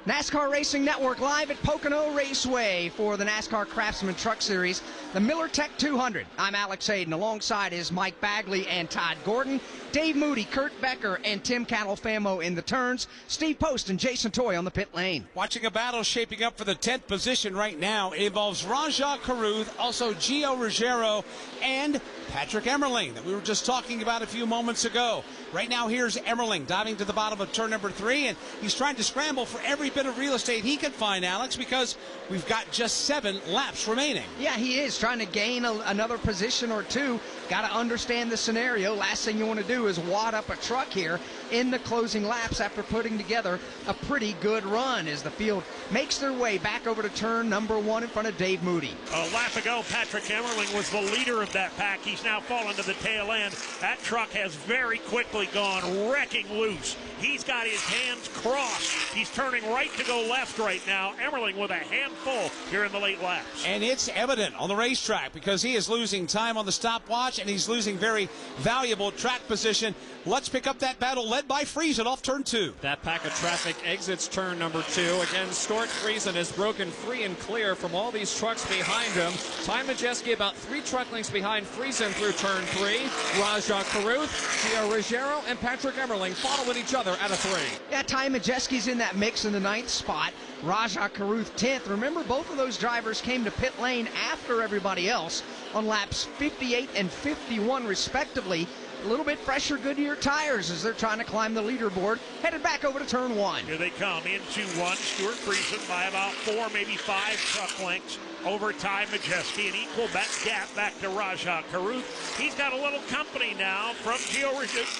NASCAR Racing Network live at Pocono Raceway for the NASCAR Craftsman Truck Series, the Miller Tech 200. I'm Alex Hayden. Alongside is Mike Bagley and Todd Gordon, Dave Moody, Kurt Becker, and Tim Catalfamo in the turns, Steve Post and Jason Toy on the pit lane. Watching a battle shaping up for the 10th position right now. It involves Rajah Caruth, also Gio Ruggiero, and Patrick Emmerling that we were just talking about a few moments ago. Right now, here's Emmerling diving to the bottom of turn number 3, and he's trying to scramble for every bit of real estate he can find, Alex, because we've got just 7 laps remaining. Yeah, he is trying to gain another position or two. Got to understand the scenario. Last thing you want to do is wad up a truck here in the closing laps after putting together a pretty good run as the field makes their way back over to turn number 1 in front of Dave Moody. A lap ago, Patrick Emmerling was the leader of that pack. He's now fallen to the tail end. That truck has very quickly gone wrecking loose. He's got his hands crossed. He's turning right to go left right now. Emmerling with a handful here in the late laps. And it's evident on the racetrack because he is losing time on the stopwatch and he's losing very valuable track position. Let's pick up that battle led by Friesen off turn 2. That pack of traffic exits turn number 2. Again, Stuart Friesen has broken free and clear from all these trucks behind him. Ty Majeski about 3 truck lengths behind Friesen through turn 3. Rajah Caruth, Gio Ruggiero, and Patrick Emmerling following each other out of 3. Yeah, Ty Majeski's in that mix in the 9th spot. Rajah Caruth 10th. Remember, both of those drivers came to pit lane after everybody else on laps 58 and 51 respectively. A little bit fresher Goodyear tires as they're trying to climb the leaderboard. Headed back over to turn 1. Here they come into 1. Stuart Friesen by about 4, maybe 5 truck lengths over Ty Majeski. An equal gap back to Rajah Caruth. He's got a little company now from Gio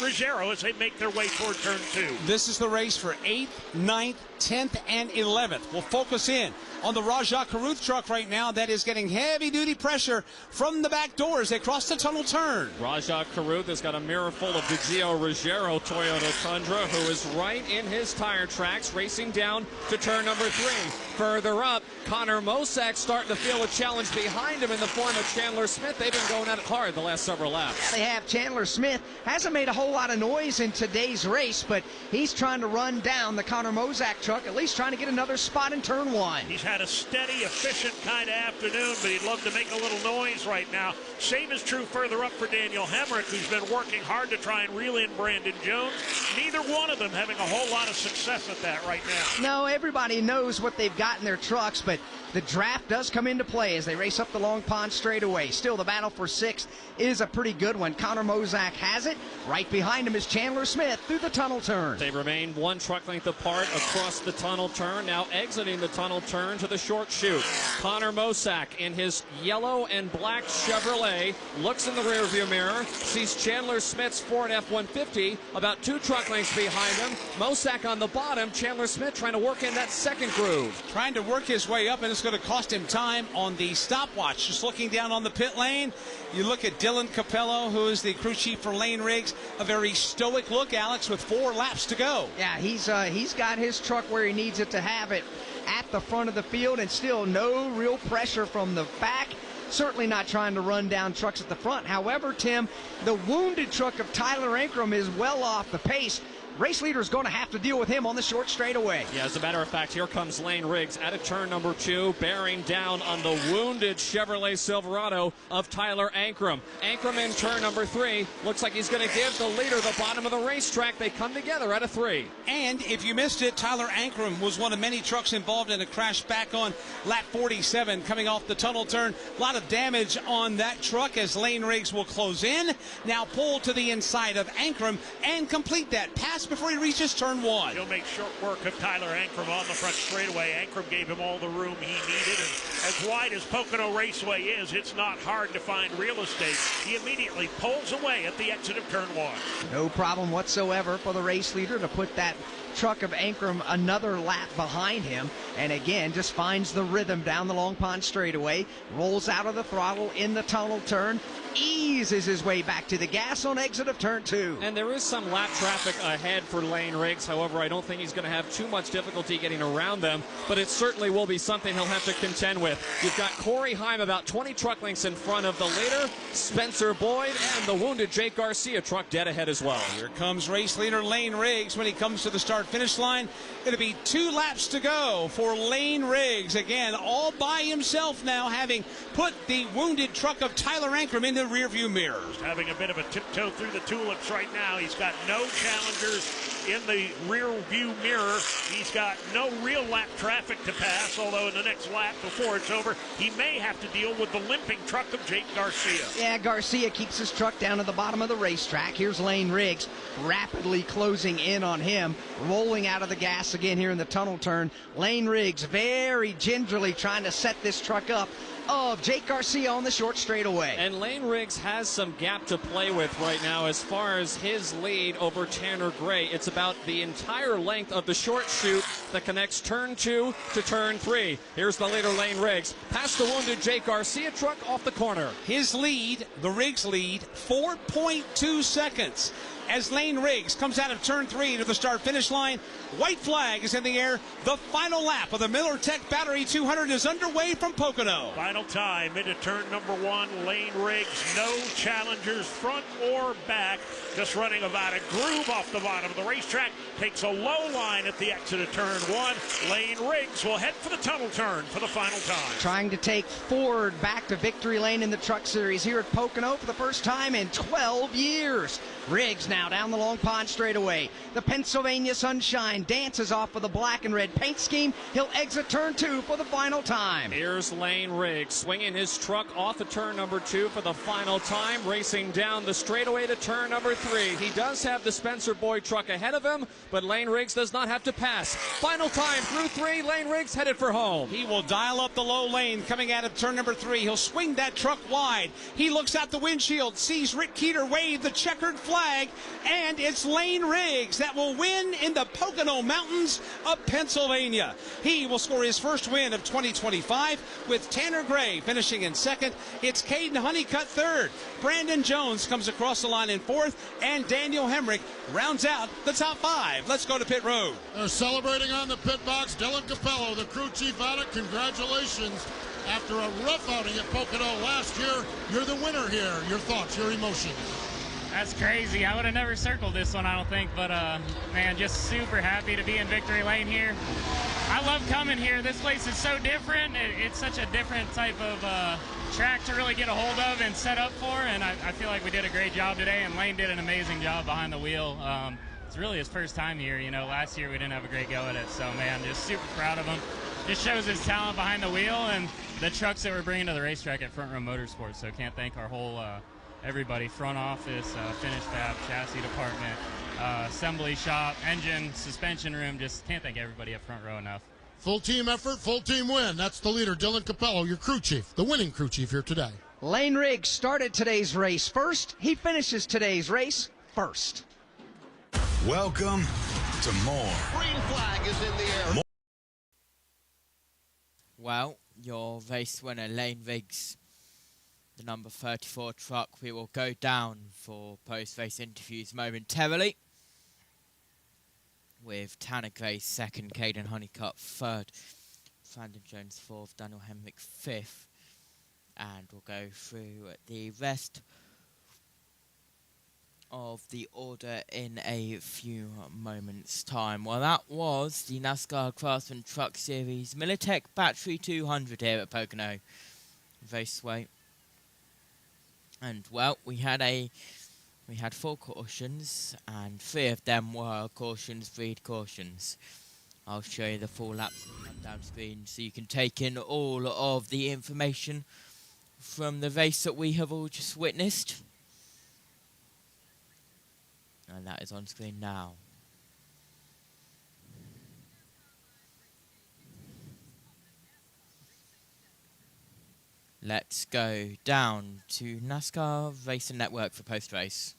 Ruggiero as they make their way toward turn 2. This is the race for 8th, 9th, 10th, and 11th. We'll focus in on the Rajah Caruth truck right now that is getting heavy-duty pressure from the back door as they cross the tunnel turn. Rajah Caruth has got a mirror full of the Gio Ruggiero Toyota Tundra, who is right in his tire tracks, racing down to turn number 3. Further up, Connor Mosack starting to feel a challenge behind him in the form of Chandler Smith. They've been going at it hard the last several laps. They have. Chandler Smith hasn't made a whole lot of noise in today's race, but he's trying to run down the Connor Mosack truck, at least trying to get another spot in turn 1. He's had a steady, efficient kind of afternoon, but he'd love to make a little noise right now. Same is true further up for Daniel Hemrick, who's been working hard to try and reel in Brandon Jones. Neither one of them having a whole lot of success at that right now. No, everybody knows what they've got in their trucks, but the draft does come into play as they race up the Long Pond straightaway. Still, the battle for 6th is a pretty good one. Connor Mosack has it. Right behind him is Chandler Smith through the tunnel turn. They remain 1 truck length apart across the tunnel turn. Now exiting the tunnel turn to the short chute. Connor Mosack in his yellow and black Chevrolet looks in the rearview mirror, sees Chandler Smith's Ford F-150 about 2 truck lengths behind him. Mosack on the bottom, Chandler Smith trying to work in that second groove. Trying to work his way up, and it's going to cost him time on the stopwatch. Just looking down on the pit lane, you look at Dylan Capello, who is the crew chief for Lane Riggs. A very stoic look, Alex, with 4 laps to go. Yeah, he's got his truck where he needs it to have it at the front of the field, and still no real pressure from the back. Certainly not trying to run down trucks at the front. However, Tim, the wounded truck of Tyler Ankrum is well off the pace. Race leader is going to have to deal with him on the short straightaway. Yeah, as a matter of fact, here comes Lane Riggs out of turn number 2, bearing down on the wounded Chevrolet Silverado of Tyler Ankrum. Ankrum in turn number 3. Looks like he's going to give the leader the bottom of the racetrack. They come together out of 3. And if you missed it, Tyler Ankrum was one of many trucks involved in a crash back on lap 47 coming off the tunnel turn. A lot of damage on that truck as Lane Riggs will close in. Now pull to the inside of Ankrum and complete that pass before he reaches turn 1. He'll make short work of Tyler Ankrum on the front straightaway. Ankrum gave him all the room he needed, and as wide as Pocono Raceway is, it's not hard to find real estate. He immediately pulls away at the exit of turn 1. No problem whatsoever for the race leader to put that truck of Ankrum another lap behind him, and again just finds the rhythm down the Long Pond straightaway, rolls out of the throttle in the tunnel turn, eases his way back to the gas on exit of turn 2. And there is some lap traffic ahead for Lane Riggs. However, I don't think he's going to have too much difficulty getting around them, but it certainly will be something he'll have to contend with. You've got Corey Heim about 20 truck lengths in front of the leader, Spencer Boyd, and the wounded Jake Garcia truck dead ahead as well. Here comes race leader Lane Riggs when he comes to the start-finish line. Going to be 2 laps to go for Lane Riggs. Again, all by himself now, having put the wounded truck of Tyler Ankrum in the rearview mirror. Having a bit of a tiptoe through the tulips right now. He's got no challengers in the rear view mirror. He's got no real lap traffic to pass, although in the next lap before it's over, he may have to deal with the limping truck of Jake Garcia. Yeah, Garcia keeps his truck down at the bottom of the racetrack. Here's Lane Riggs rapidly closing in on him, rolling out of the gas again here in the tunnel turn. Lane Riggs very gingerly trying to set this truck up of Jake Garcia on the short straightaway. And Lane Riggs has some gap to play with right now as far as his lead over Tanner Gray. It's about the entire length of the short chute that connects turn 2 to turn 3. Here's the leader, Lane Riggs, past the wounded Jake Garcia truck off the corner. His lead, the Riggs lead, 4.2 seconds. As Lane Riggs comes out of turn 3 to the start-finish line, white flag is in the air. The final lap of the Miller Tech Battery 200 is underway from Pocono. Final time into turn number 1. Lane Riggs, no challengers front or back, just running about a groove off the bottom of the racetrack. Takes a low line at the exit of turn 1. Lane Riggs will head for the tunnel turn for the final time. Trying to take Ford back to victory lane in the Truck Series here at Pocono for the first time in 12 years. Riggs now down the Long Pond straightaway. The Pennsylvania Sunshine dances off with a black and red paint scheme. He'll exit turn 2 for the final time. Here's Lane Riggs swinging his truck off of turn number 2 for the final time, racing down the straightaway to turn number 3. He does have the Spencer Boyd truck ahead of him, but Lane Riggs does not have to pass. Final time through 3. Lane Riggs headed for home. He will dial up the low lane coming out of turn number 3. He'll swing that truck wide. He looks out the windshield, sees Rick Keeter wave the checkered flag, and it's Lane Riggs that will win in the Pocono Mountains of Pennsylvania. He will score his first win of 2025 with Tanner Gray finishing in second. It's Caden Honeycutt third. Brandon Jones comes across the line in fourth, and Daniel Hemrick rounds out the top 5. Let's go to pit road. They're celebrating on the pit box. Dylan Capello, the crew chief at it. Congratulations. After a rough outing at Pocono last year, you're the winner here. Your thoughts, your emotions? That's crazy. I would have never circled this one, I don't think, but man, just super happy to be in victory lane here. I love coming here. This place is so different. It's such a different type of track to really get a hold of and set up for, and I feel like we did a great job today, and Lane did an amazing job behind the wheel. It's really his first time here. You know, last year we didn't have a great go at it, so man, just super proud of him. Just shows his talent behind the wheel and the trucks that we're bringing to the racetrack at Front Row Motorsports. So can't thank our whole everybody, front office, finish fab, chassis department, assembly shop, engine, suspension room. Just can't thank everybody at Front Row enough. Full team effort, full team win. That's the leader, Dylan Capello, your crew chief, the winning crew chief here today. Lane Riggs started today's race first. He finishes today's race first. Welcome to more. Green flag is in the air. Well, your race winner, Lane Riggs, the number 34 truck. We will go down for post-race interviews momentarily, with Tanner Gray second, Caden Honeycutt third, Brandon Jones fourth, Daniel Hemrick fifth, and we'll go through the rest of the order in a few moments' time. Well, that was the NASCAR Craftsman Truck Series Militech Battery 200 here at Pocono Raceway. And well, we had 4 cautions, and 3 of them were cautions, breed cautions. I'll show you the full laps down screen so you can take in all of the information from the race that we have all just witnessed. And that is on screen now. Let's go down to NASCAR Racing Network for post-race.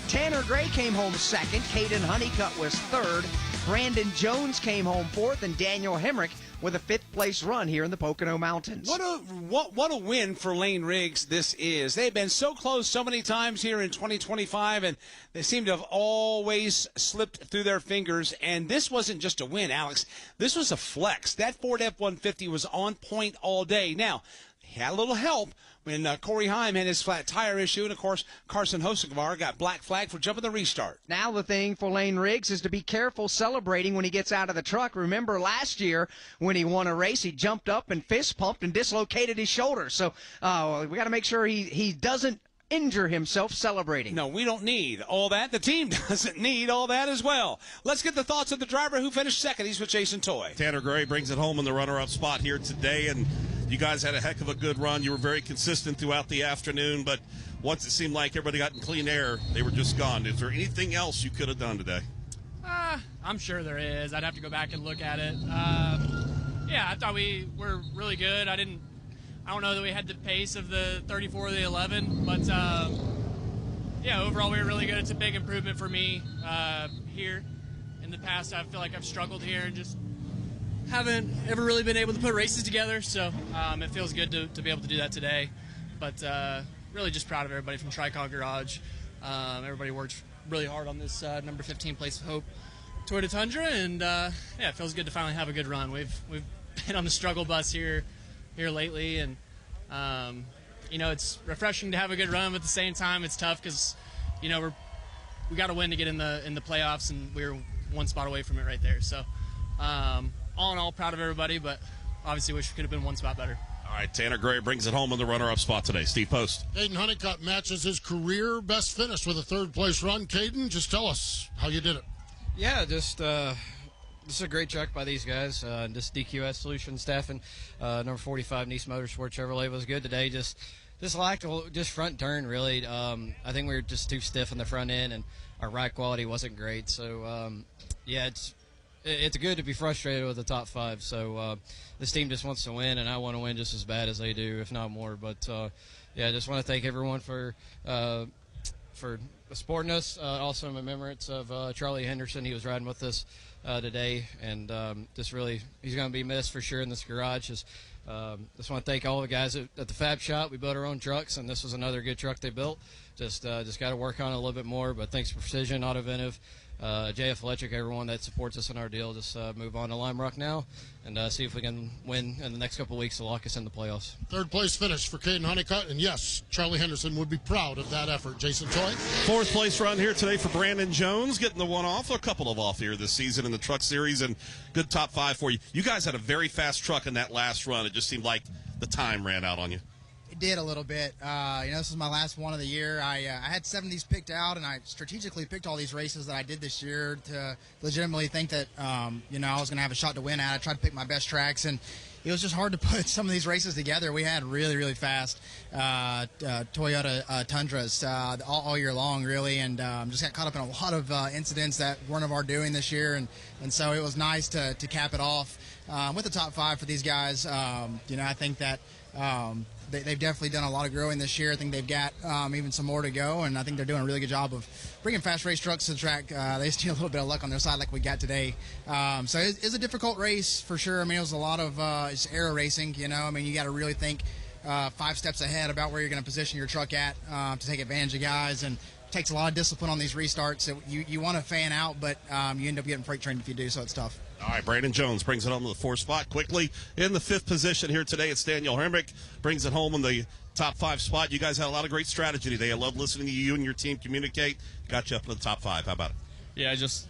Tanner Gray came home second. Caden Honeycutt was third. Brandon Jones came home fourth, and Daniel Hemrick with a 5th place run here in the Pocono Mountains. What a win for Lane Riggs this is. They've been so close so many times here in 2025, and they seem to have always slipped through their fingers. And this wasn't just a win, Alex. This was a flex. That Ford F-150 was on point all day. Now, he had a little help when Corey Heim had his flat tire issue, and, of course, Carson Hosegavar got black flag for jumping the restart. Now the thing for Lane Riggs is to be careful celebrating when he gets out of the truck. Remember last year when he won a race, he jumped up and fist pumped and dislocated his shoulder. So we got to make sure he doesn't injure himself celebrating. No, we don't need all that. The team doesn't need all that as well. Let's get the thoughts of the driver who finished second. He's with Jason Toy. Tanner Gray brings it home in the runner-up spot here today, and you guys had a heck of a good run. You were very consistent throughout the afternoon, but once it seemed like everybody got in clean air, they were just gone. Is there anything else you could have done today? I'm sure there is. I'd have to go back and look at it. Yeah, I thought we were really good. I don't know that we had the pace of the 34 or the 11, but yeah, overall we were really good. It's a big improvement for me here. In the past, I feel like I've struggled here and just haven't ever really been able to put races together, so it feels good to be able to do that today. But really just proud of everybody from Tricon Garage. Everybody worked really hard on this number 15 Place of Hope Toyota Tundra, and yeah, it feels good to finally have a good run. We've been on the struggle bus here lately, and you know, it's refreshing to have a good run, but at the same time it's tough because, you know, we got to win to get in the playoffs, and we're one spot away from it right there. So all in all, proud of everybody, but obviously wish we could have been one spot better. All right, Tanner Gray brings it home in the runner-up spot today. Steve Post. Caden Honeycutt matches his career best finish with a third-place run. Caden, just tell us how you did it. Yeah, just this is a great truck by these guys. Just DQS Solution staff and number 45 NASCAR Motorsports Chevrolet was good today. Just lacked just front turn, really. I think we were just too stiff in the front end, and our ride quality wasn't great. So, yeah, it's good to be frustrated with the top 5. So this team just wants to win, and I want to win just as bad as they do, if not more. But, yeah, I just want to thank everyone for supporting us. Also in remembrance of Charlie Henderson. He was riding with us today, and just really he's going to be missed for sure in this garage. Just want to thank all the guys at the Fab Shop. We built our own trucks, and this was another good truck they built. Just got to work on it a little bit more, but thanks to Precision, Autoventive, JF Electric, everyone that supports us in our deal. Just move on to Lime Rock now and see if we can win in the next couple of weeks to lock us in the playoffs. Third place finish for Caden Honeycutt, and yes, Charlie Henderson would be proud of that effort. Jason Toy. Fourth place run here today for Brandon Jones, getting the one off, a couple of off here this season in the Truck Series, and good top 5 for you. You guys had a very fast truck in that last run. It just seemed like the time ran out on you. It did a little bit. You know, this is my last one of the year. I had 7 of these picked out, and I strategically picked all these races that I did this year to legitimately think that, you know, I was going to have a shot to win at. I tried to pick my best tracks, and it was just hard to put some of these races together. We had really, really fast Toyota Tundras all year long, really, and just got caught up in a lot of incidents that weren't of our doing this year, and so it was nice to cap it off with the top 5 for these guys. You know, I think that they've definitely done a lot of growing this year. I think they've got even some more to go, and I think they're doing a really good job of bringing fast race trucks to the track. They just need a little bit of luck on their side like we got today. So it's a difficult race for sure. I mean, it was a lot of it's aero racing, you know. I mean, you got to really think 5 steps ahead about where you're going to position your truck at to take advantage of guys, and it takes a lot of discipline on these restarts. You want to fan out, but you end up getting freight trained if you do, so it's tough. All right, Brandon Jones brings it home to the 4th spot quickly. In the 5th position here today, it's Daniel Hemrick. Brings it home in the top 5 spot. You guys had a lot of great strategy today. I love listening to you and your team communicate. Got you up to the top 5. How about it? Yeah, just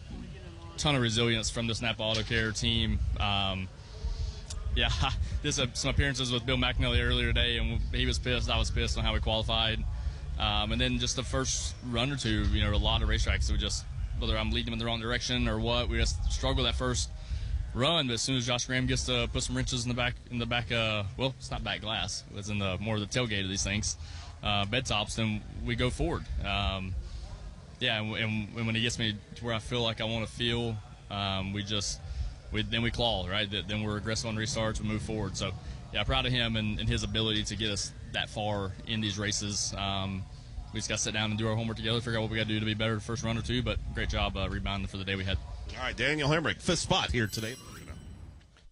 a ton of resilience from the Snap Auto Care team. Yeah, there's some appearances with Bill McNally earlier today, and he was pissed. I was pissed on how we qualified. And then just the first run or two, you know, a lot of racetracks, we just, whether I'm leading them in the wrong direction or what, we just struggled that first run. But as soon as Josh Graham gets to put some wrenches in the back, well, it's not back glass, it's in the more of the tailgate of these things, bed tops, then we go forward. Yeah, and when he gets me to where I feel like I want to feel, then we claw, right? Then we're aggressive on restarts, we move forward. So, yeah, proud of him and his ability to get us that far in these races. We just got to sit down and do our homework together, figure out what we got to do to be better the first run or two, but great job rebounding for the day we had. All right, Daniel Hemrick, 5th spot here today.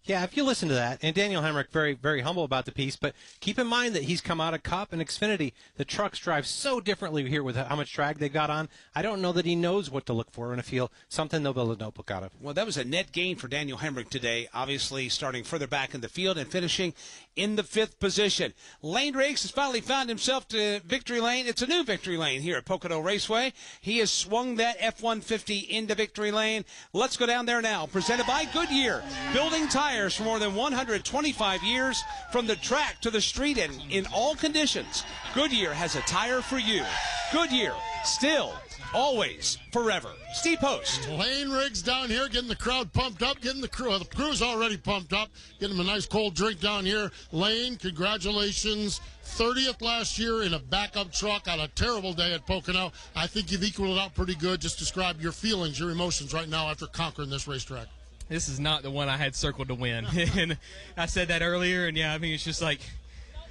Yeah, if you listen to that, and Daniel Hemrick, very, very humble about the piece, but keep in mind that he's come out of Cup and Xfinity. The trucks drive so differently here with how much drag they got on. I don't know that he knows what to look for in a field, something they'll build a notebook out of. Well, that was a net gain for Daniel Hemrick today, obviously starting further back in the field and finishing in the 5th position. Lane Riggs has finally found himself to victory lane. It's a new victory lane here at Pocono Raceway. He has swung that F-150 into victory lane. Let's go down there now. Presented by Goodyear, building tires tires for more than 125 years, from the track to the street and in all conditions. Goodyear has a tire for you. Goodyear, still, always, forever. Steve Post. Lane Riggs down here getting the crowd pumped up, getting the crew's already pumped up, getting them a nice cold drink down here. Lane, congratulations. 30th last year in a backup truck on a terrible day at Pocono. I think you've equaled it out pretty good. Just describe your feelings, your emotions right now after conquering this racetrack. This is not the one I had circled to win. And I said that earlier, and yeah, I mean, it's just like,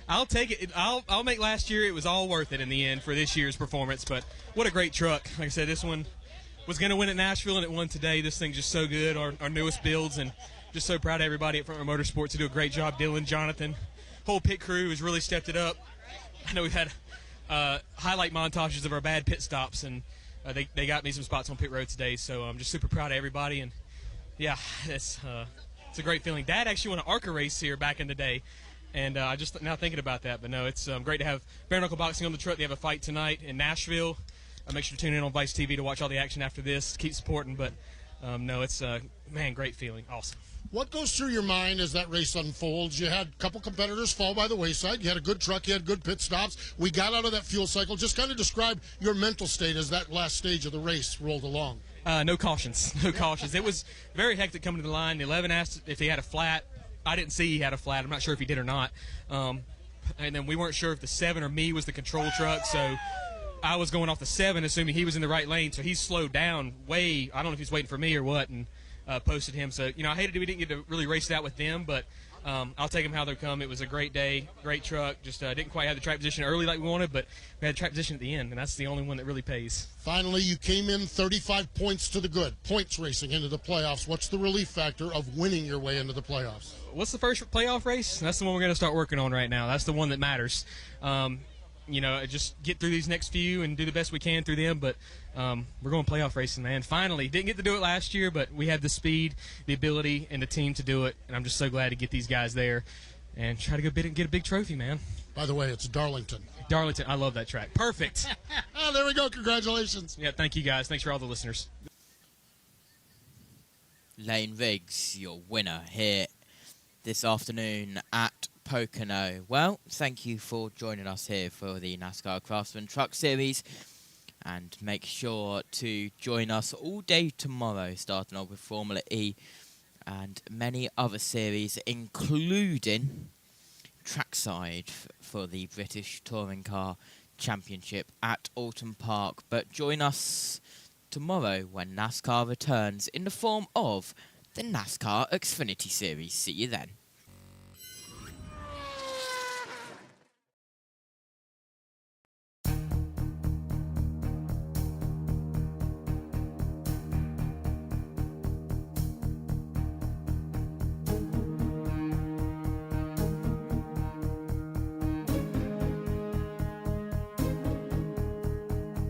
I'll take it. I'll make last year. It was all worth it in the end for this year's performance. But what a great truck. Like I said, this one was going to win at Nashville, and it won today. This thing's just so good, our newest builds, and just so proud of everybody at Front Row Motorsports to do a great job. Dylan, Jonathan, whole pit crew has really stepped it up. I know we've had highlight montages of our bad pit stops, and they got me some spots on pit road today, so I'm just super proud of everybody. And yeah, it's a great feeling. Dad actually won an ARCA race here back in the day, and I just now thinking about that. But no, it's great to have bare knuckle boxing on the truck. They have a fight tonight in Nashville. Make sure to tune in on Vice TV to watch all the action after this. Keep supporting, but no, it's man, great feeling, awesome. What goes through your mind as that race unfolds? You had a couple competitors fall by the wayside. You had a good truck. You had good pit stops. We got out of that fuel cycle. Just kind of describe your mental state as that last stage of the race rolled along. No cautions. No cautions. It was very hectic coming to the line. The 11 asked if he had a flat. I didn't see he had a flat. I'm not sure if he did or not. And then we weren't sure if the 7 or me was the control truck, so I was going off the 7 assuming he was in the right lane, so he slowed down way. I don't know if he's waiting for me or what, and posted him. So, you know, I hated we didn't get to really race that with them, but I'll take them how they come. It was a great day, great truck. Just didn't quite have the track position early like we wanted, but we had the track position at the end, and that's the only one that really pays. Finally, you came in 35 points to the good. Points racing into the playoffs. What's the relief factor of winning your way into the playoffs? What's the first playoff race? That's the one we're going to start working on right now. That's the one that matters. You know, just get through these next few and do the best we can through them, but we're going playoff racing, man. Finally, didn't get to do it last year, but we had the speed, the ability, and the team to do it, and I'm just so glad to get these guys there and try to go bid and get a big trophy, man. By the way, it's Darlington. Darlington, I love that track. Perfect. Oh, there we go. Congratulations. Yeah, thank you, guys. Thanks for all the listeners. Lane Riggs, your winner here this afternoon at Pocono. Well, thank you for joining us here for the NASCAR Craftsman Truck Series, and make sure to join us all day tomorrow, starting off with Formula E and many other series, including trackside for the British Touring Car Championship at Alton Park. But join us tomorrow when NASCAR returns in the form of the NASCAR Xfinity Series. See you then.